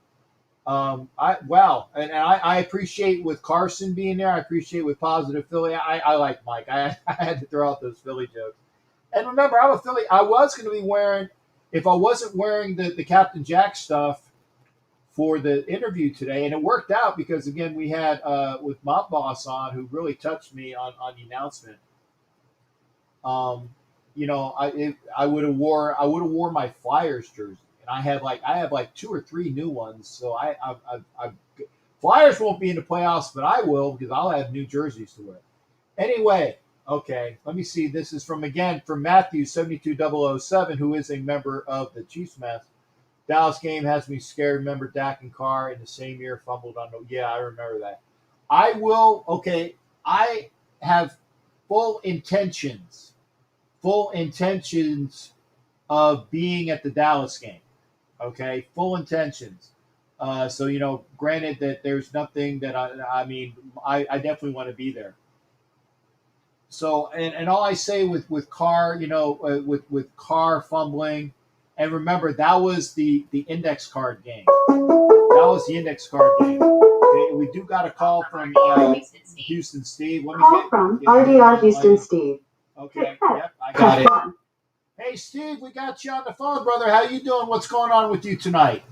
I appreciate with Carson being there. I appreciate with Positive Philly. I like Mike. I had to throw out those Philly jokes. And remember, I'm a Philly. I was going to be wearing, if I wasn't wearing the Captain Jack stuff for the interview today, and it worked out because again we had with Mob Boss on, who really touched me on the announcement. I would have wore my Flyers jersey, and I have like 2 or 3 new ones. So I Flyers won't be in the playoffs, but I will because I'll have new jerseys to wear. Anyway, Okay, let me see. This is from Matthew 72007, who is a member of the Chiefs mess. Dallas game has me scared. Remember Dak and Carr in the same year fumbled on. Yeah, I remember that. I will. Okay, I have full intentions of being at the Dallas game. Okay, full intentions. So granted that there's nothing that I definitely want to be there. So and all I say with Carr, with Carr fumbling, and remember that was the index card game. That was the index card game. Okay, we do got a call from Houston Steve. Let me Call from RDR Houston Steve. Okay, yep, I got it. Hey Steve, we got you on the phone, brother. How you doing? What's going on with you tonight?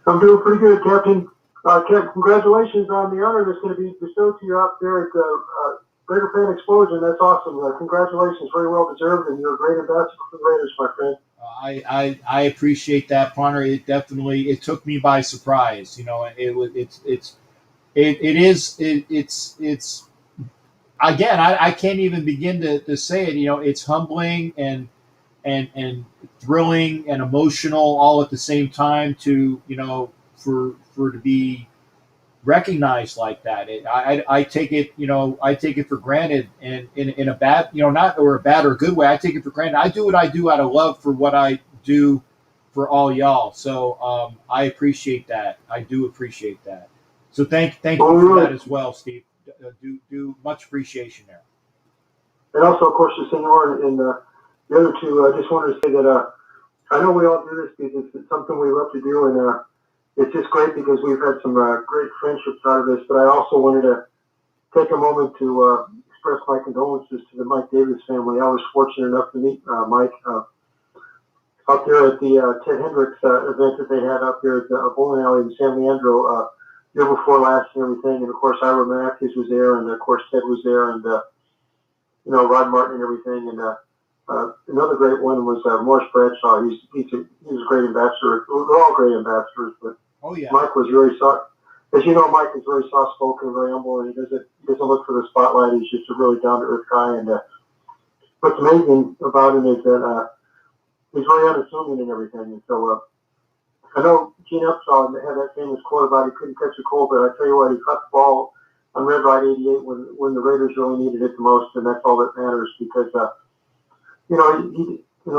I'm doing pretty good, Captain. Captain, congratulations on the honor that's going to be bestowed to you out there at the Raider Fan Explosion. That's awesome. Congratulations, very well deserved, and you're a great ambassador for the Raiders, my friend. I appreciate that, Partner. It took me by surprise. It's again. I can't even begin to say it. It's humbling and thrilling and emotional all at the same time to for to be recognized like that. I take it for granted, and in a bad not or a bad or a good way. I take it for granted. I do what I do out of love for what I do for all y'all. So I appreciate that. I do appreciate that. So thank you for that as well, Steve. Do much appreciation there. And also, of course, the Senor and the other two. I just wanted to say that I know we all do this because it's something we love to do, and it's just great because we've had some great friendships out of this. But I also wanted to take a moment to express my condolences to the Mike Davis family. I was fortunate enough to meet Mike up there at the Ted Hendricks event that they had up there at the bowling alley in San Leandro year before last and everything. And of course, Ira Matthews was there, and of course Ted was there, and Rod Martin and everything. And another great one was Morris Bradshaw. He's a great ambassador. They're all great ambassadors, but Mike was very soft. As you know, Mike is very soft-spoken, very humble, and he doesn't look for the spotlight. He's just a really down-to-earth guy. And what's amazing about him is that he's very unassuming and everything. And so I know Gene Upshaw had that famous quote about he couldn't catch a cold, but I tell you what, he caught the ball on Red Ride 88 when the Raiders really needed it the most, and that's all that matters because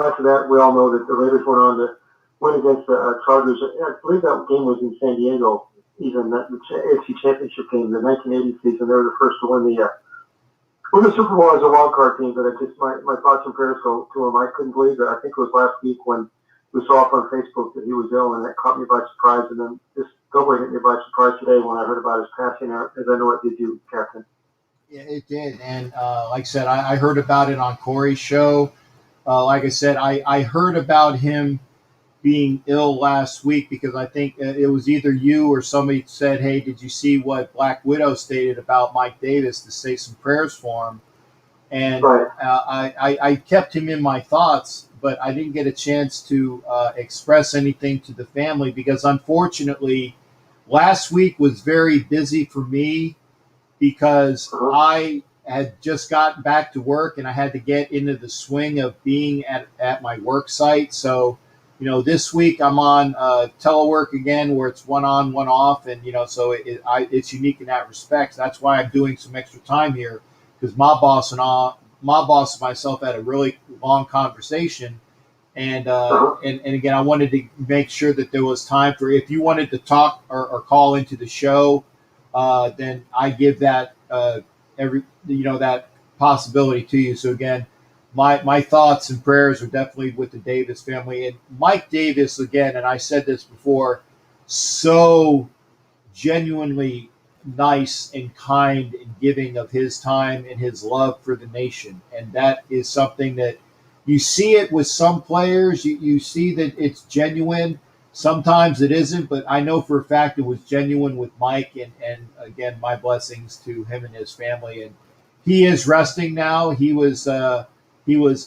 after that, we all know that the Raiders went on to win against the Chargers. I believe that game was in San Diego, even the AFC Championship game, the 1980 season. They were the first to win the Super Bowl as a wild card team. But my thoughts and prayers go to him. I couldn't believe it. I think it was last week when we saw up on Facebook that he was ill, and that caught me by surprise. And then this doubly hit me by surprise today when I heard about his passing, as I know it did you, Captain. Yeah, it did. And like I said, I heard about it on Corey's show. Like I said, I heard about him being ill last week because I think it was either you or somebody said, hey, did you see what Black Widow stated about Mike Davis to say some prayers for him? And I kept him in my thoughts, but I didn't get a chance to express anything to the family because unfortunately last week was very busy for me because I had just gotten back to work and I had to get into the swing of being at my work site. So, this week I'm on telework again where it's one on, one off. And, so it's unique in that respect. That's why I'm doing some extra time here because my boss and myself had a really long conversation. And again, I wanted to make sure that there was time for if you wanted to talk or call into the show, then I give that that possibility to you. So again, my thoughts and prayers are definitely with the Davis family and Mike Davis again. And I said this before, so genuinely nice and kind and giving of his time and his love for the nation. And that is something that you see it with some players. You see that it's genuine. Sometimes it isn't, but I know for a fact it was genuine with Mike. And again, my blessings to him and his family. And he is resting now. He was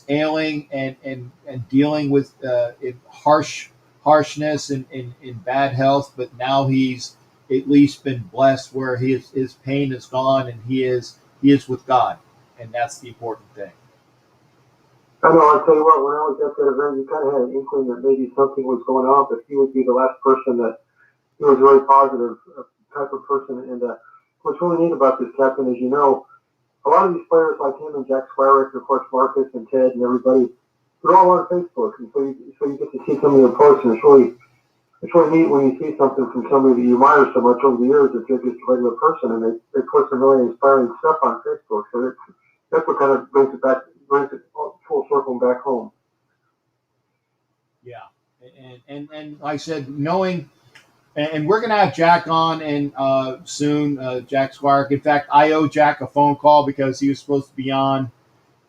ailing and dealing with harshness and in bad health, but now he's at least been blessed where his pain is gone and he is with God. and that's the important thing. I know, I'll tell you what, when I was at that event, you kind of had an inkling that maybe something was going on, but he would be the last person that, he was a very positive type of person. And what's really neat about this, Captain, is, you know, a lot of these players like him and Jack Swyrick, of course, Marcus and Ted and everybody, they're all on Facebook. And so you get to see some of their posts, and it's really neat when you see something from somebody that you admire so much over the years that they're just a regular person, and they put some really inspiring stuff on Facebook. So that's what kind of brings it full circle back home. Yeah, and like I said, knowing, and we're gonna have Jack on and soon, Jack Squire. In fact, I owe Jack a phone call because he was supposed to be on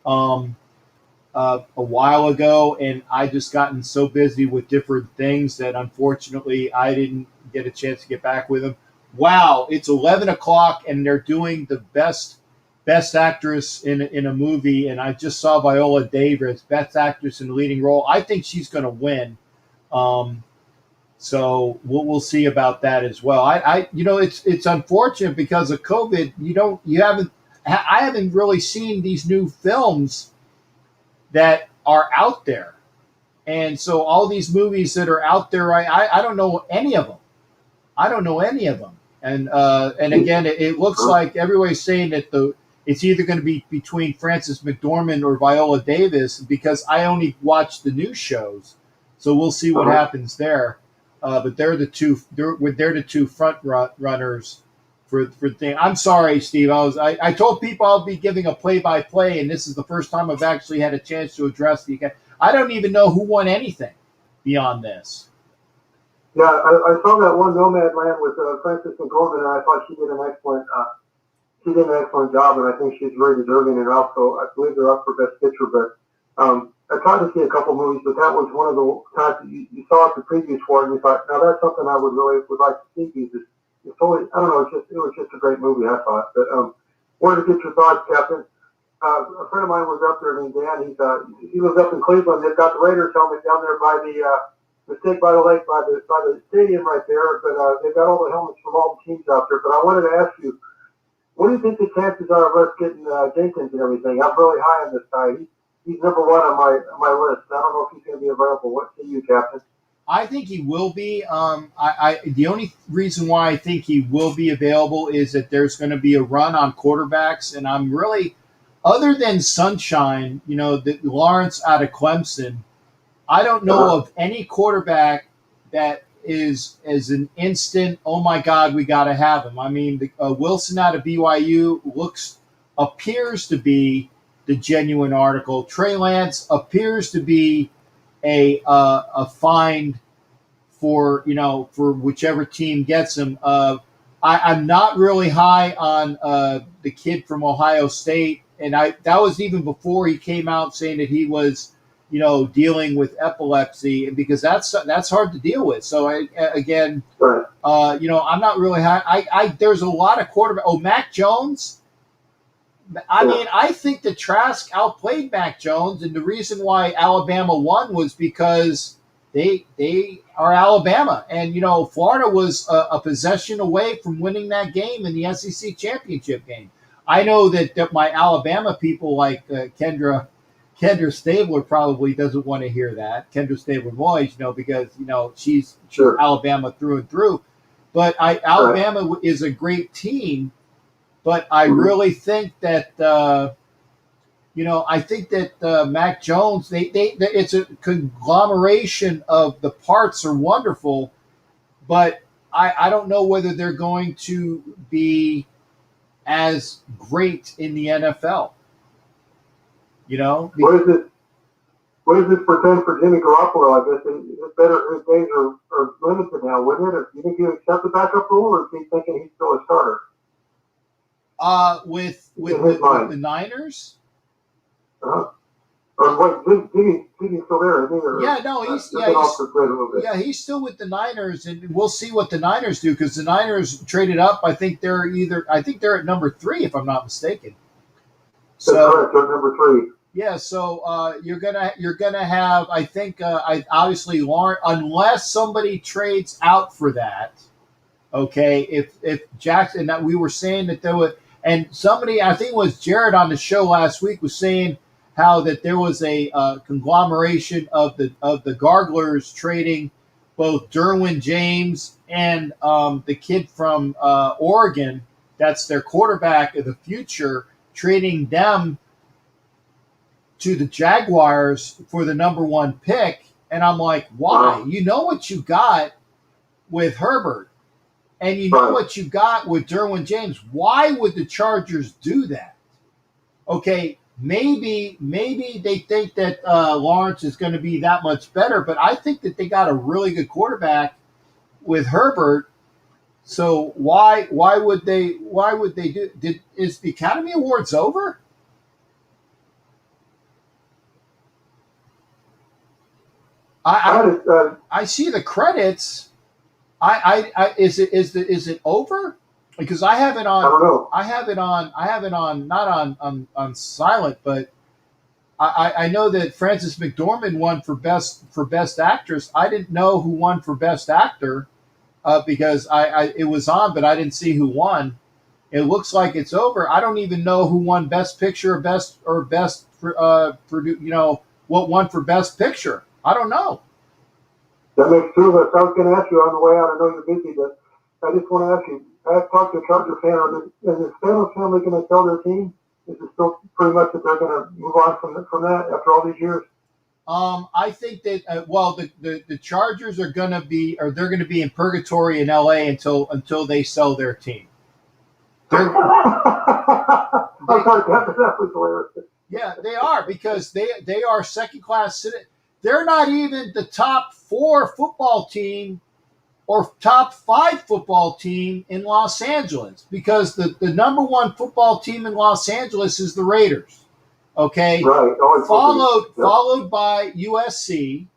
a while ago, and I just gotten so busy with different things that unfortunately I didn't get a chance to get back with him. Wow, it's 11 o'clock, and they're doing the best actress in a movie, and I just saw Viola Davis, best actress in the leading role. I think she's going to win. So we'll see about that as well. I it's unfortunate because of COVID. I haven't really seen these new films that are out there, and so all these movies that are out there, I don't know any of them. And again, it looks like everybody's saying that it's either going to be between Frances McDormand or Viola Davis, because I only watch the news shows, so we'll see what happens there. But they're the two front runners for the thing. I'm sorry, Steve. I told people I'll be giving a play-by-play, and this is the first time I've actually had a chance to address the. I don't even know who won anything beyond this. Yeah, I saw that one Nomad Land with Frances McDormand, and I thought she did an excellent job, and I think she's very deserving. And also, I believe they're up for Best Picture. But I tried to see a couple movies, but that was one of the times that you saw the previews for it, and you thought, now that's something I would like to see. Because it's totally, I don't know, it was just a great movie, I thought. But wanted to get your thoughts, Captain. A friend of mine was up there named Dan. He lives up in Cleveland. They've got the Raiders helmet down there by the stake by the lake, by the stadium right there. But they've got all the helmets from all the teams out there. But I wanted to ask you, what do you think the chances are of us getting Jenkins and everything? I'm really high on this guy. He's number one on my list. I don't know if he's going to be available. What say you, Captain? I think he will be. The only reason why I think he will be available is that there's going to be a run on quarterbacks, and I'm really, other than Sunshine, Lawrence out of Clemson, I don't know of any quarterback that is an instant, oh my God, we got to have him. I mean, Wilson out of BYU appears to be the genuine article. Trey Lance appears to be a find for whichever team gets him. I'm not really high on the kid from Ohio State, and that was even before he came out saying that he was dealing with epilepsy, because that's hard to deal with. So I'm not really high. There's a lot of quarterback. Oh, Mac Jones. I mean, I think that Trask outplayed Mac Jones, and the reason why Alabama won was because they are Alabama, and Florida was a possession away from winning that game in the SEC championship game. I know that my Alabama people like Kendra Stabler probably doesn't want to hear that. Kendra Stabler-Moyes, because she's Alabama through and through. But Alabama is a great team. But I really think that Mac Jones, it's a conglomeration of the parts are wonderful, but I don't know whether they're going to be as great in the NFL. What does this portend for Jimmy Garoppolo? I guess his days are limited now, wouldn't it? Do you think he'll accept the backup role, or is he thinking he's still a starter? With the Niners? Or what? Jimmy's still there, isn't he? Yeah, no, he's still with the Niners, and we'll see what the Niners do, because the Niners traded up. I think they're at number 3, if I'm not mistaken. That's correct, they're number 3. Yeah, so you're gonna have, I think, obviously Lawrence, unless somebody trades out for that. Okay, if Jackson, that we were saying that there would. And somebody, I think it was Jared on the show last week, was saying how that there was a conglomeration of the Garglers trading both Derwin James and the kid from Oregon. That's their quarterback of the future, trading them to the Jaguars for the number 1 pick. And I'm like, why? You know what you got with Herbert, and you know what you got with Derwin James. Why would the Chargers do that? Okay, maybe they think that Lawrence is going to be that much better, but I think that they got a really good quarterback with Herbert. So why would they do? Is the Academy Awards over? I see the credits. Is it over? Because I have it on. I don't know. I have it on not on silent, but I know that Frances McDormand won for best actress. I didn't know who won for best actor because it was on, but I didn't see who won. It looks like it's over. I don't even know who won best picture or best what won for best picture. I don't know. That makes 2 of us. I was going to ask you on the way out. I know you're busy, but I just want to ask you. I talked to a Charger fan. Is the Spanos family going to tell their team? Is it still pretty much that they're going to move on from that after all these years? I think that the Chargers are going to be they're going to be in purgatory in LA until they sell their team. That was hilarious. Yeah, they are, because they are second class citizens. They're not even the top 4 football team or top 5 football team in Los Angeles, because the number 1 football team in Los Angeles is the Raiders. Okay, right. Followed by USC,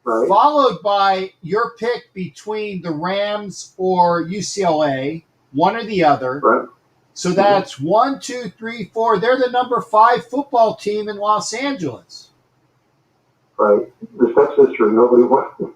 right. Followed by your pick between the Rams or UCLA, one or the other. Right. So that's 1, 2, 3, 4. They're the number 5 football team in Los Angeles. Right. The sex history. Nobody wants as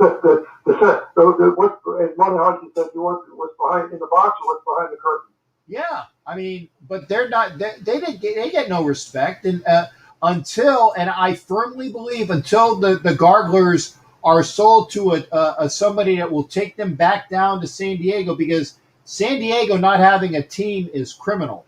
Monty Hodges said, you want what's behind in the box or what's behind the curtain. Yeah, I mean, but they're not. They get no respect, and I firmly believe until the Garglers are sold to a somebody that will take them back down to San Diego, because San Diego not having a team is criminal.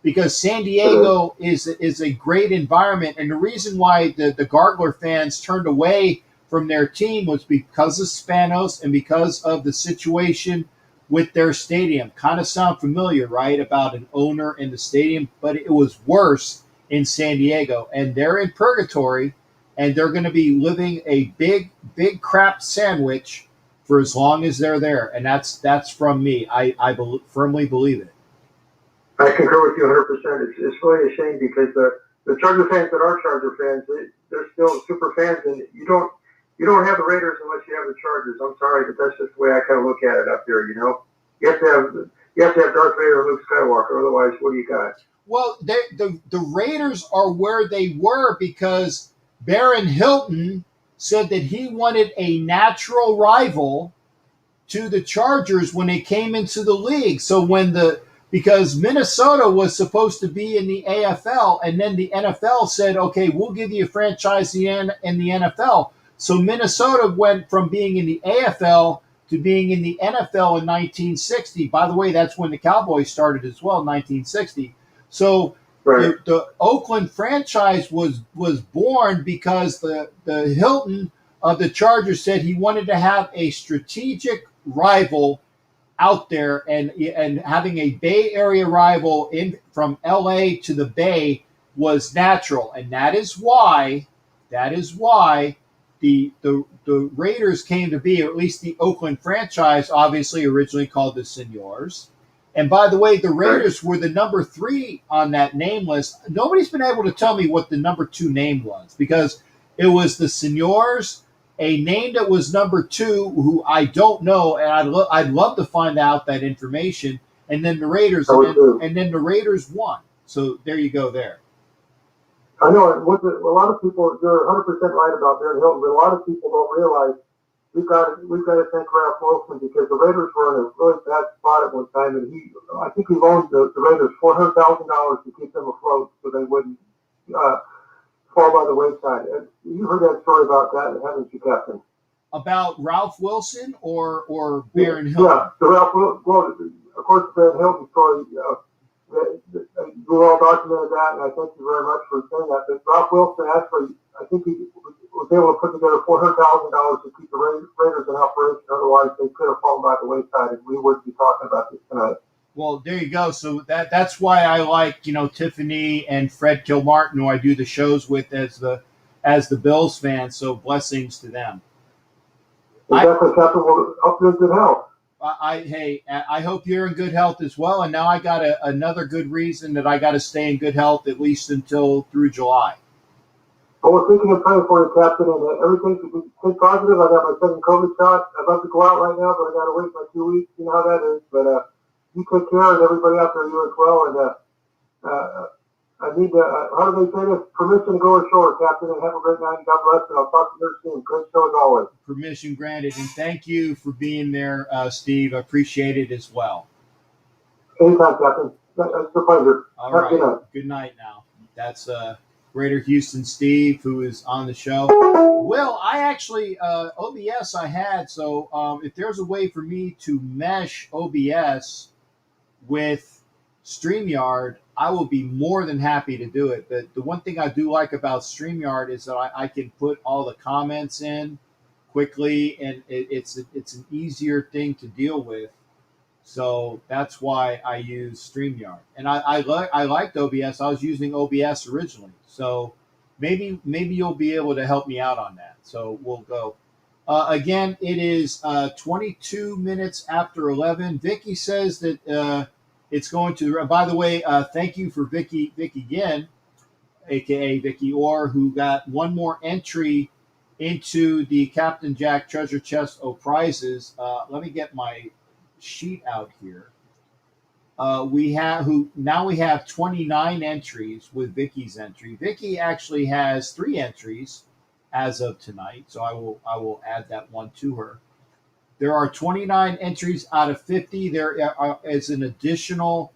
Because San Diego is a great environment, and the reason why the Gargler fans turned away from their team was because of Spanos and because of the situation with their stadium. Kind of sound familiar, right, about an owner in the stadium, but it was worse in San Diego, and they're in purgatory, and they're going to be living a big crap sandwich for as long as they're there, and that's from me. I firmly believe it. I concur with you 100%. It's really a shame, because the Charger fans that are Charger fans, they're still super fans, and you don't have the Raiders unless you have the Chargers. I'm sorry, but that's just the way I kind of look at it up there. You have to have Darth Vader and Luke Skywalker. Otherwise, what do you got? Well, the Raiders are where they were because Baron Hilton said that he wanted a natural rival to the Chargers when they came into the league. So because Minnesota was supposed to be in the AFL, and then the NFL said, okay, we'll give you a franchise in the NFL. So Minnesota went from being in the AFL to being in the NFL in 1960. By the way, that's when the Cowboys started as well, 1960. So the Oakland franchise was born because the Hilton of the Chargers said he wanted to have a strategic rival out there, and having a Bay Area rival from LA to the Bay was natural, and that is why the Raiders came to be, or at least the Oakland franchise, obviously originally called the Seniors. And by the way, the Raiders were the number 3 on that name list. Nobody's been able to tell me what the number 2 name was, because it was the Seniors, a name that was number 2, who I don't know, and I'd love to find out that information. And then the Raiders, and then the Raiders won. So there you go. There. I know a lot of people. You're 100% right about Baron Hilton, but a lot of people don't realize we've got to thank Ralph Wilson because the Raiders were in a really bad spot at one time, and I think he loaned the Raiders $400,000 to keep them afloat so they wouldn't fall by the wayside. And you heard that story about that, haven't you, Captain? About Ralph Wilson or Baron Hilton? Yeah, the Ralph Wilson. Well, of course, the Baron Hilton story. You all documented that, and I thank you very much for saying that. But Ralph Wilson actually, I think he was able to put together $400,000 to keep the Raiders in operation. Otherwise, they could have fallen by the wayside, and we wouldn't be talking about this tonight. Well, there you go. So that's why I like Tiffany and Fred Kilmartin, who I do the shows with as the Bills fan. So blessings to them. Exactly, Captain. Well, hope you're in good health. I hope you're in good health as well. And now I got another good reason that I got to stay in good health at least until through July. Well, we're thinking of praying for you, Captain, and everything should be stay positive. I got my second COVID shot. I'd love to go out right now, but I got to wait my 2 weeks. You know how that is. But you take care, and everybody out there, you as well. And I need how do they say this? Permission to go ashore, Captain, and have a great night. God bless, and I'll talk to you soon. Great show as always. Permission granted, and thank you for being there, Steve. I appreciate it as well. Anytime, Captain. It's a pleasure. All right. Good night now. That's Greater Houston Steve, who is on the show. Well, I actually, OBS I had, so if there's a way for me to mesh OBS with StreamYard, I will be more than happy to do it. But the one thing I do like about StreamYard is that I can put all the comments in quickly, and it's an easier thing to deal with. So that's why I use StreamYard. And I liked OBS. I was using OBS originally. So maybe you'll be able to help me out on that. So we'll go. Again, it is 22 minutes after 11. Vicky says that it's going to. By the way, thank you for Vicky Yin, a.k.a. Vicky Orr, who got one more entry into the Captain Jack Treasure Chest of Prizes. Let me get my sheet out here. We have 29 entries with Vicky's entry. Vicky actually has 3 entries as of tonight, so I will add that one to her. There are 29 entries out of 50. There is an additional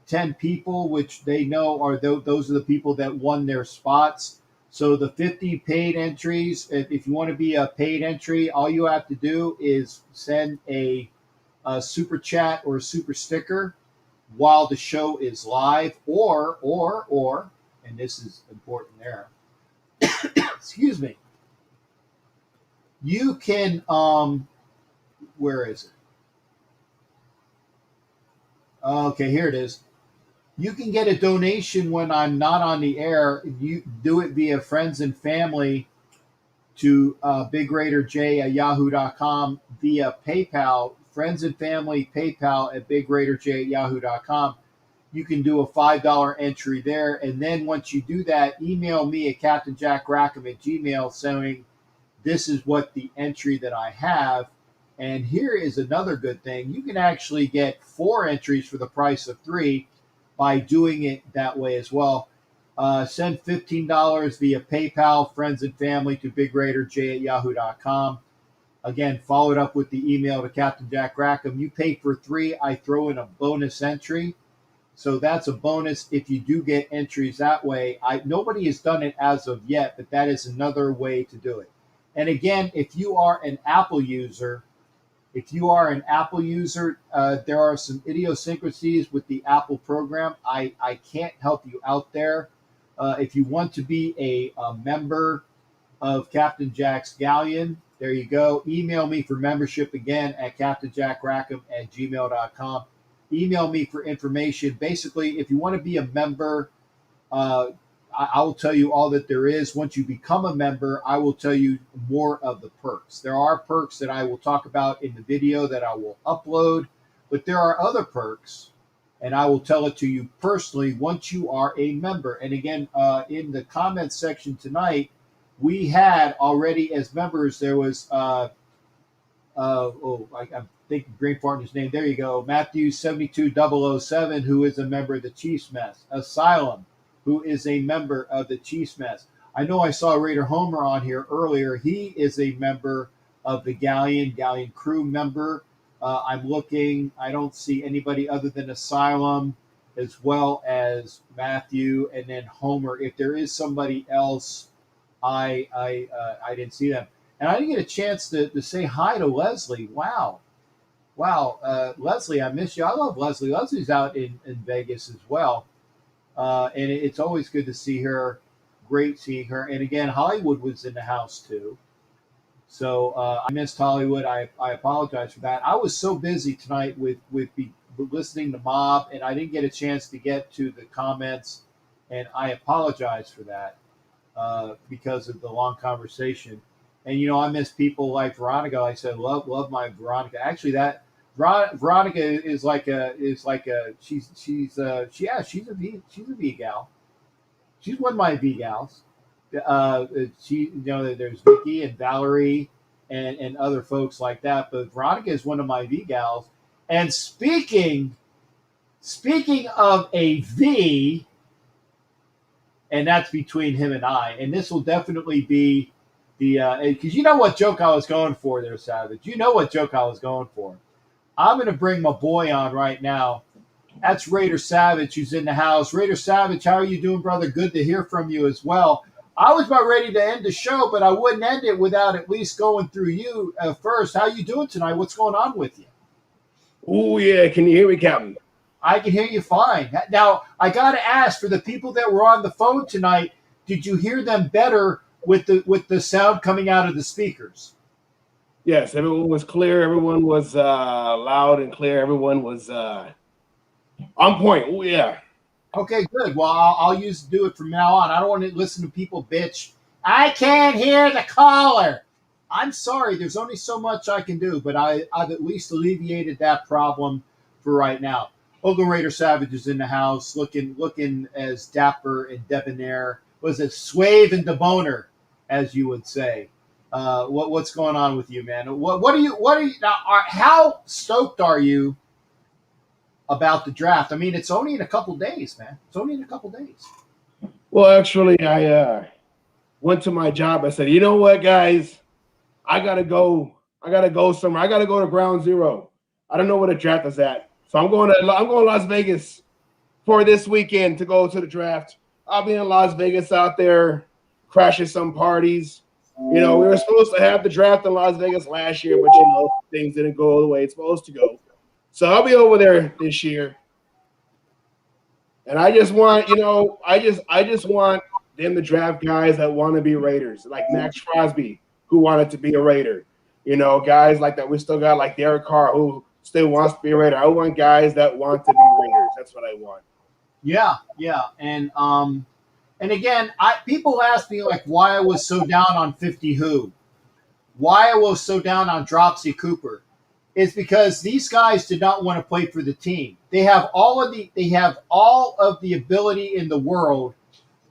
10 people, which they know are those are the people that won their spots. So the 50 paid entries, if you want to be a paid entry, all you have to do is send a super chat or a super sticker while the show is live, or, and this is important there, excuse me, you can, where is it? Okay, here it is. You can get a donation when I'm not on the air. You do it via friends and family to bigraiderj@yahoo.com via PayPal, friends and family PayPal at bigraiderj@yahoo.com. You can do a $5 entry there. And then once you do that, email me at captainjackrackham@gmail saying this is what the entry that I have. And here is another good thing. You can actually get 4 entries for the price of 3 by doing it that way as well. Send $15 via PayPal, friends and family to bigraiderj@yahoo.com. Again, follow it up with the email to Captain Jack Rackham. You pay for 3, I throw in a bonus entry. So that's a bonus if you do get entries that way. Nobody has done it as of yet, but that is another way to do it. And again, if you are an Apple user, there are some idiosyncrasies with the Apple program. I can't help you out there. If you want to be a member of Captain Jack's Galleon, there you go. Email me for membership again at captainjackrackham@gmail.com. Email me for information. Basically, if you want to be a member, I will tell you all that there is. Once you become a member, I will tell you more of the perks. There are perks that I will talk about in the video that I will upload, but there are other perks, and I will tell it to you personally once you are a member. And again, in the comments section tonight, we had already as members, there was, I'm thinking brain fart in his name. There you go. Matthew 72007, who is a member of the Chiefs Mess. Asylum, who is a member of the Chiefs Mess. I know I saw Raider Homer on here earlier. He is a member of the galleon crew member. I'm looking. I don't see anybody other than Asylum, as well as Matthew, and then Homer. If there is somebody else, I didn't see them, and I didn't get a chance to say hi to Leslie. Wow, Leslie, I miss you. I love Leslie. Leslie's out in Vegas as well, and it's always good to see her. Great seeing her, and again, Hollywood was in the house too. So I missed Hollywood. I apologize for that. I was so busy tonight with listening to Mob, and I didn't get a chance to get to the comments, and I apologize for that because of the long conversation. And I miss people like Veronica. Like I said, love my Veronica. Actually, that Veronica is like a she's a V gal. She's one of my V gals. There's Vicky and Valerie and other folks like that, but Veronica is one of my V gals. And speaking of a V, and that's between him and I, and this will definitely be the because you know what joke I was going for there, Savage. You know what joke I was going for. I'm going to bring my boy on right now. That's Raider Savage, who's in the house. Raider Savage, how are you doing, brother? Good to hear from you as well. I was about ready to end the show, but I wouldn't end it without at least going through you first. How you doing tonight? What's going on with you? Oh, yeah. Can you hear me, Captain? I can hear you fine. Now, I got to ask, for the people that were on the phone tonight, did you hear them better with the sound coming out of the speakers? Yes, everyone was clear. Everyone was loud and clear. Everyone was on point. Oh, yeah. Okay, good. Well, I'll do it from now on. I don't want to listen to people bitch. I can't hear the caller. I'm sorry. There's only so much I can do, but I've at least alleviated that problem for right now. Oakland Raider Savage is in the house, looking as dapper and debonair. Was it suave and debonair, as you would say? What's going on with you, man? What are you now? How stoked are you about the draft? I mean, it's only in a couple days, man. It's only in a couple days. Well, actually, I went to my job. I said, you know what, guys? I gotta go somewhere. I gotta go to ground zero. I don't know where the draft is at, so I'm going to Las Vegas for this weekend to go to the draft. I'll be in Las Vegas out there crashing some parties. We were supposed to have the draft in Las Vegas last year, but things didn't go the way it's supposed to go. So I'll be over there this year, and I just want, I just want them to draft guys that want to be Raiders, like Max Crosby, who wanted to be a Raider. Guys like that. We still got like Derek Carr, who still wants to be a Raider. I want guys that want to be Raiders. That's what I want. Yeah, and again, people ask me like why I was so down on 50 Who, why I was so down on Dropsy Cooper. Is because these guys did not want to play for the team. They have all of the ability in the world,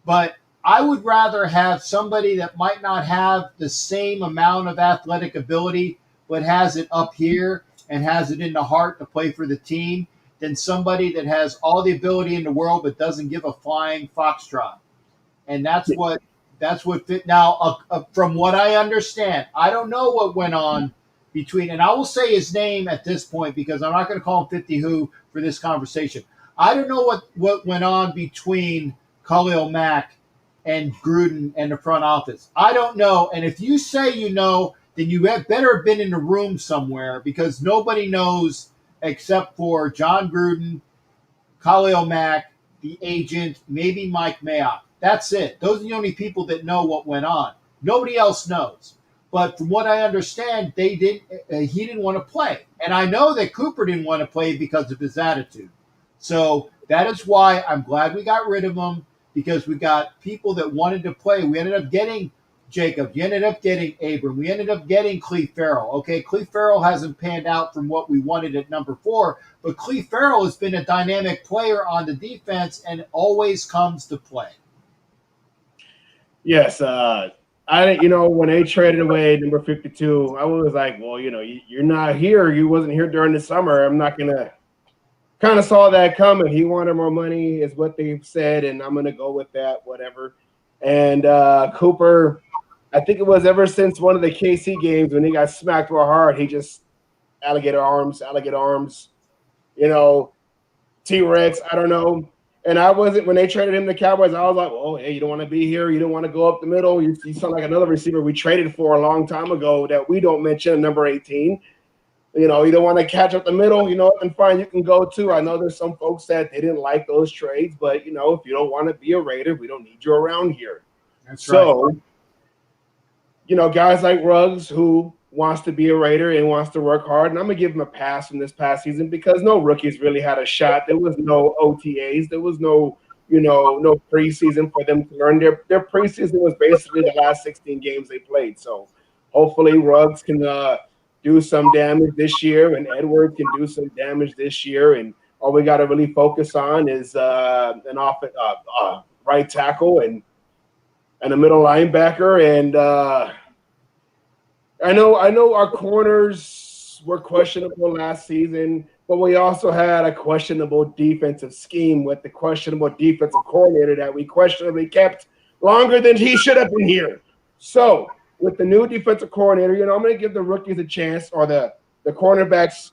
but I would rather have somebody that might not have the same amount of athletic ability, but has it up here and has it in the heart to play for the team, than somebody that has all the ability in the world but doesn't give a flying foxtrot. And that's what fit. Now, from what I understand, I don't know what went on between, and I will say his name at this point because I'm not going to call him 50 Who for this conversation. I don't know what went on between Khalil Mack and Gruden and the front office. I don't know. And if you say you know, then you had better have been in the room somewhere because nobody knows except for John Gruden, Khalil Mack, the agent, maybe Mike Mayock. That's it. Those are the only people that know what went on. Nobody else knows. But from what I understand, he didn't want to play. And I know that Cooper didn't want to play because of his attitude. So that is why I'm glad we got rid of him, because we got people that wanted to play. We ended up getting Jacob. We ended up getting Abram. We ended up getting Cleve Farrell. Okay, Cleve Farrell hasn't panned out from what we wanted at number 4, but Cleve Farrell has been a dynamic player on the defense and always comes to play. Yes, when they traded away number 52, I was like, well, you're not here. You wasn't here during the summer. I'm not going to – kind of saw that coming. He wanted more money is what they said, and I'm going to go with that, whatever. And Cooper, I think it was ever since one of the KC games when he got smacked real hard, he just alligator arms, you know, T-Rex, I don't know. And I wasn't, when they traded him to Cowboys, I was like, oh, hey, you don't want to be here. You don't want to go up the middle. You sound like another receiver we traded for a long time ago that we don't mention, number 18. You know, you don't want to catch up the middle. You know, and fine, you can go too. I know there's some folks that they didn't like those trades, but, you know, if you don't want to be a Raider, we don't need you around here. That's right. You know, guys like Ruggs who wants to be a Raider and wants to work hard, and I'm going to give him a pass from this past season because no rookies really had a shot. There was no OTAs. There was no, you know, no preseason for them to learn. Their preseason was basically the last 16 games they played. So hopefully Ruggs can do some damage this year and Edwards can do some damage this year. And all we got to really focus on is an right tackle and a middle linebacker. And I know our corners were questionable last season, but we also had a questionable defensive scheme with the questionable defensive coordinator that we questionably kept longer than he should have been here. So with the new defensive coordinator, you know, I'm going to give the rookies a chance, or the cornerbacks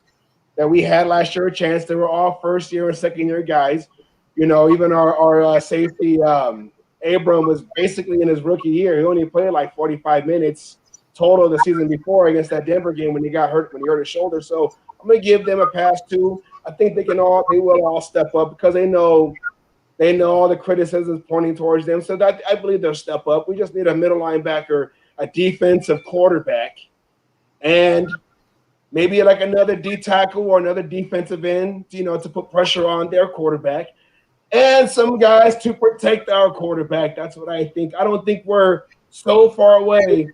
that we had last year a chance. They were all first-year and second-year guys. You know, even our safety, Abram, was basically in his rookie year. He only played like 45 minutes total the season before against that Denver game when he hurt his shoulder. So I'm going to give them a pass too. I think they will all step up because they know all the criticisms pointing towards them. So that I believe they'll step up. We just need a middle linebacker, a defensive quarterback, and maybe like another D tackle or another defensive end, you know, to put pressure on their quarterback, and some guys to protect our quarterback. That's what I think. I don't think we're so far away.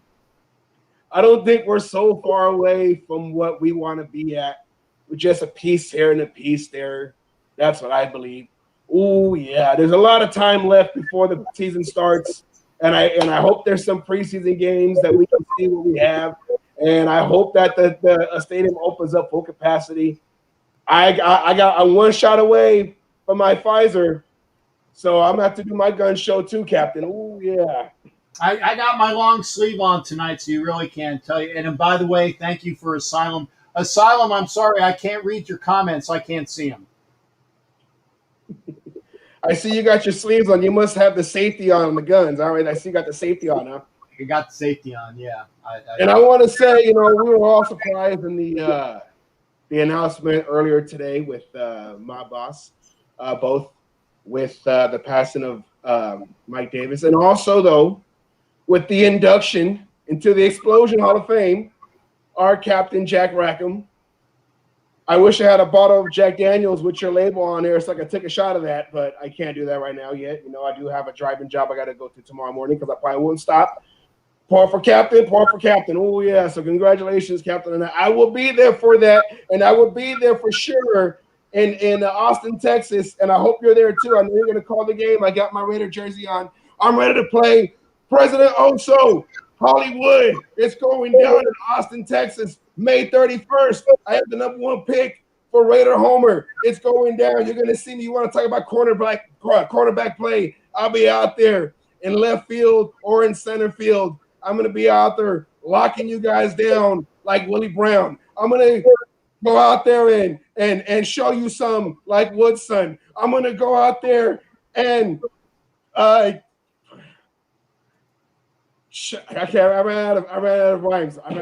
From what we want to be at. We're just a piece here and a piece there. That's what I believe. Oh yeah, there's a lot of time left before the season starts. And I hope there's some preseason games that we can see what we have. And I hope that the stadium opens up full capacity. I'm one shot away from my Pfizer. So I'm going to have to do my gun show too, Captain. Oh, yeah. I got my long sleeve on tonight, so you really can't tell you. And by the way, thank you for Asylum. Asylum, I'm sorry, I can't read your comments. I can't see them. I see you got your sleeves on. You must have the safety on the guns. All right, I see you got the safety on, huh? You got the safety on, yeah. I want to say, you know, we were all surprised in the announcement earlier today with my boss, both with the passing of Mike Davis, and also, though, with the induction into the Explosion Hall of Fame, our captain, Jack Rackham. I wish I had a bottle of Jack Daniels with your label on there so I could take a shot of that, but I can't do that right now yet. You know, I do have a driving job I got to go to tomorrow morning because I probably won't stop. Pour for Captain. Oh, yeah. So congratulations, Captain. And I will be there for that, and I will be there for sure in Austin, Texas, and I hope you're there too. I know you're going to call the game. I got my Raider jersey on. I'm ready to play President Oso, Hollywood. It's going down in Austin, Texas, May 31st. I have the #1 pick for Raider Homer. It's going down. You're going to see me. You want to talk about quarterback play? I'll be out there in left field or in center field. I'm going to be out there locking you guys down like Willie Brown. I'm going to go out there and show you some like Woodson. I'm going to go out there and I ran out of rhymes. I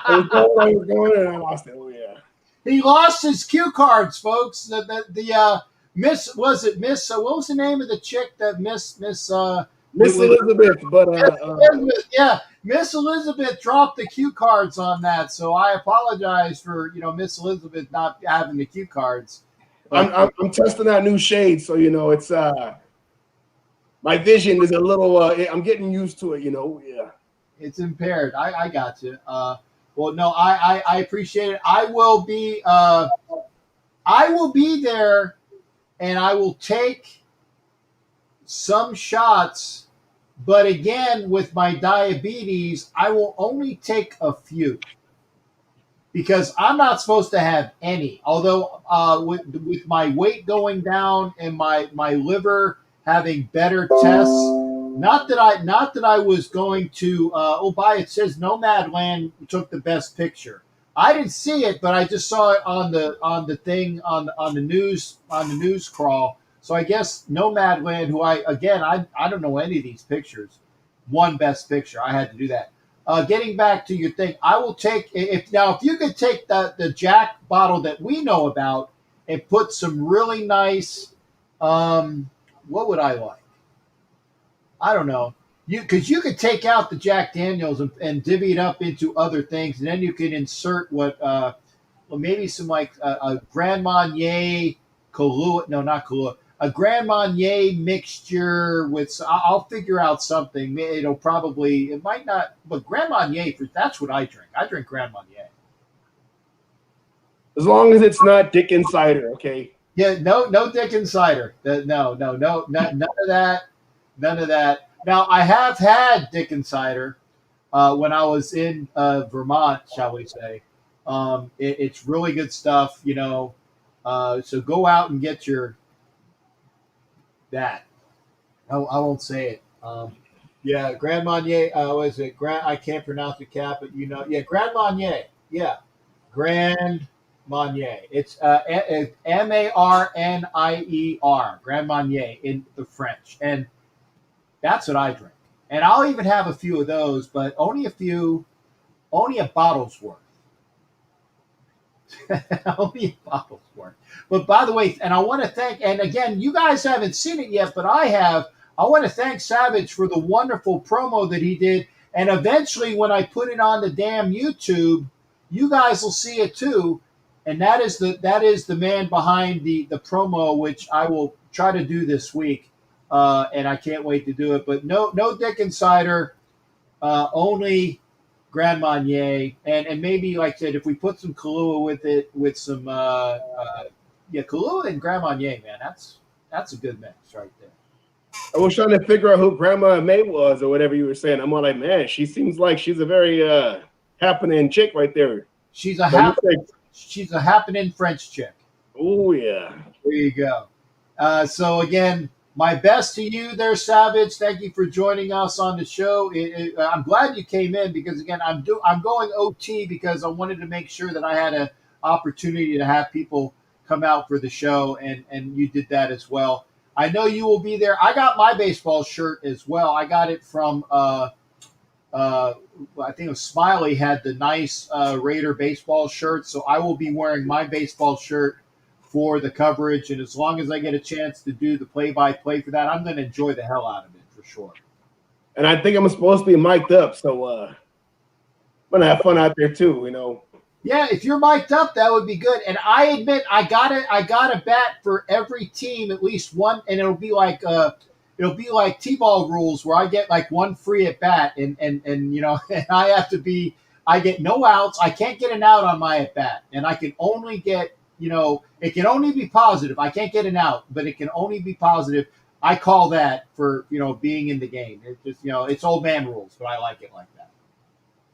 was going and I lost it. Oh yeah. He lost his cue cards, folks. The Miss, was it Miss? What was the name of the chick that Miss Elizabeth? Yeah, Miss Elizabeth dropped the cue cards on that, so I apologize for Miss Elizabeth not having the cue cards. I'm testing out new shades, so it's my vision is a little. I'm getting used to it, Yeah, it's impaired. I got you. Well, no, I appreciate it. I will be there, and I will take some shots. But again, with my diabetes, I will only take a few because I'm not supposed to have any. Although with my weight going down and my liver having better tests, Not that I was going to. It says Nomadland took the best picture. I didn't see it, but I just saw it on the thing on the news crawl. So I guess Nomadland, who I don't know any of these pictures, won best picture. I had to do that. Getting back to your thing, I will take if you could take the Jack bottle that we know about and put some really nice. What would I like? I don't know. Because you could take out the Jack Daniels and divvy it up into other things, and then you can insert maybe some like a Grand Marnier Kahlua. No, not Kahlua. A Grand Marnier mixture with. I'll figure out something. It might not, but Grand Marnier. That's what I drink. I drink Grand Marnier. As long as it's not Dickens cider, okay? Yeah, no Dickens cider. No, none of that. None of that. Now, I have had Dickens cider when I was in Vermont, shall we say. It's really good stuff, so go out and get that. I won't say it. Grand Marnier. What is it? I can't pronounce the cap, but Grand Marnier. Yeah, Grand Marnier. It's Marnier. Grand Marnier in the French, and that's what I drink. And I'll even have a few of those, but only a bottle's worth. Only a bottle's worth. But by the way, and I want to thank, and again, you guys haven't seen it yet, but I have. I want to thank Savage for the wonderful promo that he did. And eventually, when I put it on the damn YouTube, you guys will see it too. And that is the man behind the promo, which I will try to do this week. And I can't wait to do it. But no Dickens cider, only Grand Marnier, and maybe, like I said, if we put some Kahlua with it, with some Kahlua and Grand Marnier, man, that's a good mix right there. I was trying to figure out who Grandma May was or whatever you were saying. I'm all like, man, she seems like she's a very happening chick right there. She's a happening French chick. Oh yeah. There you go. So again, my best to you there, Savage. Thank you for joining us on the show. I'm glad you came in because, again, I'm going OT because I wanted to make sure that I had an opportunity to have people come out for the show, and you did that as well. I know you will be there. I got my baseball shirt as well. I got it from I think it was Smiley had the nice Raider baseball shirt, so I will be wearing my baseball shirt for the coverage, and as long as I get a chance to do the play-by-play for that, I'm going to enjoy the hell out of it for sure. And I think I'm supposed to be mic'd up, so I'm going to have fun out there too, Yeah, if you're mic'd up, that would be good. And I admit, I got a bat for every team, at least one, and it'll be like T-ball rules where I get like one free at bat, and and I get no outs. I can't get an out on my at bat, and I can only get. It can only be positive. I can't get an out, but it can only be positive. I call that for, being in the game. It's just, it's old man rules, but I like it like that.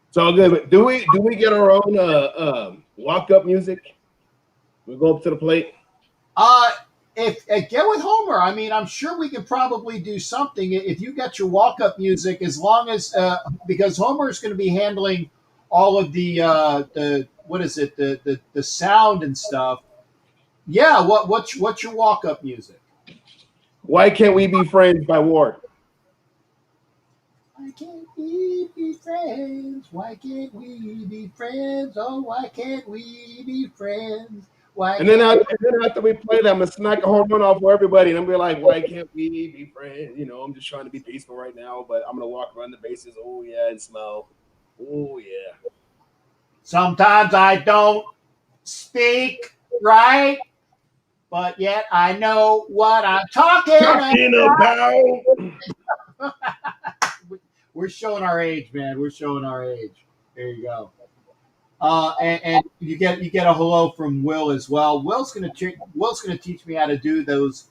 So good. Do we get our own walk-up music? We go up to the plate? If get with Homer, I mean, I'm sure we could probably do something if you got your walk-up music, as long as because Homer's going to be handling all of the what is it, the sound and stuff. Yeah, what's your walk-up music? Why Can't We Be Friends by Ward. Why can't we be friends? Why can't we be friends? Oh, why can't we be friends? And then after we play that, I'm gonna smack a home run off for everybody, and I'm gonna be like, why can't we be friends? I'm just trying to be peaceful right now, but I'm gonna walk around the bases. Oh yeah, and smell. Oh yeah. Sometimes I don't speak right, but yet I know what I'm talking about. We're showing our age, man. We're showing our age. There you go. And you get a hello from Will as well. Will's gonna teach me how to do those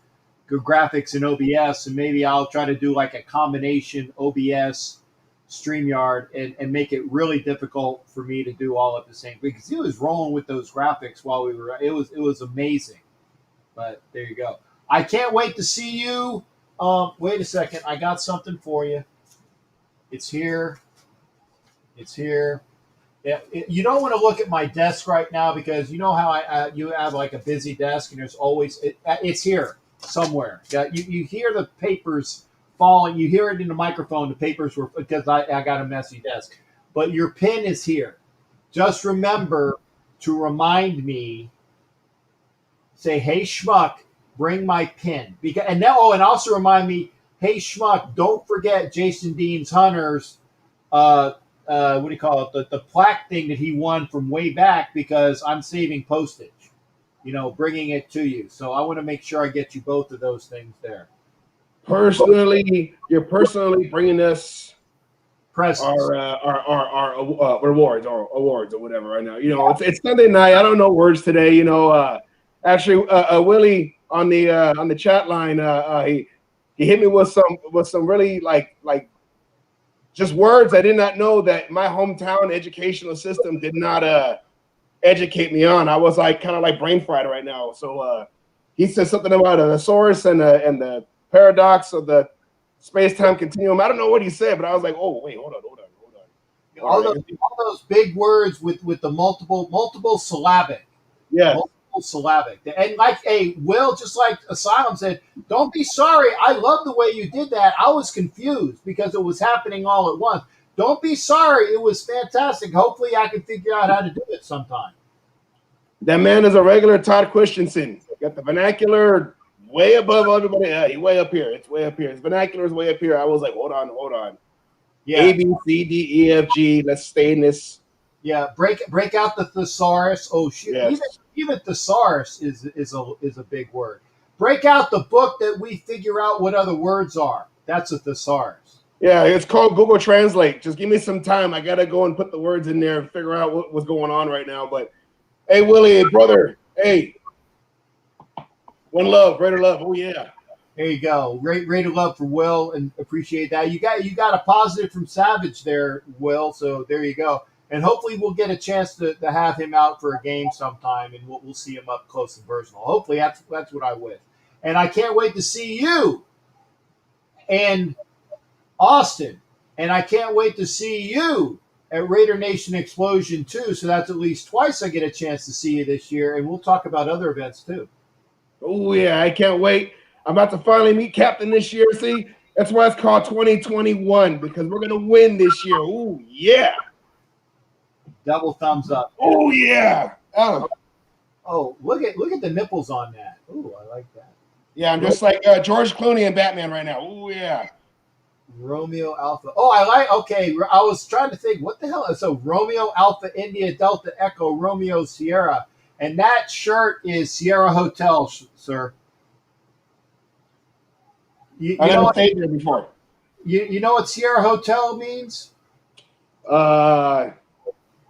graphics in OBS, and maybe I'll try to do like a combination OBS StreamYard and make it really difficult for me to do all at the same, because he was rolling with those graphics while we were. It was amazing. But there you go. I can't wait to see you Wait a second. I got something for you. It's here. It's here. You don't want to look at my desk right now because you know how you have like a busy desk and there's always it's here somewhere. Yeah, you hear the papers falling. You hear it in the microphone. The papers were because I got a messy desk. But your pen is here. Just remember to remind me. Say, hey Schmuck, bring my pen. And also remind me, hey Schmuck, don't forget Jason Dean's Hunters. What do you call it? The plaque thing that he won from way back because I'm saving postage, bringing it to you. So I want to make sure I get you both of those things there. Personally, you're personally bringing us presents, our rewards or awards or whatever right now. It's Sunday night. I don't know words today. Actually, Willie on the chat line, he hit me with some really like just words I did not know that my hometown educational system did not educate me on. I was like kind of like brain fried right now. So he said something about a thesaurus and the paradox of the space-time continuum. I don't know what he said, but I was like, oh wait, hold on. All those big words with the multiple syllabic. Yeah. Syllabic. And like Will, just like Asylum said, don't be sorry. I love the way you did that. I was confused because it was happening all at once. Don't be sorry. It was fantastic. Hopefully I can figure out how to do it sometime. That man is a regular Todd Christensen. Got the vernacular way above everybody. He's way up here. It's way up here. His vernacular is way up here. I was like, hold on. Yeah. A, B, C, D, E, F, G. Let's stay in this. Yeah, break out the thesaurus. Oh shit. Yes. Even thesaurus is a big word. Break out the book that we figure out what other words are. That's a thesaurus. Yeah, it's called Google Translate. Just give me some time. I gotta go and put the words in there and figure out what's going on right now. But hey, Willie, brother, hey, one love, greater love. Oh yeah. There you go. Great love for Will, and appreciate that. You got a positive from Savage there, Will. So there you go. And hopefully we'll get a chance to have him out for a game sometime, and we'll see him up close and personal. Hopefully that's what I wish. And I can't wait to see you and Austin. And I can't wait to see you at Raider Nation Explosion too. So that's at least twice I get a chance to see you this year. And we'll talk about other events too. Oh yeah, I can't wait. I'm about to finally meet Captain this year. See, that's why it's called 2021 because we're gonna win this year. Oh yeah. Double thumbs up. Oh yeah. Oh, look at the nipples on that. Ooh, I like that. Yeah, I'm just like George Clooney and Batman right now. Oh yeah. Romeo Alpha. Oh, okay. I was trying to think what the hell. So Romeo Alpha India Delta Echo Romeo Sierra, and that shirt is Sierra Hotel, sir. I never stayed there before. You know what Sierra Hotel means?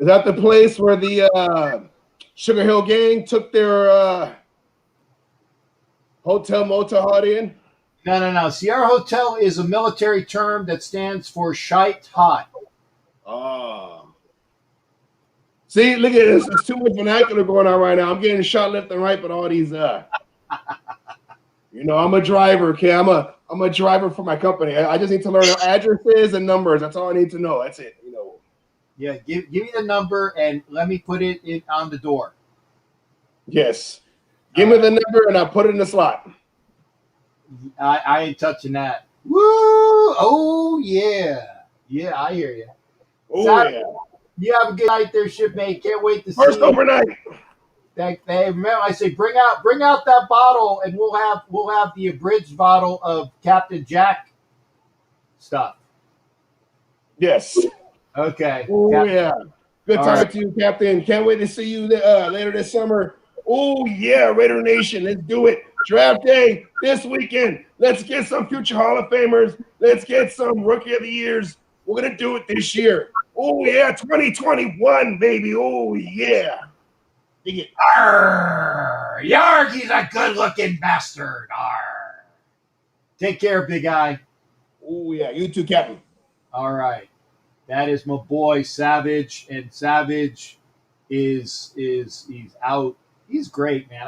Is that the place where the Sugar Hill Gang took their hotel motel holiday in? No. Sierra Hotel is a military term that stands for shite hot. Oh. See, look at this. There's too much vernacular going on right now. I'm getting shot left and right, but all these I'm a driver, okay? I'm a driver for my company. I just need to learn addresses and numbers. That's all I need to know. That's it. Yeah, give me the number and let me put it on the door. Yes. Give me the number and I'll put it in the slot. I ain't touching that. Woo! Oh, yeah. Yeah, I hear you. Oh, Saturday, yeah. You have a good night there, shipmate. Can't wait to see First overnight. Remember, I say bring out that bottle and we'll have the abridged bottle of Captain Jack stuff. Yes. Okay. Oh, yeah. Good All time right. to you, Captain. Can't wait to see you later this summer. Oh, yeah, Raider Nation. Let's do it. Draft day this weekend. Let's get some future Hall of Famers. Let's get some Rookie of the Years. We're going to do it this year. Oh, yeah, 2021, baby. Oh, yeah. Dig it. Arr! Yarg, he's a good-looking bastard. Arr! Take care, big guy. Oh, yeah. You too, Captain. All right. That is my boy Savage, and Savage is he's out. He's great, man.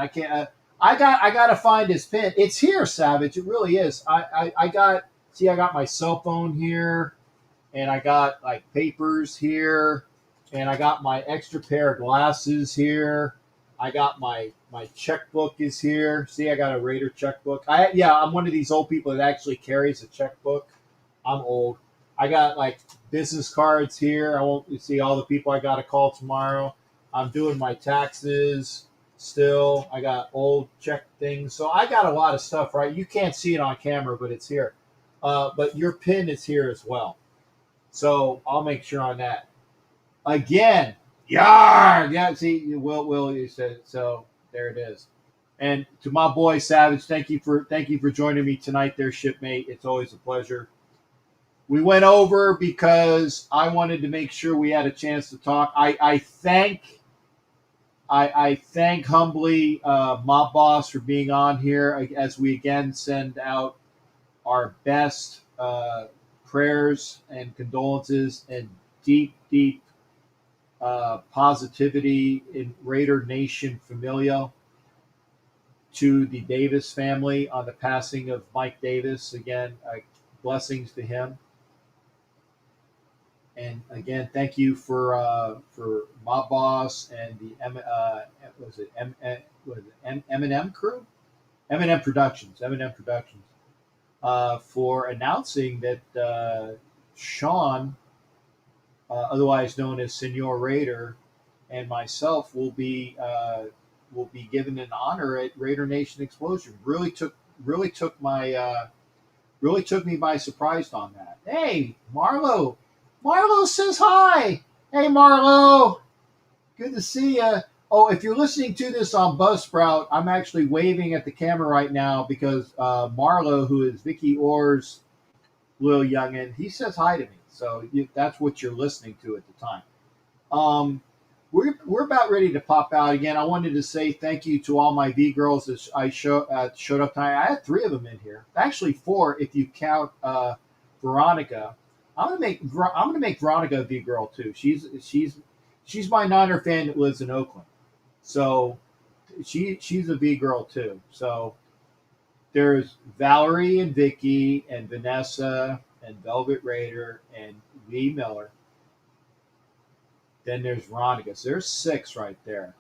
I got to find his pin. It's here, Savage. It really is. I got my cell phone here, and I got like papers here, and I got my extra pair of glasses here. I got my checkbook is here. See, I got a Raider checkbook. I'm one of these old people that actually carries a checkbook. I'm old. I got like business cards here. I won't see all the people I got to call tomorrow. I'm doing my taxes still. I got old check things. So I got a lot of stuff, right? You can't see it on camera, but it's here. But your pin is here as well. So I'll make sure on that. Again, yar! Yeah, see, Will, you said so. There it is. And to my boy Savage, thank you for joining me tonight, there, shipmate. It's always a pleasure. We went over because I wanted to make sure we had a chance to talk. I thank humbly Mob Boss for being on here as we again send out our best prayers and condolences and deep positivity in Raider Nation familia to the Davis family on the passing of Mike Davis. Again, blessings to him. And again, thank you for Mob Boss and the M&M crew, M&M Productions, for announcing that Sean, otherwise known as Senor Raider, and myself will be given an honor at Raider Nation Explosion. Really took me by surprise on that. Hey, Marlo says hi. Hey, Marlo, good to see you. Oh, if you're listening to this on Buzzsprout, I'm actually waving at the camera right now because Marlo, who is Vicky Orr's little youngin, he says hi to me. So that's what you're listening to at the time. We're about ready to pop out again. I wanted to say thank you to all my V girls that I showed up tonight. I had 3 of them in here, actually 4 if you count Veronica. I'm gonna make Veronica a V girl too. She's my Niner fan that lives in Oakland, so she's a V girl too. So there's Valerie and Vicky and Vanessa and Velvet Raider and Lee Miller. Then there's Veronica. So there's 6 right there.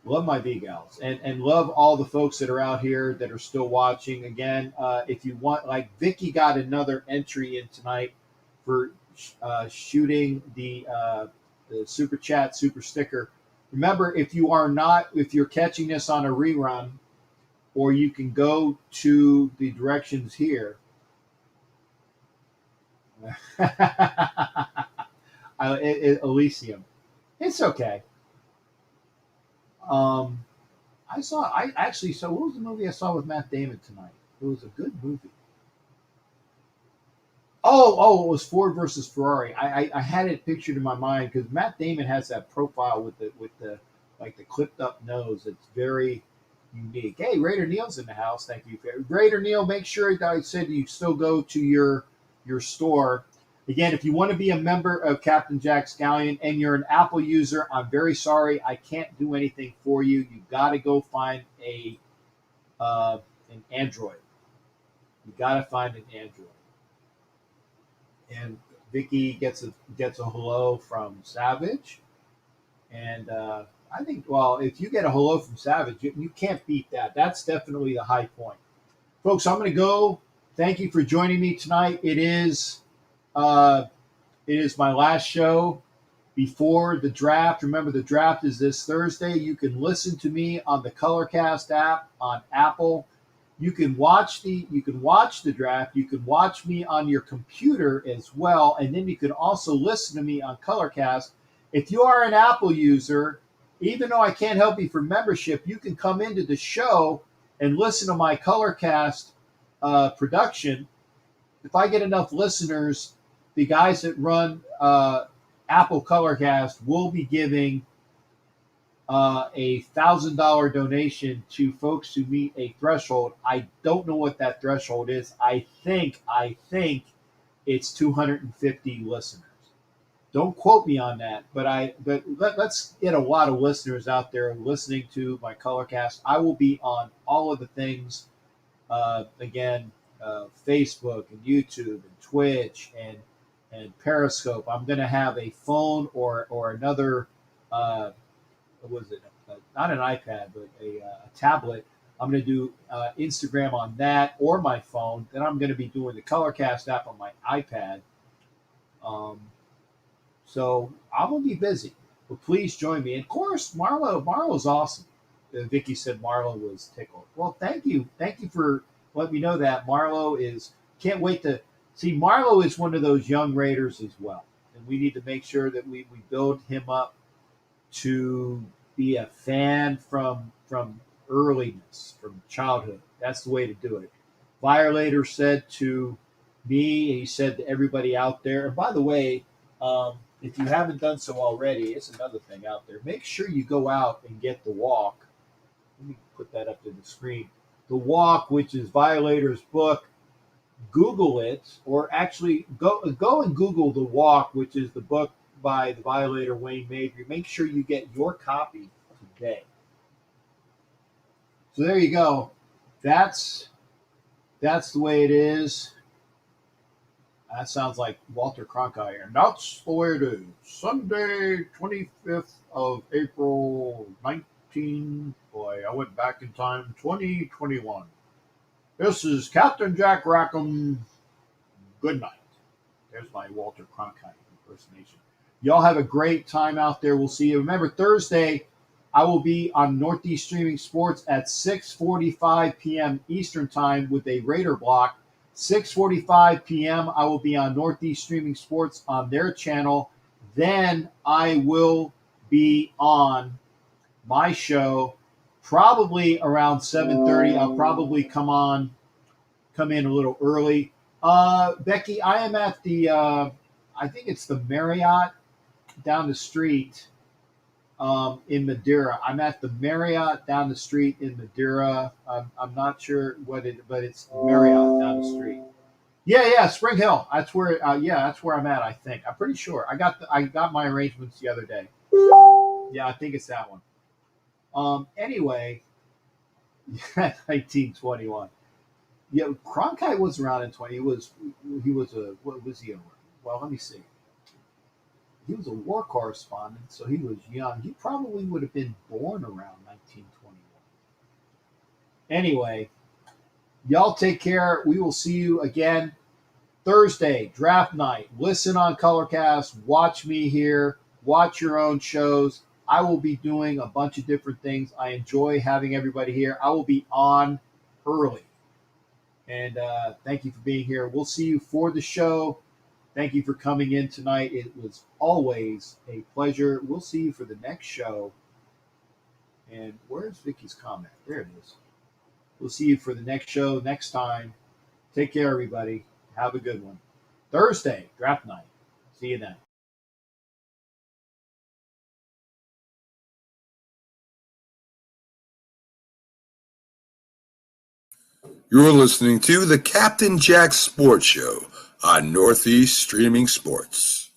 Love my V gals and love all the folks that are out here that are still watching. Again, if you want, like Vicky got another entry in tonight for shooting the super chat super sticker. Remember, if you're catching this on a rerun, or you can go to the directions here. Elysium. It's okay. I actually saw, what was the movie I saw with Matt Damon tonight? It was a good movie. Oh, it was Ford versus Ferrari. I had it pictured in my mind because Matt Damon has that profile with the like the clipped up nose. It's very unique. Hey, Raider Neil's in the house. Thank you, Raider Neil. Make sure that I said you still go to your store. Again, if you want to be a member of Captain Jack Scallion and you're an Apple user, I'm very sorry. I can't do anything for you. You got to go find an Android. You got to find an Android. And Vicky gets a hello from Savage. And I think, well, if you get a hello from Savage, you can't beat that. That's definitely the high point. Folks, I'm going to go. Thank you for joining me tonight. It is my last show before the draft. Remember, the draft is this Thursday. You can listen to me on the Colorcast app on Apple. You can watch the draft. You can watch me on your computer as well, and then you can also listen to me on Colorcast. If you are an Apple user, even though I can't help you for membership, you can come into the show and listen to my Colorcast production. If I get enough listeners, the guys that run Apple Colorcast will be giving a $1,000 donation to folks who meet a threshold. I don't know what that threshold is. I think it's 250 listeners. Don't quote me on that, but let's get a lot of listeners out there listening to my Colorcast. I will be on all of the things again, Facebook and YouTube and Twitch and Periscope. I'm going to have a phone or another, what was it? Not an iPad, but a tablet. I'm going to do Instagram on that or my phone. Then I'm going to be doing the Colorcast app on my iPad. So I'm going to be busy. But please join me. And of course, Marlo's awesome. Vicky said Marlo was tickled. Well, thank you. Thank you for letting me know that. Marlo is, can't wait to see. Marlo is one of those young Raiders as well. And we need to make sure that we build him up to be a fan from earliness, from childhood. That's the way to do it. Violator said to me, and he said to everybody out there, and by the way, if you haven't done so already, it's another thing out there. Make sure you go out and get the walk. Let me put that up to the screen. The Walk, which is Violator's book. Google it, or actually go and Google The Walk, which is the book by the Violator Wayne Mabry. Make sure you get your copy today. So there you go. That's the way it is. That sounds like Walter Cronkite. And that's the way it is. Sunday, 25th of April, 19... Boy, I went back in time. 2021. This is Captain Jack Rackham. Good night. There's my Walter Cronkite impersonation. Y'all have a great time out there. We'll see you. Remember, Thursday, I will be on Northeast Streaming Sports at 6:45 p.m. Eastern Time with a Raider block. 6:45 p.m. I will be on Northeast Streaming Sports on their channel. Then I will be on my show probably around 7:30. I'll probably come in a little early. Becky, I am at the I think it's the Marriott down the street in Madeira. I'm at the Marriott down the street in Madeira. I'm not sure what it, but it's Marriott down the street. Yeah, Spring Hill. That's where. That's where I'm at. I think. I'm pretty sure. I got my arrangements the other day. Yeah, I think it's that one. Anyway, 1921. Yeah, Cronkite was around in 20. He was a, what was he? Well, let me see. He was a war correspondent, so he was young. He probably would have been born around 1921. Anyway, y'all take care. We will see you again Thursday, draft night. Listen on Colorcast. Watch me here. Watch your own shows. I will be doing a bunch of different things. I enjoy having everybody here. I will be on early. And thank you for being here. We'll see you for the show. Thank you for coming in tonight. It was always a pleasure. We'll see you for the next show. And where's Vicky's comment? There it is. We'll see you for the next show next time. Take care, everybody. Have a good one. Thursday, draft night. See you then. You're listening to the Captain Jack Sports Show on Northeast Streaming Sports.